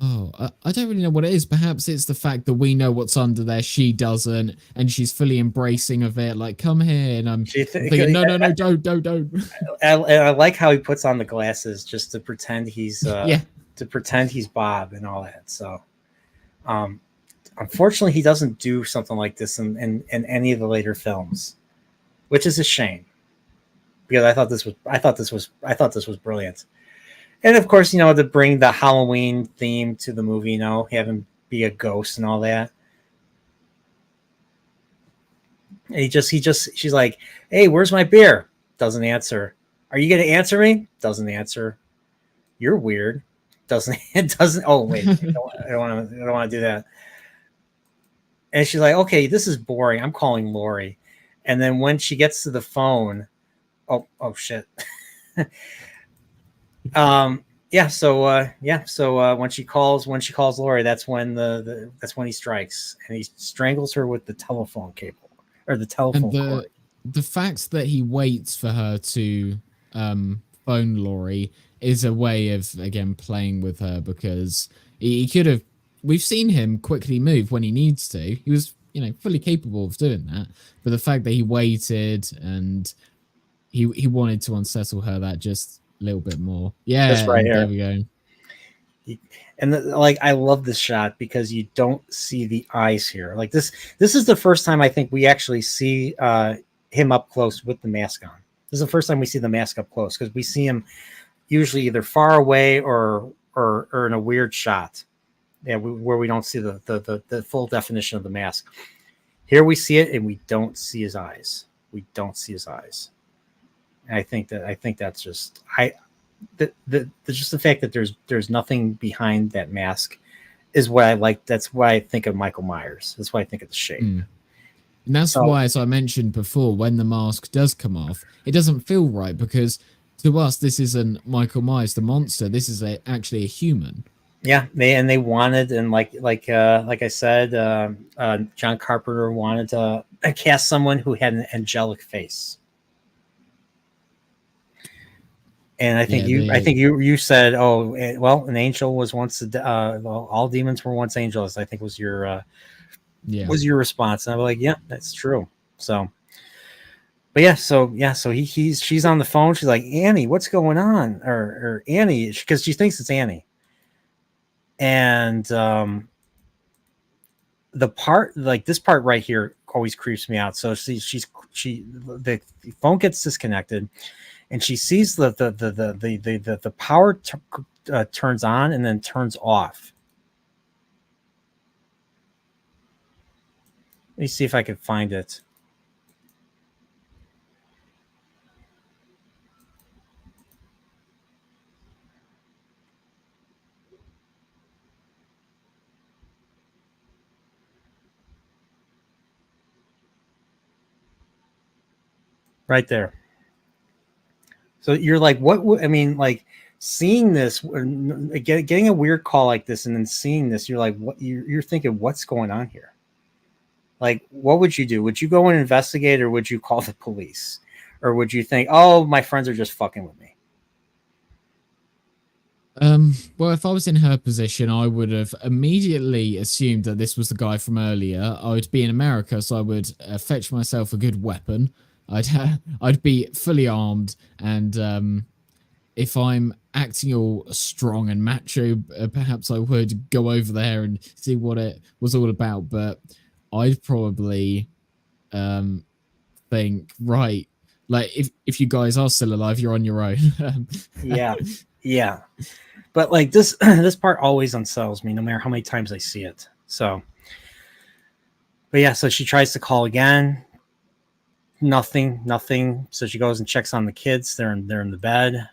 I don't really know what it is. Perhaps it's the fact that we know what's under there, she doesn't, and she's fully embracing of it. Like, come here, and I'm thinking, no, no, no, don't. I like how he puts on the glasses just Yeah, to pretend he's Bob and all that. So, um, unfortunately, he doesn't do something like this in any of the later films, which is a shame because I thought this was brilliant. And of course, you know, to bring the Halloween theme to the movie, you know, have him be a ghost and all that. And she's like, "Hey, where's my beer?" Doesn't answer. "Are you gonna answer me?" Doesn't answer. "You're weird." Doesn't it doesn't. Oh wait, I don't want to do that. And she's like, "Okay, this is boring. I'm calling Lori." And then when she gets to the phone, oh shit. When she calls Lori, that's when that's when he strikes, and he strangles her with the telephone cable or the and telephone cord. the fact that he waits for her to phone Laurie is a way of again playing with her, because he could have. We've seen him quickly move when he needs to. He was, you know, fully capable of doing that. But the fact that he waited and he wanted to unsettle her that just a little bit more. Yeah, This right and there here. we go. Like, I love this shot because you don't see the eyes here. Like this is the first time I think we actually see him up close with the mask on. This is the first time we see the mask up close, because we see him usually either far away or in a weird shot, yeah, where we don't see the full definition of the mask. Here we see it, and we don't see his eyes. We don't see his eyes. And I think that's just just the fact that there's nothing behind that mask is what I like. That's why I think of Michael Myers. That's why I think of the shape. Mm. And that's So why, as I mentioned before, when the mask does come off, it doesn't feel right, because to us, this isn't Michael Myers, the monster. This is actually a human. yeah, they wanted, and like I said, John Carpenter wanted to cast someone who had an angelic face. And Yeah, I they think you said, oh, well, an angel was once well, all demons were once angels. I think was yeah. your response, and I'm like, yeah, that's true. So But so she's on the phone. She's like, Annie, what's going on? Or Annie, because she thinks it's Annie. And the part, like this part right here, always creeps me out. So the phone gets disconnected, and she sees the power turns on and then turns off. Let me see if I can find it. Right there. So you're like, what? I mean, like seeing this, getting a weird call like this, and then seeing this, you're like, what? You're thinking, what's going on here? Like, what would you do? Would you go and investigate, or would you call the police, or would you think, oh, my friends are just fucking with me? Well, if I was in her position, I would have immediately assumed that this was the guy from earlier. I would be in America, so I would fetch myself a good weapon. I'd be fully armed, and if I'm acting all strong and macho, perhaps I would go over there and see what it was all about. But I'd probably um, think, right, like if you guys are still alive, you're on your own. Yeah, yeah. But like this, this part always unsettles me, no matter how many times I see it. So, but yeah, so she tries to call again. Nothing. So she goes and checks on the kids. They're in the bed.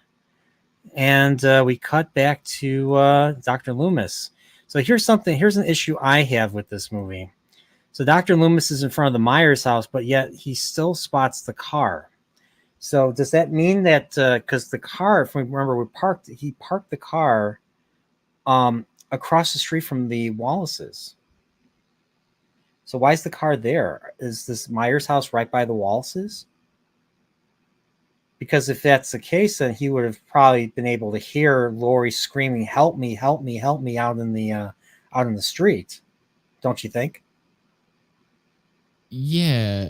And we cut back to Dr. Loomis. So here's an issue I have with this movie. So Dr. Loomis is in front of the Myers house, but yet he still spots the car. So does that mean that because the car, if we remember, he parked the car across the street from the Wallaces. So why is the car there? Is this Myers house right by the Wallaces? Because if that's the case, then he would have probably been able to hear Lori screaming, "Help me! Help me! Help me!" out in the street. Don't you think? Yeah.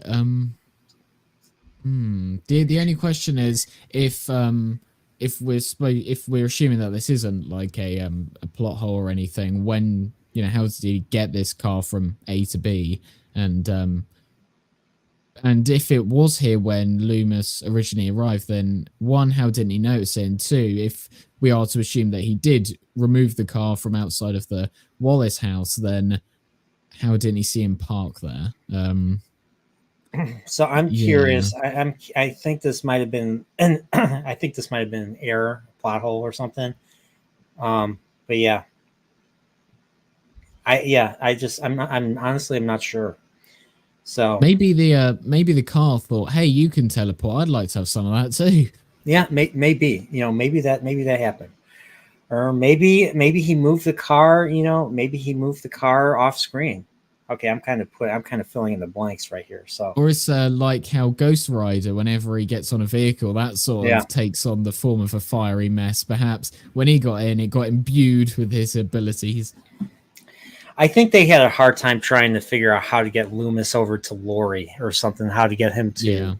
The only question is if we're assuming that this isn't like a plot hole or anything, when how did he get this car from A to B, and if it was here when Loomis originally arrived, then one, how didn't he notice it? And two, if we are to assume that he did remove the car from outside of the Wallace house, then how didn't he see him park there? So I'm Yeah. curious. I think this might have been an I think this might have been an error, plot hole or something. But yeah, I'm honestly I'm not sure. So Maybe the car thought, hey, you can teleport. I'd like to have some of that too. yeah, maybe maybe that happened, or maybe he moved the car. Maybe he moved the car off screen. Okay, I'm kind of filling in the blanks right here. So Or it's like how Ghost Rider, whenever he gets on a vehicle, that sort yeah, of takes on the form of a fiery mess. Perhaps when he got in, it got imbued with his abilities. I think they had a hard time trying to figure out how to get Loomis over to Lori or something. How to get him to. Yeah.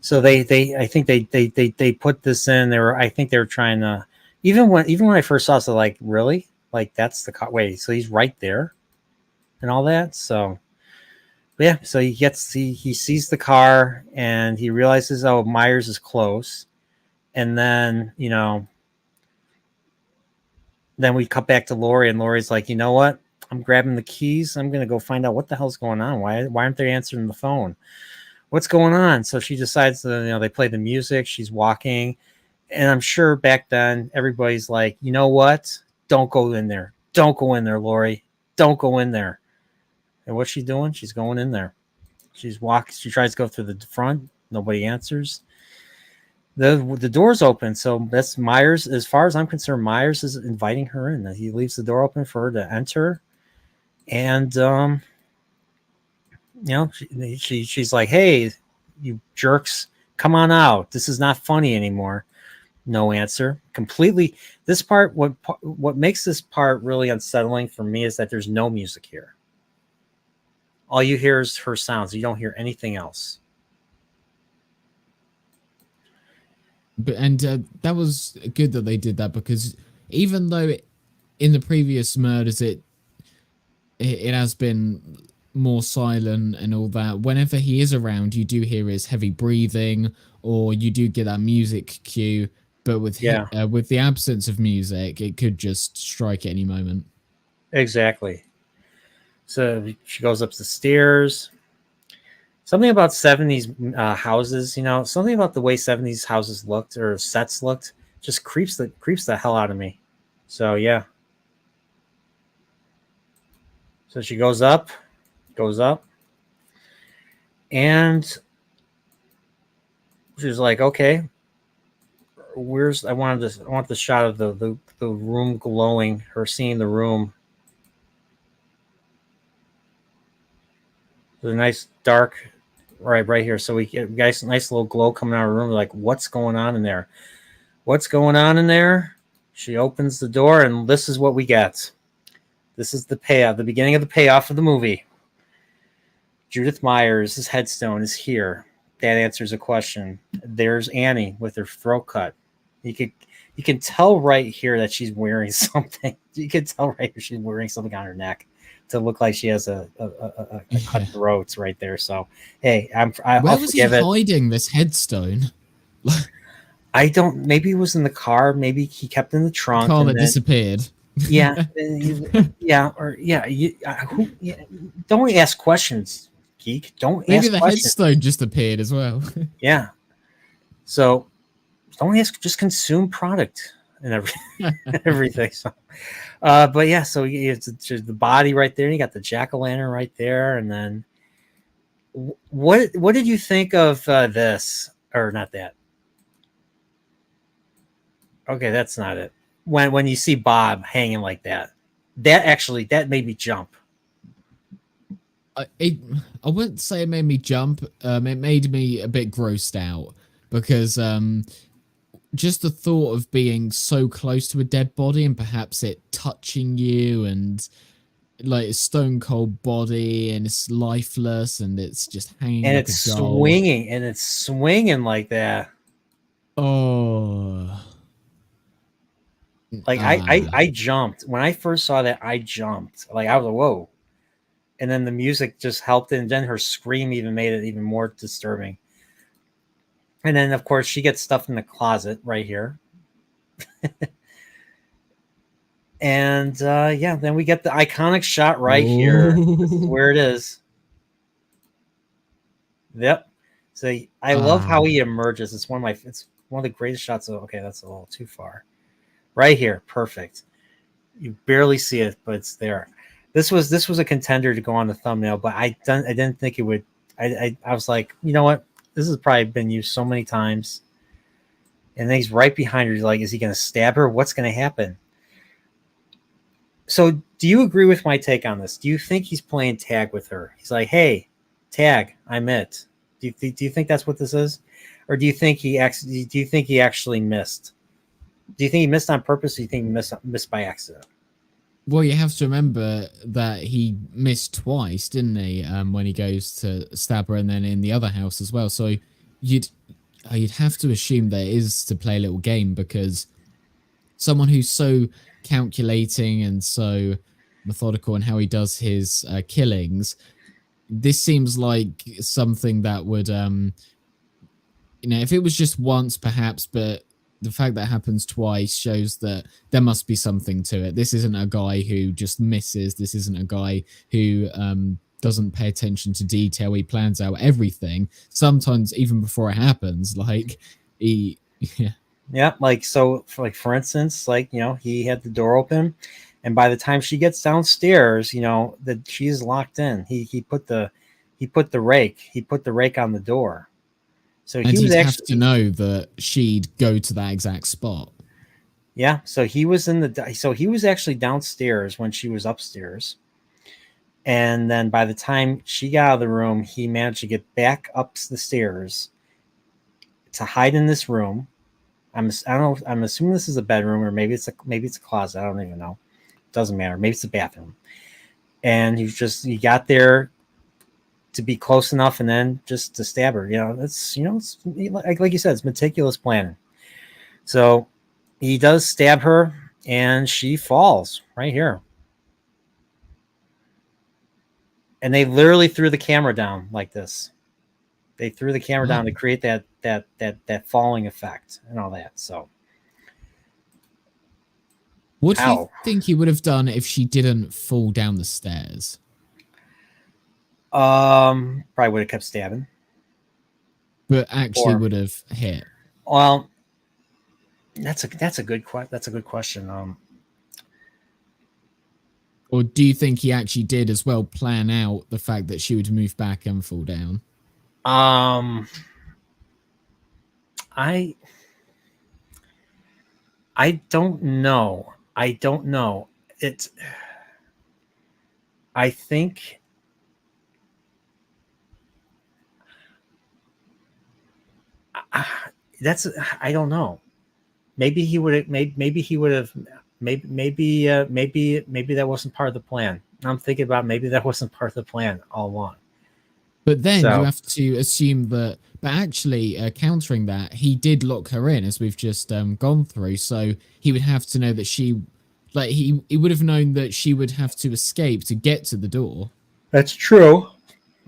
So I think they put this in. I think they were trying to. Even when I first saw it, so like really, like that's the wait. So he's right there, and all that. So yeah, so he sees the car and he realizes, oh, Myers is close, and then we cut back to Lori, and Lori's like, you know what? I'm grabbing the keys. I'm gonna go find out what the hell's going on. Why aren't they answering the phone? What's going on? So she decides to, they play the music. She's walking, and I'm sure back then everybody's like, you know what? Don't go in there. Don't go in there, Lori. Don't go in there. And what's she doing? She's going in there. She's walking. She tries to go through the front. Nobody answers. The door's open, so that's Myers. As far as I'm concerned, Myers is inviting her in. He leaves the door open for her to enter, and she's like, "Hey, you jerks, come on out. This is not funny anymore." No answer. Completely. This part, what makes this part really unsettling for me is that there's no music here. All you hear is her sounds. You don't hear anything else. But that was good that they did that, because even though in the previous murders it has been more silent and all that, whenever he is around, you do hear his heavy breathing, or you do get that music cue. But Yeah, with the absence of music, it could just strike at any moment. exactly. So she goes up the stairs. Something about 70s houses, something about the way 70s houses looked or sets looked just creeps the hell out of me. So yeah. So she goes up, and she's like, okay, I want the shot of the room glowing, her seeing the room. There's a nice dark right here. So we get a nice little glow coming out of the room. We're like, what's going on in there? What's going on in there? She opens the door, and this is what we get. This is the payoff, the beginning of the payoff of the movie. Judith Myers' headstone is here. That answers a question. There's Annie with her throat cut. You can tell right here that she's wearing something. You can tell right here she's wearing something on her neck to look like she has a cut Yeah. throat right there. So hey, I'll Where was he forgive it. hiding this headstone? I don't. Maybe it was in the car. Maybe he kept it in the trunk, Car and that then disappeared. yeah, yeah, or yeah. Don't ask questions, geek. Don't Maybe ask the questions. headstone just appeared as well. Yeah. So don't ask. Just consume product and everything. So, but yeah. So it's the body right there. You got the jack o' lantern right there, and then what did you think of this or not that? Okay, that's not it. When you see Bob hanging like that, that made me jump. I, it, I wouldn't say it made me jump. It made me a bit grossed out, because just the thought of being so close to a dead body and perhaps it touching you, and like a stone cold body, and it's lifeless and it's just hanging And like a it's doll. swinging like that. Oh, Like ah, I jumped when I first saw that. I jumped like I was like, whoa, and then the music just helped it, and then her scream even made it even more disturbing. And then of course she gets stuff in the closet right here, and yeah, then we get the iconic shot right here. This is oh, where it is. Yep. So I love how ah, he emerges. It's one of the greatest shots of. Okay, that's a little too far. Right here, perfect. You barely see it, but it's there. This was a contender to go on the thumbnail, but I didn't think it would. I was like, you know what? This has probably been used so many times. And then he's right behind her. He's like, is he going to stab her? What's going to happen? So, do you agree with my take on this? Do you think he's playing tag with her? He's like, hey, tag, I'm it. Do you think that's what this is, or do you think he actually missed? Do you think he missed on purpose? Or do you think he missed by accident? well, you have to remember that he missed twice, didn't he? When he goes to stab her, and then in the other house as well. So you'd you'd have to assume that it is to play a little game, because someone who's so calculating and so methodical in how he does his killings, this seems like something that would if it was just once perhaps, but the fact that it happens twice shows that there must be something to it. This isn't a guy who just misses. This isn't a guy who doesn't pay attention to detail. He plans out everything, sometimes even before it happens. Like he yeah. Yeah, like so for instance, like he had the door open, and by the time she gets downstairs, that she's locked in. He put the rake on the door. So he And was he'd have to actually know that she'd go to that exact spot. yeah, so he was actually downstairs when she was upstairs. And then by the time she got out of the room, he managed to get back up the stairs to hide in this room. I don't know. I'm assuming this is a bedroom, or maybe it's a closet. I don't even know. Doesn't matter. Maybe it's a bathroom. And he got there to be close enough, and then just to stab her. It's like you said, it's meticulous planning. So he does stab her, and she falls right here. And they literally threw the camera down like this. They threw the camera Wow. down to create that falling effect and all that. So, What do you ow. think he would have done if she didn't fall down the stairs? Probably would have kept stabbing. But actually Or, would have hit. well, that's a good question. Or do you think he actually did as well plan out the fact that she would move back and fall down? Um, I I don't know. I don't know. It's. I think. That's. I don't know. Maybe he would have. Maybe he would have. Maybe that wasn't part of the plan. I'm thinking about maybe that wasn't part of the plan all along. But then you So have to assume that, but actually countering that, he did lock her in as we've just gone through. So he would have to know that she, like he would have known that she would have to escape to get to the door. that's true.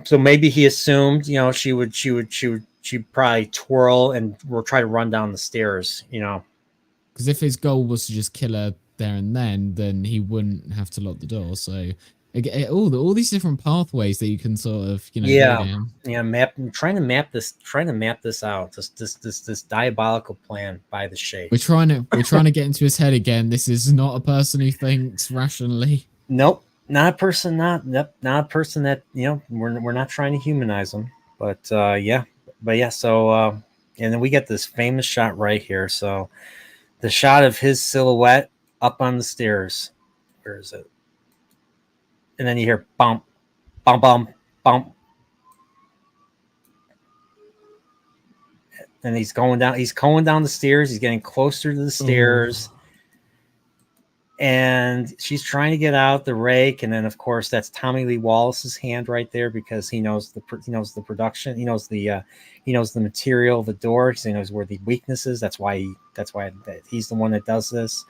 So maybe he assumed, she'd probably twirl and will try to run down the stairs. Because if his goal was to just kill her there and then he wouldn't have to lock the door. So all these different pathways that you can sort of go Yeah, down. yeah. Trying to map this out. This diabolical plan by the Sheikh. We're trying to get into his head again. This is not a person who thinks rationally. Nope, not a person. Not a person that We're not trying to humanize them, but yeah, So and then we get this famous shot right here. So the shot of his silhouette up on the stairs. Where is it? And then you hear bump, bump, bump, bump. And he's going down the stairs. He's getting closer to the stairs. Oh. And she's trying to get out the rake, and then of course that's Tommy Lee Wallace's hand right there, because he knows the production, he knows the material of the door, he knows where the weakness is. That's why he's the one that does this.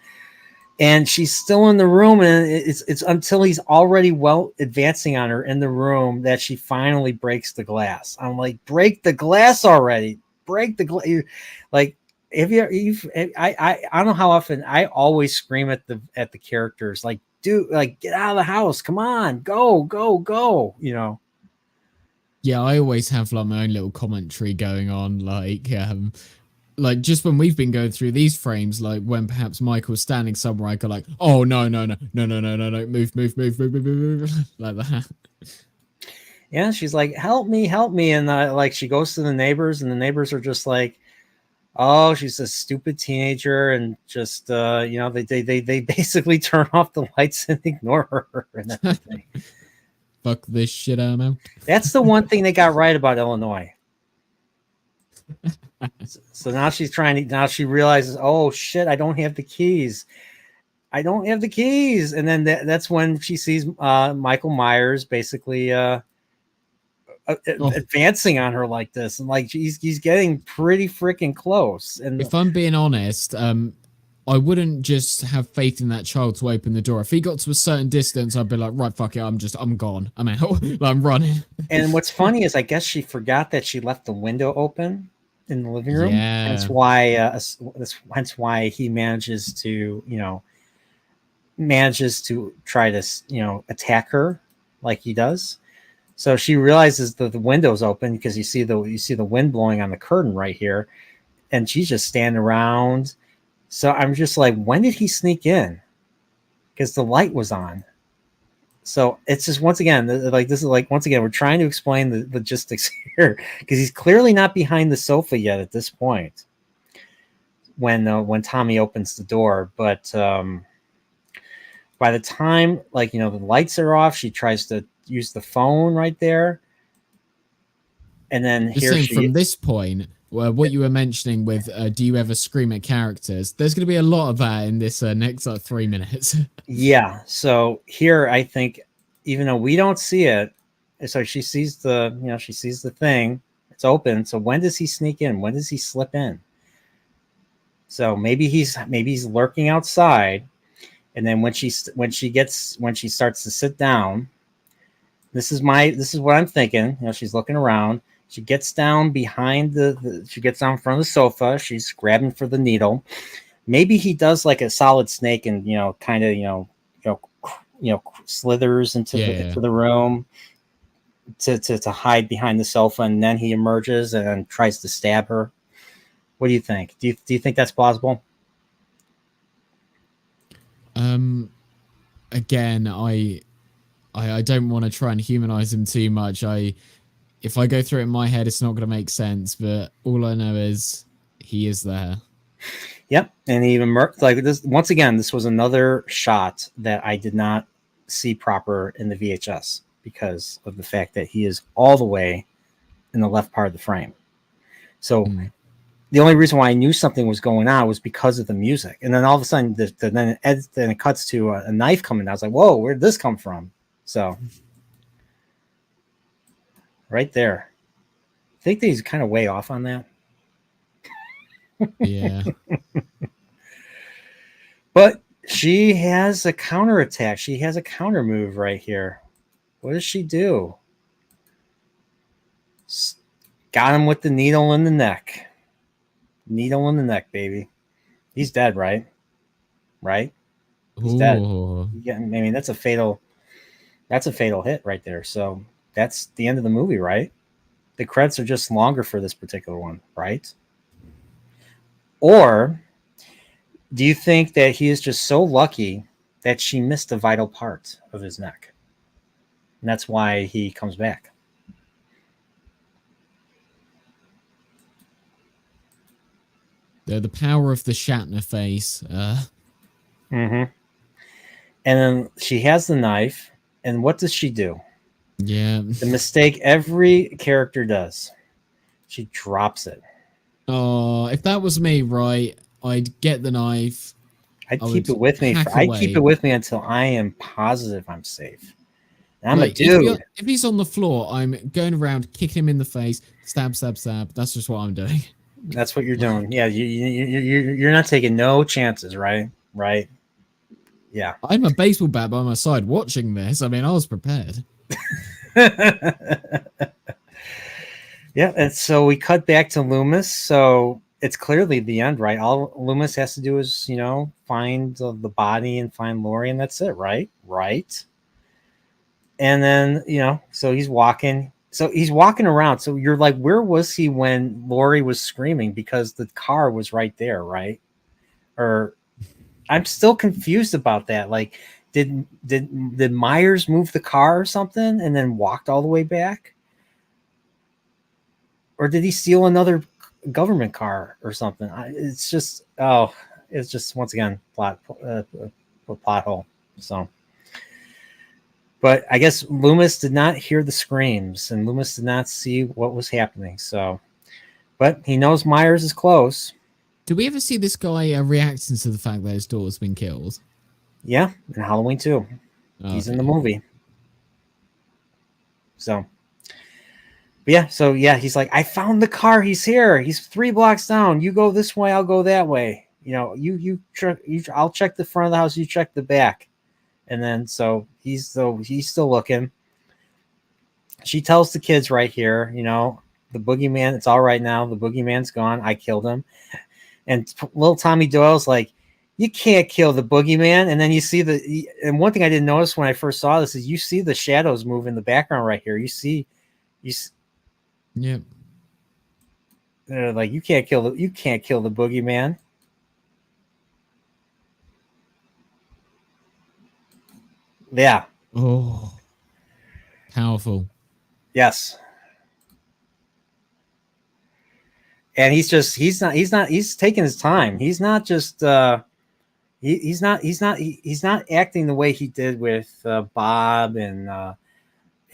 And she's still in the room, and it's until he's already well advancing on her in the room that she finally breaks the glass. I'm like, break the glass already, break the glass. Like, if I don't know how often I always scream at the characters, like, dude, like, get out of the house, come on, go. Yeah, I always have like my own little commentary going on, like just when we've been going through these frames, like when perhaps Michael's standing somewhere, I go like, oh no, move, like that. Yeah, she's like, help me, and like she goes to the neighbors, and the neighbors are just like, oh, she's a stupid teenager, and just they basically turn off the lights and ignore her and everything. Fuck this shit, I'm out. That's the one thing they got right about Illinois. So now she realizes, oh shit, I don't have the keys. And then that's when she sees Michael Myers basically advancing on her like this, and like he's getting pretty freaking close. And if I'm being honest, I wouldn't just have faith in that child to open the door. If he got to a certain distance, I'd be like, right, fuck it, I'm gone. I'm out. I'm running. And what's funny is I guess she forgot that she left the window open in the living room. Yeah. Hence why he manages to try to attack her like he does. So she realizes that the window's open, because you see the wind blowing on the curtain right here, and she's just standing around. So I'm just like, when did he sneak in? Because the light was on. So it's just, once again, we're trying to explain the logistics here, because he's clearly not behind the sofa yet at this point when Tommy opens the door. But by the time the lights are off, she tries to use the phone right there, and then Just saying, from this point, what you were mentioning with do you ever scream at characters, there's going to be a lot of that in this next 3 minutes. Yeah, so here I think, even though we don't see it, so she sees the thing, it's open. So when does he sneak in? When does he slip in? So maybe he's lurking outside, and then when she starts to sit down, this is what I'm thinking. You know, she's looking around. She gets down behind she gets down in front of the sofa. She's grabbing for the needle. Maybe he does like a solid snake and, you know, kind of, slithers into the room to hide behind the sofa, and then he emerges and tries to stab her. What do you think? Do you think that's plausible? Again, I don't want to try and humanize him too much. If I go through it in my head, it's not going to make sense. But all I know is he is there. Yep, and he even like this once again. This was another shot that I did not see proper in the VHS because of the fact that he is all the way in the left part of the frame. So the only reason why I knew something was going on was because of the music. And then all of a sudden, then it cuts to a knife coming out. I was like, whoa, where did this come from? So right there. I think that he's kind of way off on that. Yeah. But she has a counterattack. She has a counter move right here. What does she do? Got him with the needle in the neck. Needle in the neck, baby. He's dead, right? Right? He's dead. Yeah, I mean, that's a fatal hit right there. So that's the end of the movie, right? The credits are just longer for this particular one, right? Or do you think that he is just so lucky that she missed a vital part of his neck? And that's why he comes back. The power of the Shatner face. And then she has the knife, and what does she do? Yeah. The mistake every character does. She drops it. Oh, if that was me, right, I'd get the knife. I'd keep it with me. I'd keep it with me until I am positive I'm safe. And I'm a dude. If he's on the floor, I'm going around, kicking him in the face, stab, stab, stab. That's just what I'm doing. That's what you're doing. Yeah, you're not taking no chances, right? Right. Yeah. I had my baseball bat by my side watching this. I mean, I was prepared. Yeah, and so we cut back to Loomis. So it's clearly the end, right? All Loomis has to do is, you know, find the body and find Lori, and that's it, right? Right. And then, you know, so he's walking. So he's walking around. So you're like, where was he when Lori was screaming? Because the car was right there, right? Or I'm still confused about that. Like, did Myers move the car or something and then walked all the way back? Or did he steal another government car or something? It's just once again plot hole. So, but I guess Loomis did not hear the screams, and Loomis did not see what was happening. So, but he knows Myers is close. Do we ever see this guy reacting to the fact that his daughter's been killed? Yeah, in Halloween 2. He's in the movie. So, but yeah, he's like, I found the car. He's here. He's 3 blocks down. You go this way, I'll go that way. You know, I'll check the front of the house. You check the back, and then so he's still looking. She tells the kids right here, you know, the boogeyman. It's all right now. The boogeyman's gone. I killed him. And little Tommy Doyle's like, you can't kill the boogeyman. And then you see and one thing I didn't notice when I first saw this is you see the shadows move in the background right here. Yep. They're like, you can't kill the boogeyman. Yeah. Oh, powerful. Yes. And he's taking his time. He's not just he's not acting the way he did with Bob and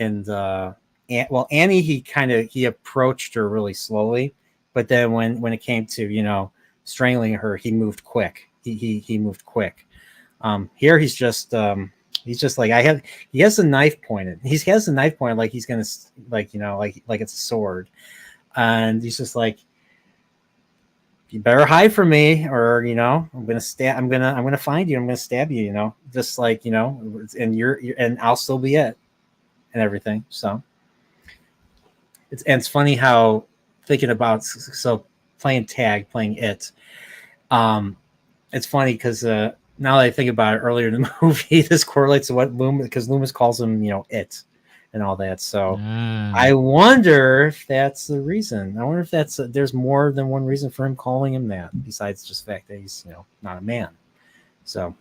Annie. He approached her really slowly, but then when it came to, you know, strangling her, he moved quick. He moved quick. Here he's just like, he has the knife pointed. He has the knife pointed like he's gonna, like, you know, like it's a sword, and he's just like, you better hide from me, or I'm gonna find you. I'm gonna stab you. Just like and you're and I'll still be it and everything. So it's funny how thinking about playing tag, playing it. Um, it's funny because now that I think about it, earlier in the movie, this correlates to what Loomis, because Loomis calls him, it, and all that. So I wonder if that's the reason. I wonder if there's more than one reason for him calling him that, besides just the fact that he's not a man. So,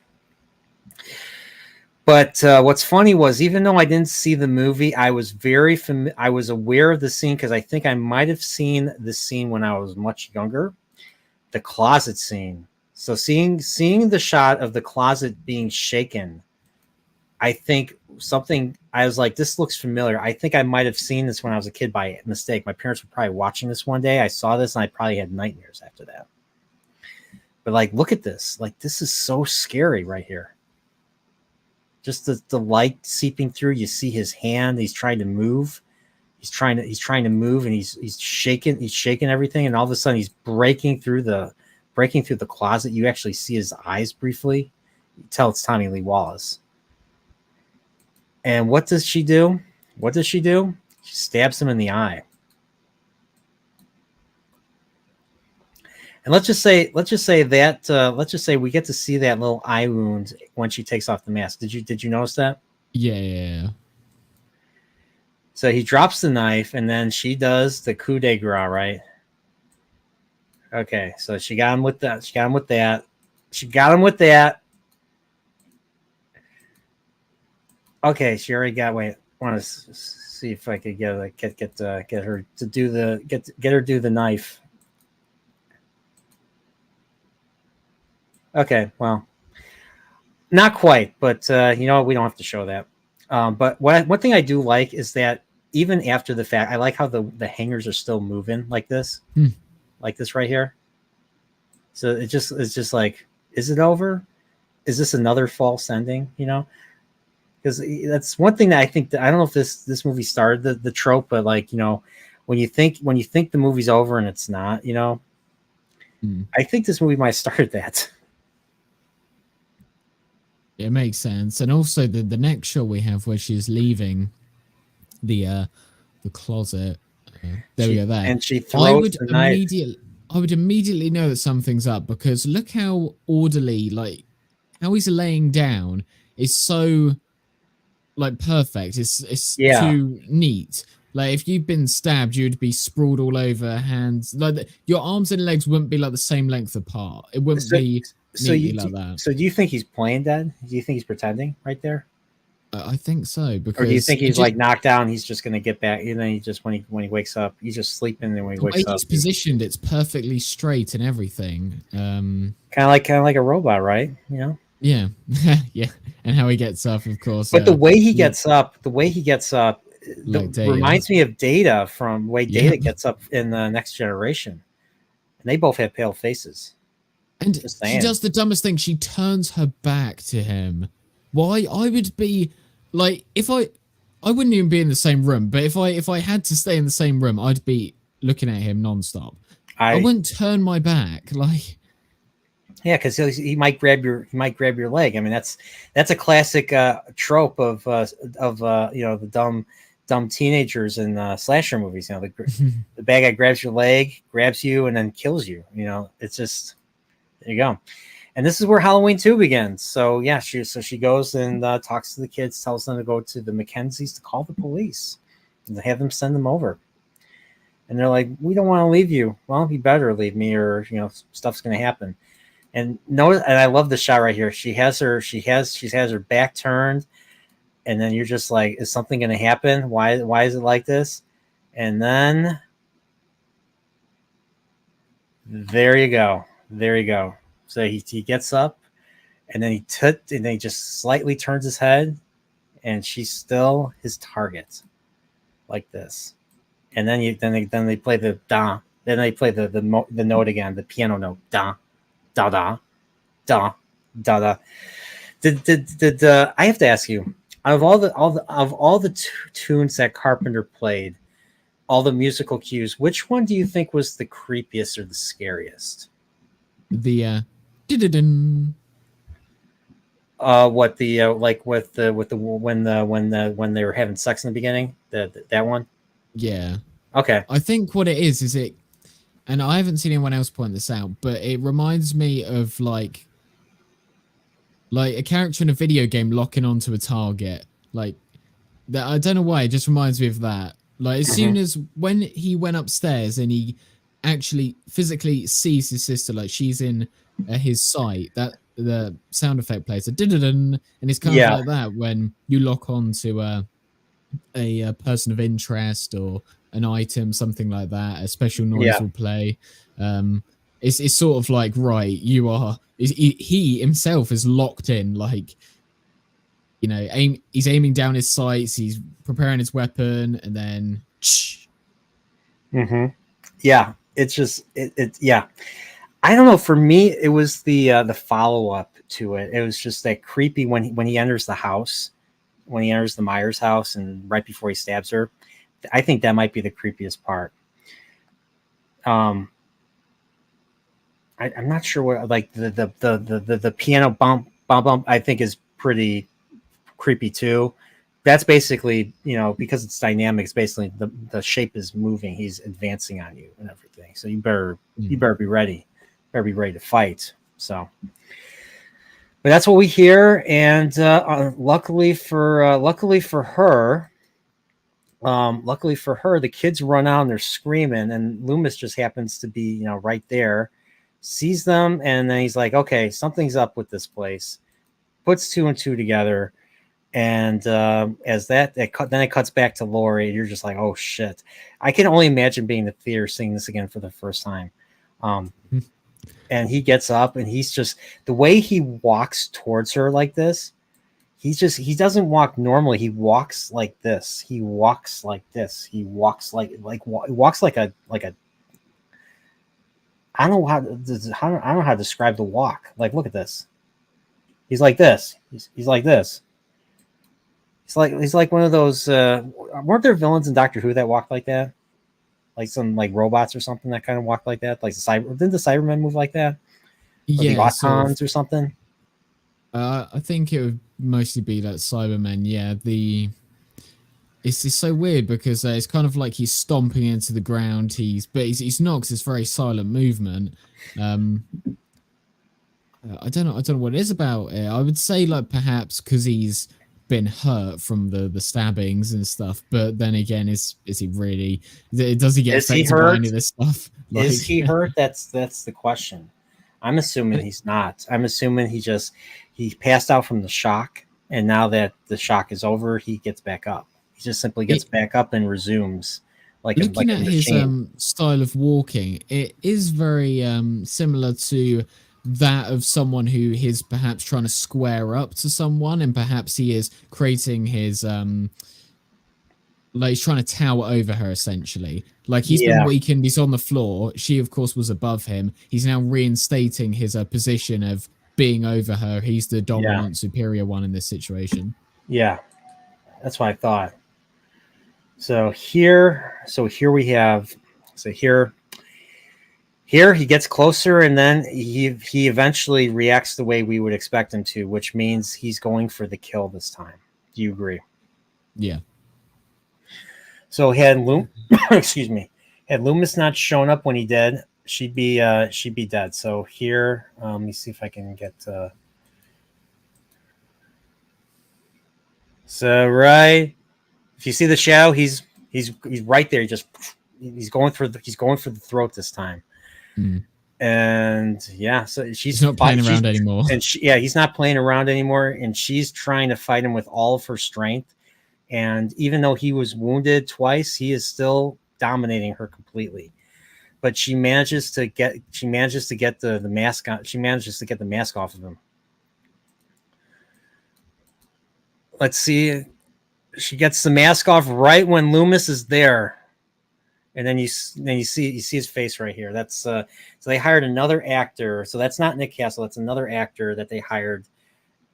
but what's funny was, even though I didn't see the movie, I was I was aware of the scene because I think I might have seen the scene when I was much younger, the closet scene. So seeing the shot of the closet being shaken, I think I was like, this looks familiar. I think I might have seen this when I was a kid by mistake. My parents were probably watching this one day. I saw this and I probably had nightmares after that. But like, look at this. Like, this is so scary right here. Just the light seeping through. You see his hand. He's trying to move. He's trying to move, and he's shaking. He's shaking everything, and all of a sudden he's breaking through the closet. You actually see his eyes briefly. You tell it's Tommy Lee Wallace. And what does she do? She stabs him in the eye. And let's just say we get to see that little eye wound when she takes off the mask. Did you notice that? Yeah. So he drops the knife, and then she does the coup de grace, right? Okay, so she got him with that. Okay, she already got. Wait, I want to see if I could get her to do the knife. Okay, well, not quite, but we don't have to show that. But one thing I do like is that even after the fact, I like how the hangers are still moving like this, like this right here. So it's just like, is it over? Is this another false ending? Because that's one thing that I think that I don't know if this movie started the trope, but like when you think the movie's over and it's not, I think this movie might have started that. It makes sense. And also the next shot we have where she's leaving the closet. There we go. There. And she throws the knife. I would immediately know that something's up, because look how orderly, like how he's laying down is so like perfect. It's too neat. Like if you've been stabbed, you'd be sprawled all over, hands like your arms and legs wouldn't be like the same length apart. It wouldn't be like that. So do you think he's playing dead? Do you think he's pretending right there? I think so. Because or do you think he's like knocked down? He's just going to get back, and then he just when he wakes up, he's just sleeping. And when he wakes up, he's positioned. It's perfectly straight and everything. Kind of like a robot, right? Yeah, yeah. And how he gets up, of course. But the way he gets up, reminds me of Data from the way Data gets up in the Next Generation, and they both have pale faces. And she does the dumbest thing. She turns her back to him. Why? I would be like, if I wouldn't even be in the same room, but if I had to stay in the same room, I'd be looking at him nonstop. I wouldn't turn my back, like. Yeah, because he might grab your leg. I mean, that's a classic trope of the dumb teenagers in slasher movies. The bad guy grabs your leg, grabs you, and then kills you. It's just, there you go. And this is where Halloween 2 begins. So yeah, she goes and talks to the kids, tells them to go to the Mackenzies to call the police and to have them send them over. And they're like, we don't want to leave you. Well, you better leave me, or stuff's going to happen. And I love the shot right here. She has her back turned, and then you're just like, is something going to happen? Why is it like this? And then there you go. So he gets up, and then he just slightly turns his head, and she's still his target, like this. And then they play the da. Then they play the note again, the piano note, da, da da, da da da. Did I have to ask you, out of all the tunes that Carpenter played, all the musical cues, which one do you think was the creepiest or the scariest? The dun What the like with the when they were having sex in the beginning, that one. yeah. Okay. I think what it is it, and I haven't seen anyone else point this out, but it reminds me of like a character in a video game locking onto a target. Like that, I don't know why. It just reminds me of that. Like as soon Hmm. as when he went upstairs and he actually physically sees his sister, like she's in his sight. That the sound effect plays a dun, and it's kind of Yeah. like that when you lock on to a person of interest or an item, something like that. A special noise Yeah. will play. Um, it's sort of like right, you are. He himself is locked in, like he's aiming down his sights, he's preparing his weapon, and then Hmm. Yeah. It's just yeah. I don't know. For me, it was the follow up to it. It was just that creepy when he enters the house, when he enters the Myers house, and right before he stabs her. I think that might be the creepiest part. Um, I'm not sure what like the piano bump I think is pretty creepy too. That's basically, because it's dynamic, it's basically the shape is moving, he's advancing on you and everything, so you mm, better be ready, to fight. So but that's what we hear. And luckily for her, the kids run out and they're screaming, and Loomis just happens to be, right there, sees them, and then he's like, okay, something's up with this place, puts two and two together. And as then it cuts back to Lori, and you're just like, oh shit. I can only imagine being in the theater seeing this again for the first time. um, and he gets up, and he's just, the way he walks towards her like this, he doesn't walk normally. He walks like this. He walks like this. He walks he walks like a I don't know I don't know how to describe the walk. Like, look at this. He's like this. He's like this. He's like one of those. Weren't there villains in Doctor Who that walked like that? Like some like robots or something that kind of walk like that. Like didn't the Cybermen move like that, or the yeah, sort of. Autons or something? I think it would mostly be like Cybermen. Yeah, it's so weird because it's kind of like he's stomping into the ground. He's not, 'cause it's very silent movement. Um, I don't know what it is about it. I would say like perhaps because he's been hurt from the stabbings and stuff. But then again, is he really? Does he get Is he affected by hurt? any of this stuff? Is Like, he hurt? That's the question. I'm assuming but he's not. I'm assuming he passed out from the shock, and now that the shock is over, he gets back up. He just simply gets it back up and resumes like looking a at his machine. style of walking, it is very similar to that of someone who is perhaps trying to square up to someone, and perhaps he is creating his like he's trying to tower over her essentially. Like he's been Yeah, weakened, he's on the floor. She of course was above him. He's now reinstating his position of being over her. He's the yeah, dominant, superior one in this situation. yeah. That's what I thought. So here we have. So here he gets closer, and then he eventually reacts the way we would expect him to, which means he's going for the kill this time. Do you agree? Yeah. So excuse me, had Loomis not shown up when he did, she'd be dead. So here, let me see if I can get. So right, if you see the shadow, he's right there. He's going for the throat this time. Mm. And yeah, so He's not playing around anymore. he's not playing around anymore, and she's trying to fight him with all of her strength. And even though he was wounded twice, he is still dominating her completely. But she manages to get the mask on. She manages to get the mask off of him. Let's see. She gets the mask off right when Loomis is there. And then you see his face right here. That's so they hired another actor. So that's not Nick Castle. That's another actor that they hired.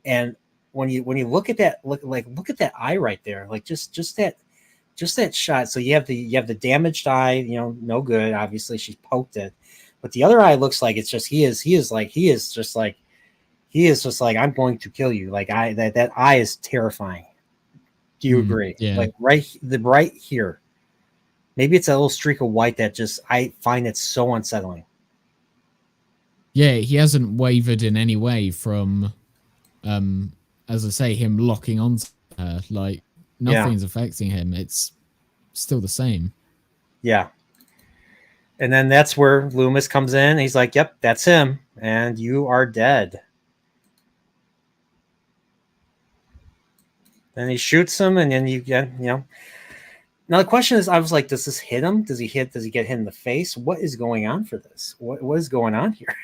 And when you look at that, look at that eye right there. Like just that shot. So you have the damaged eye. No good. Obviously, she's poked it. but the other eye looks like it's just he is just like I'm going to kill you. Like that eye is terrifying. Do you agree? Yeah. Like right here. Maybe it's a little streak of white that just I find it so unsettling. Yeah, he hasn't wavered in any way from as I say, him locking onto her. Like Yeah. nothing's affecting him. It's still the same. Yeah. And then that's where Loomis comes in. He's like, "Yep, that's him, and you are dead." Then he shoots him, and then you get, you know. Now the question is, I was like, does this hit him? Does he get hit in the face? What is going on for this? What is going on here?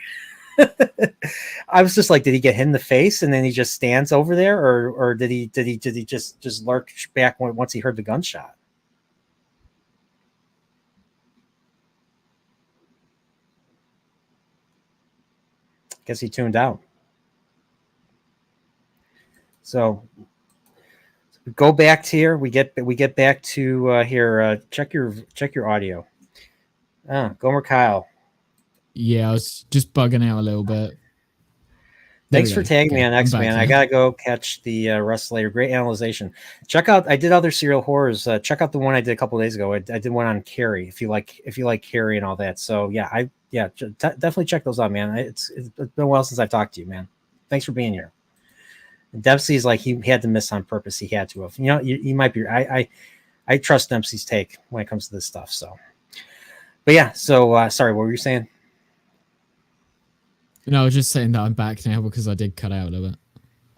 I was just like, did he get hit in the face and then he just stands over there, or did he just lurch back once he heard the gunshot? Guess he tuned out. So we go back to here. We get back to here. Check your audio. Gomer Kyle. Yeah, I was just bugging out a little bit. Thanks for tagging me on X Man. I gotta go catch the rest later. Great analyzation. Check out. I did other serial horrors. Check out the one I did a couple days ago. I did one on Carrie. If you like Carrie and all that. So yeah, definitely check those out, man. It's been a while since I've talked to you, man. Thanks for being here. And Dempsey's like he had to miss on purpose. He had to have. You know, you might be. I trust Dempsey's take when it comes to this stuff. So, but yeah. So sorry, what were you saying? No, I was just saying that I'm back now because I did cut out a little bit.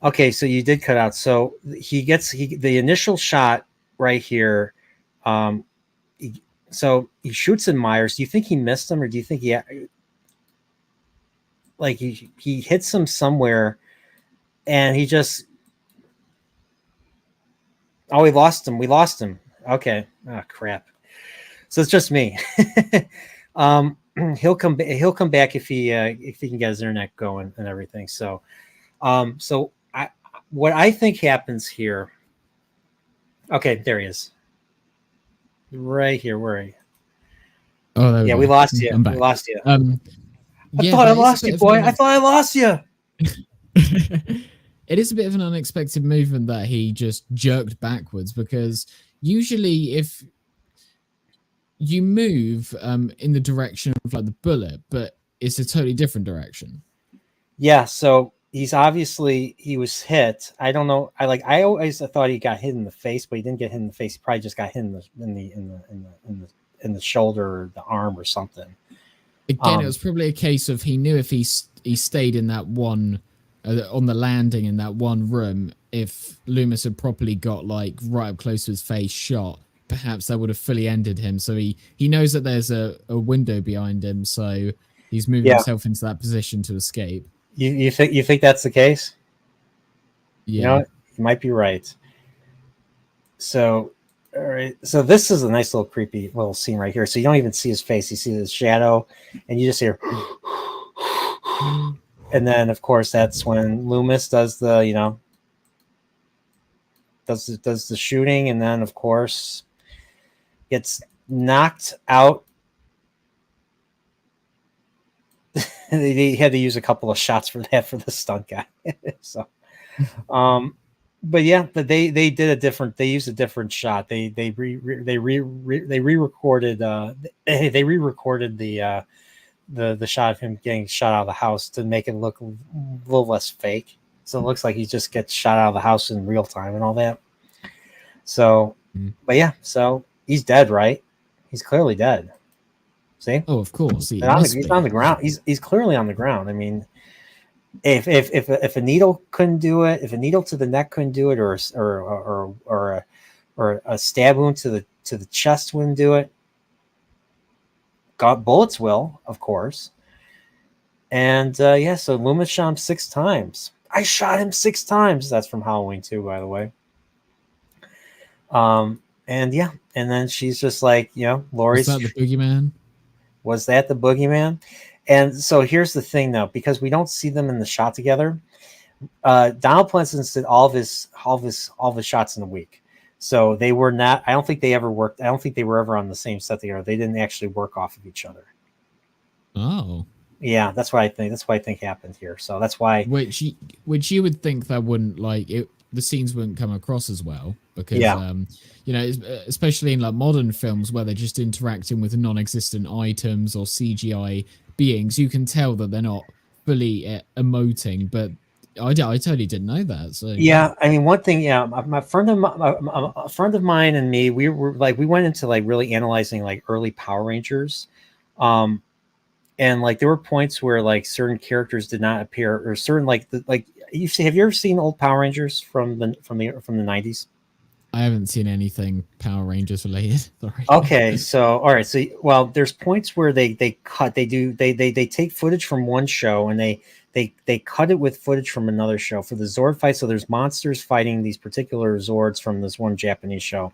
Okay, so you did cut out. So he gets the initial shot right here. So he shoots in Myers. Do you think he missed him, or do you think he hits him somewhere, and he just we lost him. We lost him. Okay. Oh crap. So it's just me. He'll come back if he can get his internet going and everything. So what I think happens here. Okay, there he is. Right here. Where are you? Oh, there we go. We lost you. I'm back. We lost you. I thought I lost you, boy. I thought I lost you. It is a bit of an unexpected movement that he just jerked backwards, because usually if you move in the direction of like the bullet, but it's a totally different direction. Yeah, so he was hit. I don't know. I always thought he got hit in the face, but he didn't get hit in the face. He probably just got hit in the shoulder or the arm or something. Again, it was probably a case of he knew if he stayed in that one on the landing in that one room, if Loomis had properly got like right up close to his face shot, perhaps that would have fully ended him. So he knows that there's a window behind him, so he's moving himself into that position to escape. You think that's the case? Yeah. You know, you might be right. So, all right. So this is a nice little creepy little scene right here. So you don't even see his face; you see his shadow, and you just hear. And then, of course, that's when Loomis does the does the shooting, and then, of course, gets knocked out. They had to use a couple of shots for that for the stunt guy. So, but they did a different. They used a different shot. They re-recorded. They re-recorded the shot of him getting shot out of the house to make it look a little less fake. So it looks like he just gets shot out of the house in real time and all that. So, but yeah, so he's dead, right? He's clearly dead. See? Oh, of course. He's on the ground. He's clearly on the ground. I mean, if a needle couldn't do it, if a needle to the neck couldn't do it, or a stab wound to the chest wouldn't do it, bullets will, of course. And so Loomis shot him 6 times. I shot him 6 times. That's from Halloween 2, by the way. And then she's just like, Laurie's. Was that the boogeyman? Was that the boogeyman? And so here's the thing, though, because we don't see them in the shot together. Donald Pleasence did all of his shots in a week, so they were not. I don't think they ever worked. I don't think they were ever on the same set together. They didn't actually work off of each other. Oh, Yeah, that's what I think. That's what I think happened here. So that's why. which you, which you would think that wouldn't like it. The scenes wouldn't come across as well because, Yeah, especially in like modern films where they're just interacting with non-existent items or CGI beings, you can tell that they're not fully emoting. But I totally didn't know that. So yeah, yeah. I mean, one thing. Yeah, my friend of a friend of mine and me, we were like, we went into like really analyzing like early Power Rangers, um, and like there were points where like certain characters did not appear, or certain like you see. Have you ever seen old Power Rangers from the 90s? I haven't seen anything Power Rangers related. Sorry. Okay, so all right, so well, there's points where they cut, they take footage from one show and they cut it with footage from another show for the Zord fight. So there's monsters fighting these particular Zords from this one Japanese show.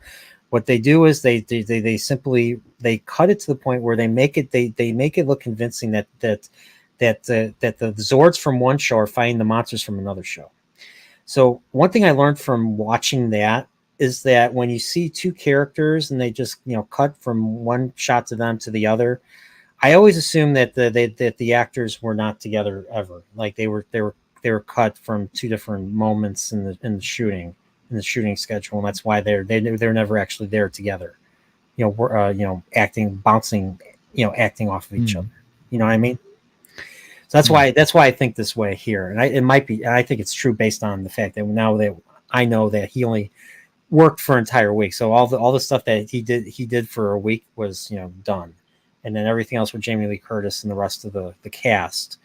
What they do is they simply they cut it to the point where they make it look convincing that the Zords from one show are fighting the monsters from another show. So one thing I learned from watching that is that when you see two characters and they just cut from one shot to them to the other, I always assume that the actors were not together ever. Like they were cut from two different moments in the shooting schedule, and that's why they're never actually there together. Acting, bouncing, acting off of each other. Hmm. You know what I mean? So Yeah. that's why I think this way here, and it might be. And I think it's true based on the fact that now that I know that he only worked for an entire week, so all the stuff that he did for a week was done, and then everything else with Jamie Lee Curtis and the rest of the cast,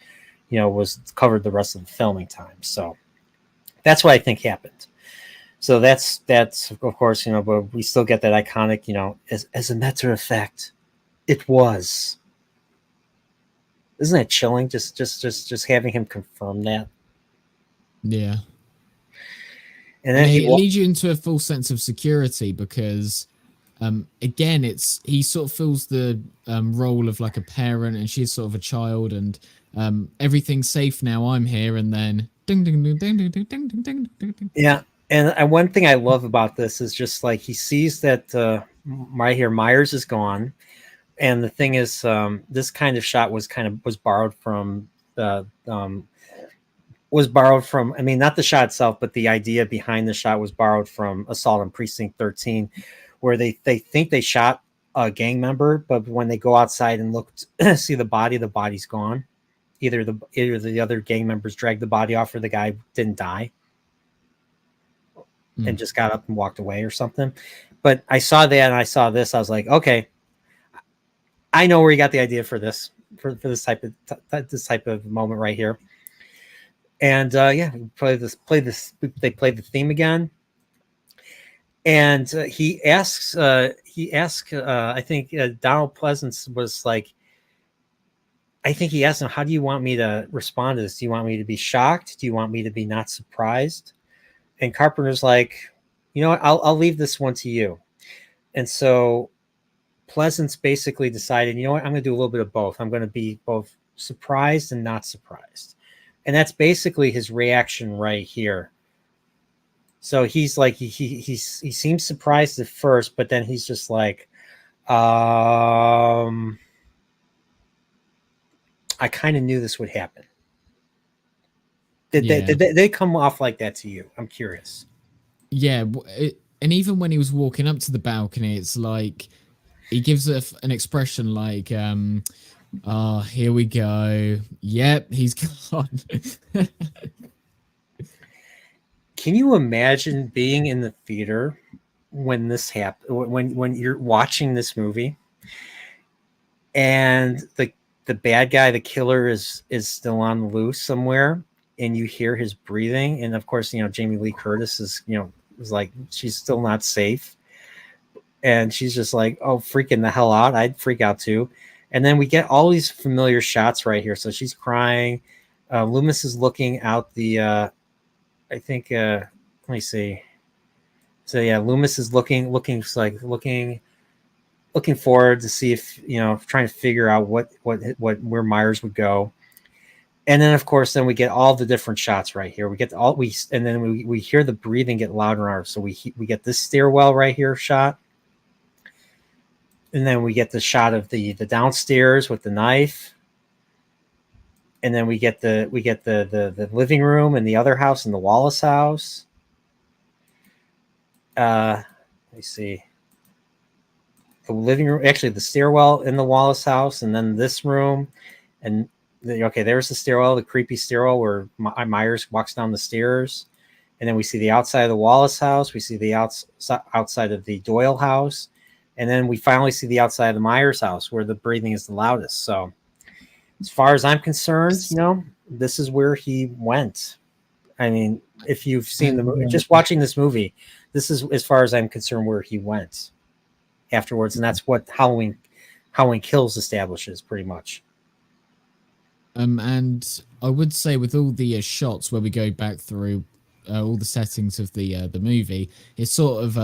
was covered the rest of the filming time. So that's what I think happened. So that's of course but we still get that iconic as a matter of fact, it was. Isn't that chilling? Just having him confirm that. Yeah. And And then it leads you into a full sense of security because again he sort of fills the role of like a parent and she's sort of a child and everything's safe now, I'm here, and then ding ding ding ding ding ding ding ding ding ding ding. yeah, and one thing I love about this is just like he sees that right here Myers is gone, and the thing is, this kind of shot was borrowed from the I mean, not the shot itself, but the idea behind the shot was borrowed from Assault on Precinct 13, where they think they shot a gang member, but when they go outside and look see the body's gone. Either the other gang members dragged the body off, or the guy didn't die and Mm. just got up and walked away or something. But I saw that and I saw this. I was like, okay, I know where you got the idea for this, for this type of moment right here. And yeah, they played the theme again, and he asked I think Donald Pleasance was like, I think he asked him, how do you want me to respond to this? Do you want me to be shocked? Do you want me to be not surprised? And Carpenter's like, you know what, I'll leave this one to you. And so Pleasance basically decided, you know what, I'm going to do a little bit of both. I'm going to be both surprised and not surprised. And that's basically his reaction right here. So he's like, he seems surprised at first, but then he's just like, I kind of knew this would happen. Did, Yeah. did they come off like that to you? I'm curious. Yeah. And even when he was walking up to the balcony, it's like he gives an expression like, oh, here we go. Yep, he's gone. Can you imagine being in the theater when this happened? When you're watching this movie, and the bad guy, the killer, is still on the loose somewhere, and you hear his breathing, and of course, Jamie Lee Curtis is like, she's still not safe, and she's just like, oh, freaking the hell out. I'd freak out too. And then we get all these familiar shots right here. So she's crying. Loomis is looking out the I think let me see. So yeah, Loomis is looking forward to see if trying to figure out what where Myers would go. And then of course then we get all the different shots right here. We get and then we hear the breathing get louder and louder. So we get this stairwell right here shot. And then we get the shot of the downstairs with the knife. and then we get the living room in the other house in the Wallace house. Let me see. The living room, actually the stairwell in the Wallace house, and then this room, and okay, there's the stairwell, the creepy stairwell where Myers walks down the stairs, and then we see the outside of the Wallace house, we see the outside of the Doyle house, and then we finally see the outside of the Myers house where the breathing is the loudest. So, as far as I'm concerned, this is where he went. I mean, if you've seen the movie, just watching this movie, this is, as far as I'm concerned, where he went afterwards, and that's what Halloween Kills establishes pretty much. And I would say with all the shots where we go back through all the settings of the movie, it's sort of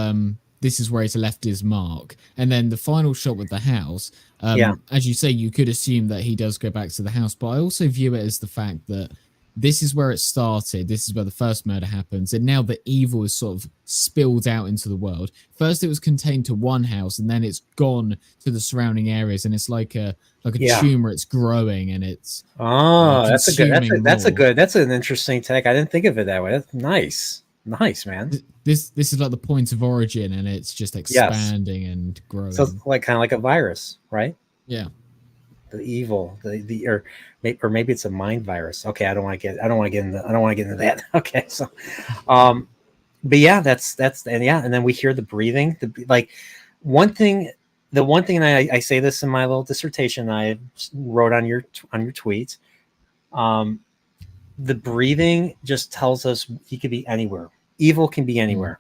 this is where he's left his mark. And then the final shot with the house, as you say, you could assume that he does go back to the house, but I also view it as the fact that this is where it started. This is where the first murder happens. And now the evil is sort of spilled out into the world. First, it was contained to one house, and then it's gone to the surrounding areas. And it's like a tumor. It's growing, and it's that's an interesting take. I didn't think of it that way. That's nice, man. This is like the point of origin, and it's just expanding and growing. So it's like kind of like a virus, right? Yeah. The evil, or maybe it's a mind virus. Okay, I don't want to get into that. Okay, so, but yeah, that's and then we hear the breathing. The one thing, and I say this in my little dissertation I wrote on your tweet. The breathing just tells us he could be anywhere. Evil can be anywhere,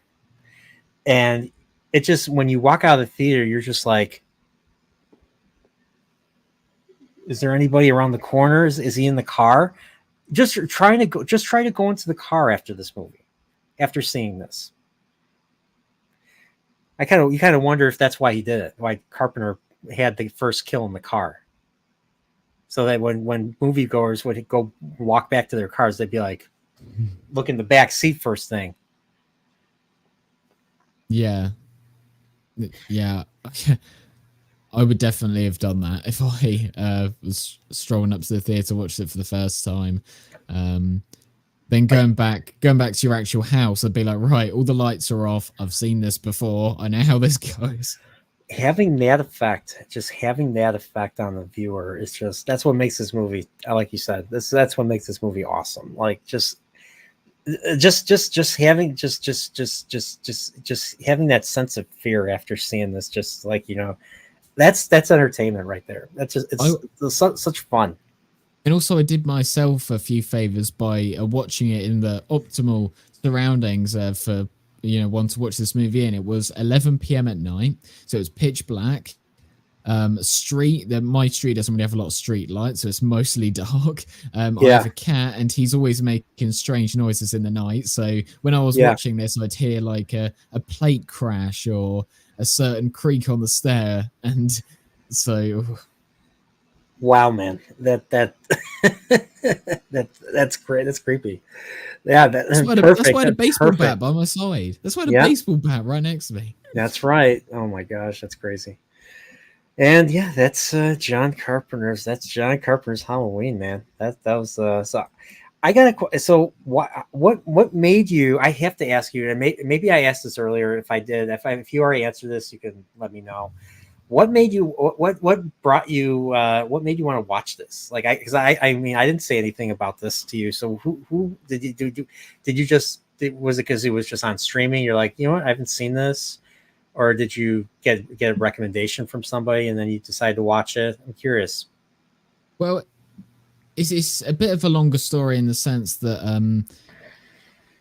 and it just, when you walk out of the theater, you're just like, is there anybody around the corners? Is he in the car? Just try to go into the car after this movie, after seeing this. You kind of wonder if that's why he did it. Why Carpenter had the first kill in the car, so that when moviegoers would go walk back to their cars, they'd be like, look in the back seat first thing. Yeah. I would definitely have done that if I was strolling up to the theater, watched it for the first time. Then going back to your actual house, I'd be like, right, all the lights are off. I've seen this before. I know how this goes. Having that effect on the viewer is that's what makes this movie, like you said, that's what makes this movie awesome. Like just having having that sense of fear after seeing this, just like, that's entertainment right there. That's just, it's such fun. And also, I did myself a few favors by watching it in the optimal surroundings for one to watch this movie in. It was 11 p.m. at night, so it was pitch black. My street doesn't really have a lot of street lights, so it's mostly dark. I have a cat, and he's always making strange noises in the night. So when I was watching this, I'd hear like a plate crash or a certain creak on the stair, and so wow, man, that's great. That's creepy. Yeah, that's why the baseball bat by my side. That's why the baseball bat right next to me. That's right. Oh my gosh, that's crazy. And yeah, that's John Carpenter's Halloween, man. That was so. I got a so what made you? I have to ask you, and maybe I asked this earlier. If I did, if you already answered this, you can let me know. What made you? What brought you? What made you want to watch this? Like, I mean, I didn't say anything about this to you. So who did you do? Did you just? Was it because it was just on streaming? You're like, you know what? I haven't seen this. Or did you get a recommendation from somebody and then you decide to watch it? I'm curious. Well, it's a bit of a longer story in the sense that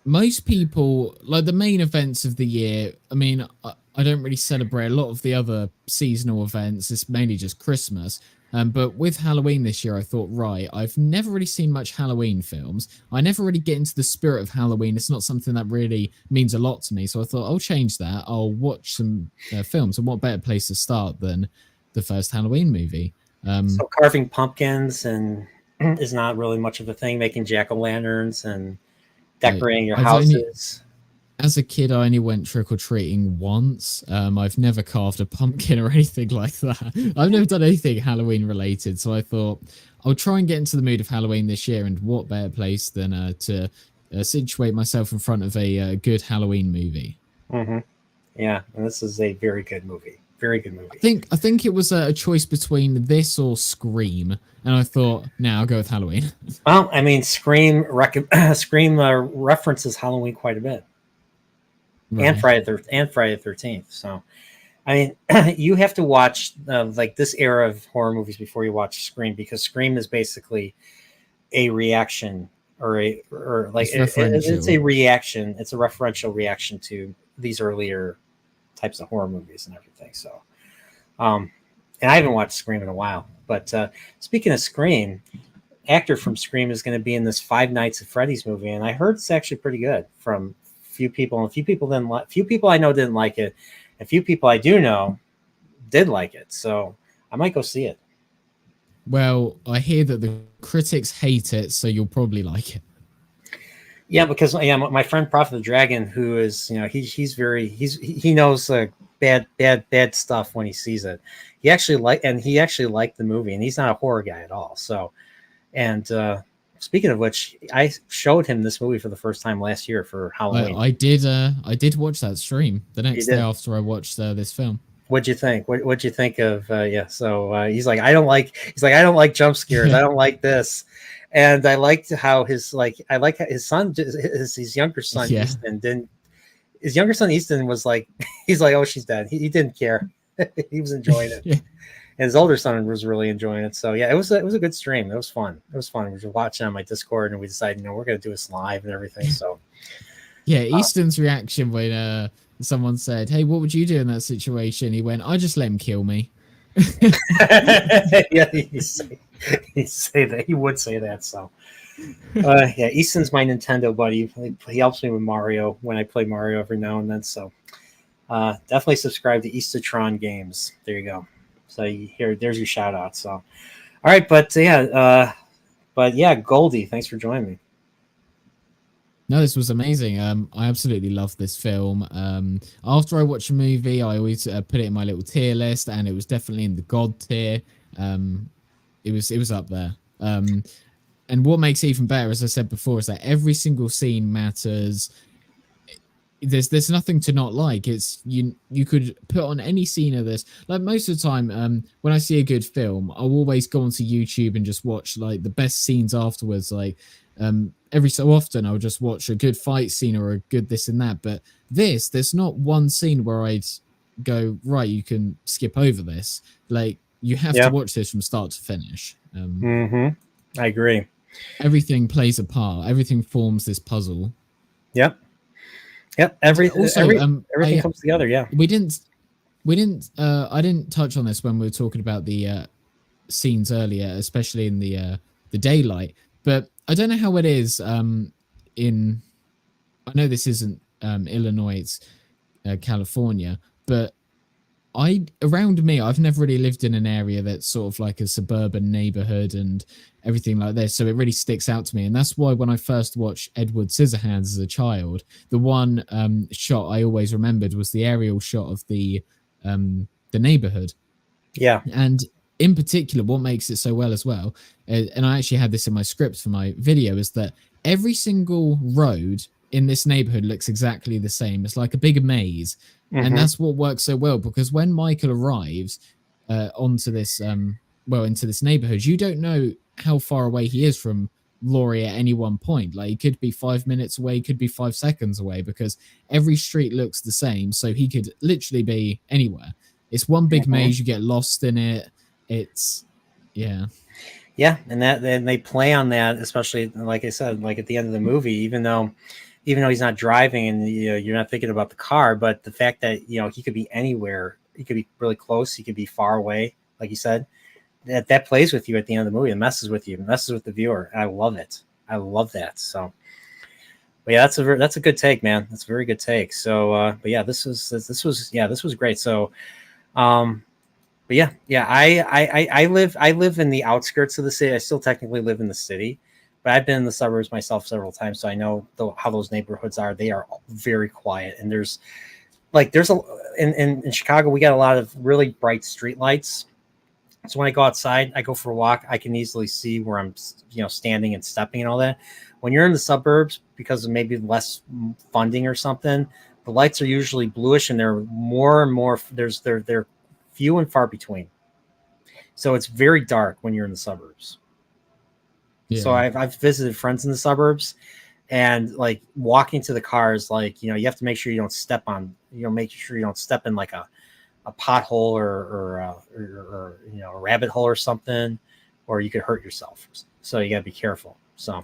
most people, like the main events of the year, I mean, I don't really celebrate a lot of the other seasonal events. It's mainly just Christmas. But with Halloween this year, I thought, right, I've never really seen much Halloween films. I never really get into the spirit of Halloween. It's not something that really means a lot to me. So I thought, I'll change that. I'll watch some films. And what better place to start than the first Halloween movie? So carving pumpkins and is not really much of a thing. Making jack-o'-lanterns and decorating your houses. as a kid, I only went trick or treating once. I've never carved a pumpkin or anything like that. I've never done anything Halloween related. So I thought I'll try and get into the mood of Halloween this year. And what better place than to situate myself in front of a good Halloween movie? Mm-hmm. Yeah, and this is a very good movie. Very good movie. I think it was a choice between this or Scream, and I thought, now I'll go with Halloween. Well, I mean, Scream references Halloween quite a bit, and Right. Friday the 13th. So, I mean, you have to watch like this era of horror movies before you watch Scream, because Scream is basically a reaction, or like It's it's a referential. reaction. It's a referential reaction to these earlier types of horror movies and everything. So, um, and I haven't watched Scream in a while. But speaking of Scream, actor from Scream is going to be in this Five Nights at Freddy's movie, and I heard it's actually pretty good from few people. And few people didn't like. Few people I know didn't like it, and few people I do know did like it. So I might go see it. Well, I hear that the critics hate it, so you'll probably like it. Yeah, because yeah, my friend Prophet the Dragon, who is he knows bad stuff when he sees it. He actually liked the movie, and he's not a horror guy at all. So, and speaking of which, I showed him this movie for the first time last year for Halloween. I did watch that stream the He next day did. after I watched this film. What'd you think? What'd you think of? Yeah. So he's like, I don't like jump scares. I don't like this. And I liked how I like how his son, his younger son Yeah. Easton didn't. His younger son Easton was like, he's like, oh, she's dead. He didn't care. He was enjoying it, Yeah. and his older son was really enjoying it. So yeah, it was a good stream. It was fun. It was fun. We were watching on my Discord, and we decided, we're gonna do this live and everything. So Yeah, Easton's reaction when someone said, "Hey, what would you do in that situation?" He went, "I just let him kill me." yeah, he'd say that. He would say that. So yeah, Easton's my Nintendo buddy. He helps me with Mario when I play Mario every now and then. So definitely subscribe to Eastertron Games. There you go. So there's your shout out. So all right, but yeah, Goldie, thanks for joining me. No, this was amazing. I absolutely love this film. After I watch a movie, I always put it in my little tier list, and it was definitely in the God tier. Um, it was up there. And what makes it even better, as I said before, is that every single scene matters. There's nothing to not like. It's you could put on any scene of this. Like most of the time, when I see a good film, I'll always go onto YouTube and just watch like the best scenes afterwards. Like every so often, I'll just watch a good fight scene or a good this and that. But there's not one scene where I'd go, right, you can skip over this. Like you have to Yeah. watch this from start to finish. I agree. Everything plays a part. Everything forms this puzzle. Yep. Yep. Also, Everything comes together. Yeah. we didn't I didn't touch on this when we were talking about the scenes earlier, especially in the daylight. But I don't know how it is in I know this isn't Illinois, it's California, but around me, I've never really lived in an area that's sort of like a suburban neighborhood and everything like this. So it really sticks out to me. And that's why when I first watched Edward Scissorhands as a child, the one shot I always remembered was the aerial shot of the neighborhood. Yeah. And in particular, what makes it so well as well, and I actually had this in my script for my video, is that every single road in this neighborhood looks exactly the same. It's like a big maze. And that's what works so well, because when Michael arrives onto this, into this neighborhood, you don't know how far away he is from Laurie at any one point. Like he could be 5 minutes away, could be 5 seconds away, because every street looks the same. So he could literally be anywhere. It's one big maze. You get lost in it. It's yeah. Yeah, and they play on that, especially like I said, like at the end of the movie, even though he's not driving and you're not thinking about the car, but the fact that he could be anywhere, he could be really close, he could be far away, like you said, that plays with you at the end of the movie. It messes with you, it messes with the viewer. And I love it. I love that. So, but yeah, that's a good take, man. That's a very good take. So, but yeah, this was great. So, but yeah, I live in the outskirts of the city. I still technically live in the city, but I've been in the suburbs myself several times, so I know how those neighborhoods are. They are very quiet, and there's in Chicago, we got a lot of really bright street lights. So when I go outside, I go for a walk, I can easily see where I'm, standing and stepping and all that. When you're in the suburbs, because of maybe less funding or something, the lights are usually bluish, and they're more and more. They're few and far between. So it's very dark when you're in the suburbs. Yeah. So I've visited friends in the suburbs, and like walking to the cars, like you have to make sure you don't step on, make sure you don't step in like a pothole or a rabbit hole or something, or you could hurt yourself. So you gotta be careful. So,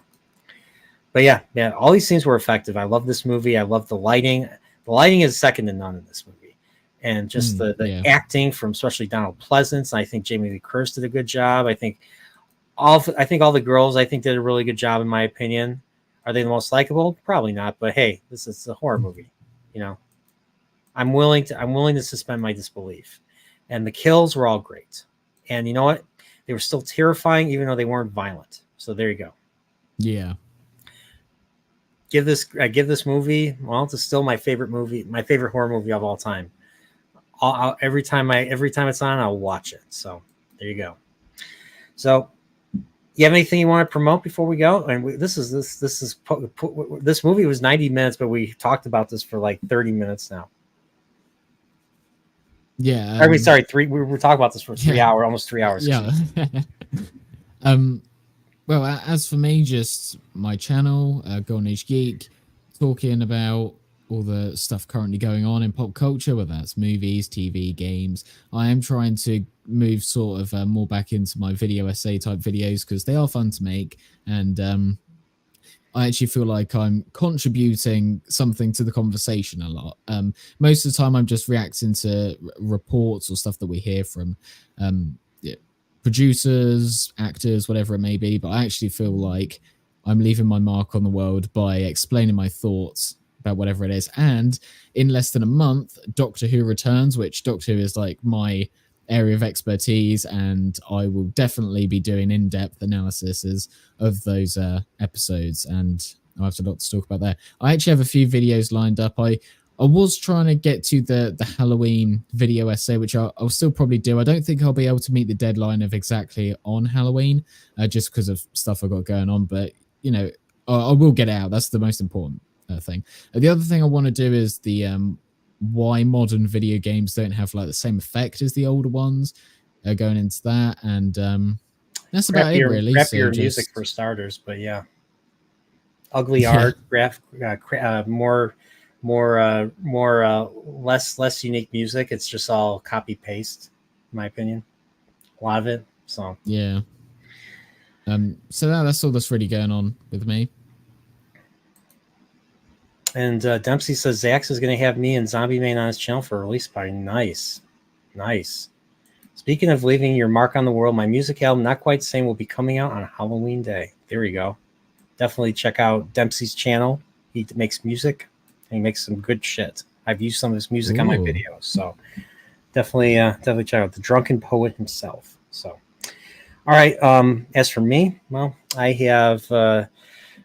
but yeah, all these things were effective. I love this movie. I love the lighting. The lighting is second to none in this movie, and just the acting from especially Donald Pleasance. I think Jamie Lee Curtis did a good job. I think all the girls did a really good job in my opinion. Are they the most likable? Probably not. But hey, this is a horror movie, I'm willing to suspend my disbelief. And the kills were all great. And you know what? They were still terrifying, even though they weren't violent. So there you go. Yeah. Give this movie, well, it's still my favorite movie, my favorite horror movie of all time. Every time it's on, I'll watch it. So there you go. So you have anything you want to promote before we go? And this movie was 90 minutes, but we talked about this for like 30 minutes now. Yeah. I mean, sorry, we were talking about this for 3 hours, almost 3 hours. Yeah. Well, as for me, just my channel, Golden Age Geek, talking about all the stuff currently going on in pop culture, whether that's movies, TV, games. I am trying to move sort of more back into my video essay type videos because they are fun to make, and I actually feel like I'm contributing something to the conversation a lot. Most of the time, I'm just reacting to reports or stuff that we hear from producers, actors, whatever it may be. But I actually feel like I'm leaving my mark on the world by explaining my thoughts about whatever it is. And in less than a month, Doctor Who returns, which Doctor Who is like my area of expertise, and I will definitely be doing in-depth analyses of those episodes, and I have a lot to talk about there. I actually have a few videos lined up. I was trying to get to the Halloween video essay, which I'll still probably do. I don't think I'll be able to meet the deadline of exactly on Halloween, just because of stuff I've got going on, but I will get it out. That's the most important thing. The other thing I want to do is the why modern video games don't have like the same effect as the older ones, going into that, and that's about it really. Crappier music for starters, but yeah, ugly art, more less unique music. It's just all copy paste, in my opinion, a lot of it. So yeah, so that's all that's really going on with me. And Dempsey says Zax is going to have me and Zombie Man on his channel for a release party. Nice. Speaking of leaving your mark on the world, my music album, Not Quite the Same, will be coming out on Halloween Day. There you go. Definitely check out Dempsey's channel. He makes music, and he makes some good shit. I've used some of his music on my videos, so definitely check out the Drunken Poet himself. So, all right. As for me, well, I have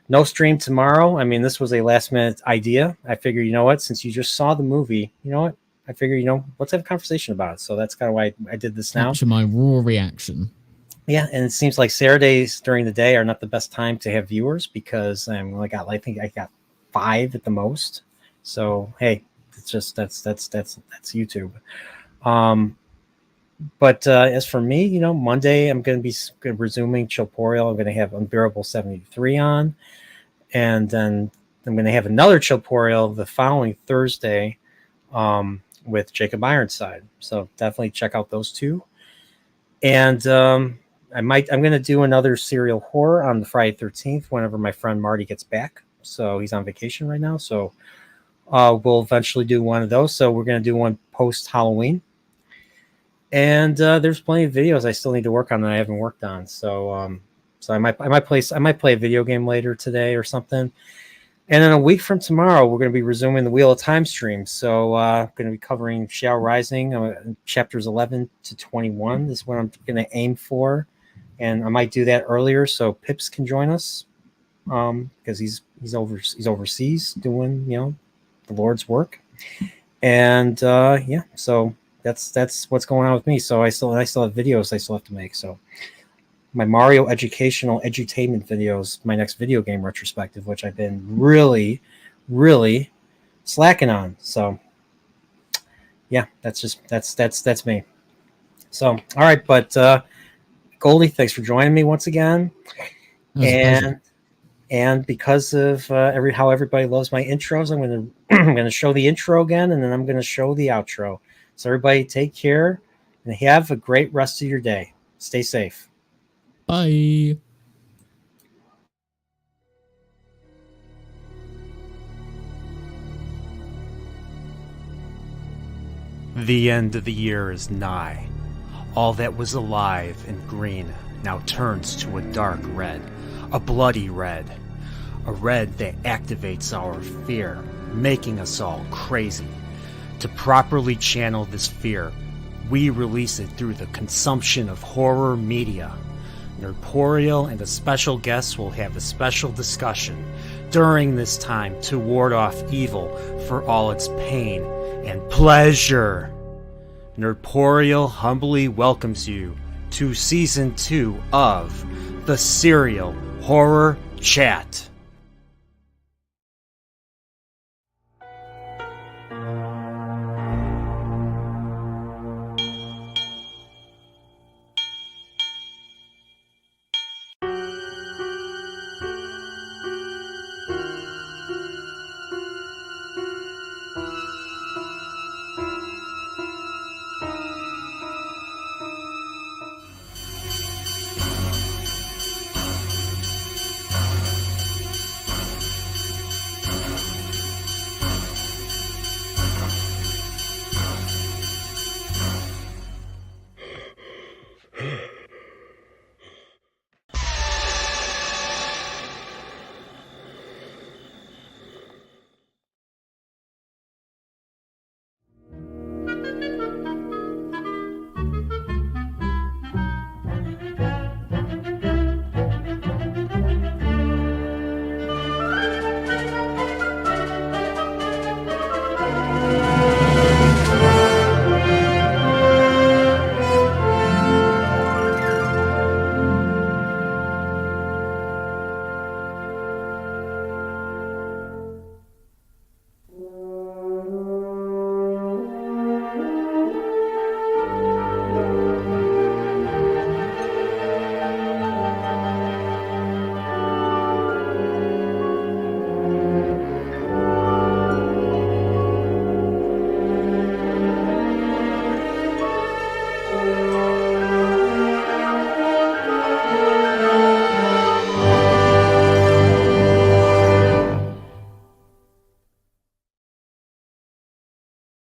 no stream tomorrow. I mean, this was a last minute idea. I figured, you know what, since you just saw the movie, you know what? I figured, let's have a conversation about it. So that's kind of why I did this now. Capture my raw reaction. Yeah, and it seems like Saturdays during the day are not the best time to have viewers because I think I got 5 at the most. So hey, it's just that's YouTube. But as for me, Monday I'm going to be resuming Chillporial. I'm going to have Unbearable 73 on. And then I'm going to have another Chillporial the following Thursday with Jacob Ironside. So definitely check out those two. And I'm going to do another serial horror on the Friday 13th whenever my friend Marty gets back. So he's on vacation right now. So we'll eventually do one of those. So we're going to do one post Halloween. And there's plenty of videos I still need to work on that I haven't worked on. So I might play a video game later today or something. And then a week from tomorrow, we're going to be resuming the Wheel of Time stream. So I'm going to be covering Shao Rising, chapters 11 to 21 is what I'm going to aim for. And I might do that earlier so Pips can join us. because he's overseas doing the Lord's work, and yeah, so that's what's going on with me. So I still have videos I still have to make. So my Mario educational edutainment videos, my next video game retrospective, which I've been really slacking on. So yeah, that's me. So all right, but Goldie, thanks for joining me once again. It was a pleasure. And because of how everybody loves my intros, I'm gonna I'm gonna show the intro again, and then I'm gonna show the outro. So everybody, take care and have a great rest of your day. Stay safe. Bye. The end of the year is nigh. All that was alive and green now turns to a dark red, a bloody red. A red that activates our fear, making us all crazy. To properly channel this fear, we release it through the consumption of horror media. Nerdporial and a special guest will have a special discussion during this time to ward off evil for all its pain and pleasure. Nerdporial humbly welcomes you to Season 2 of the Serial Horror Chat.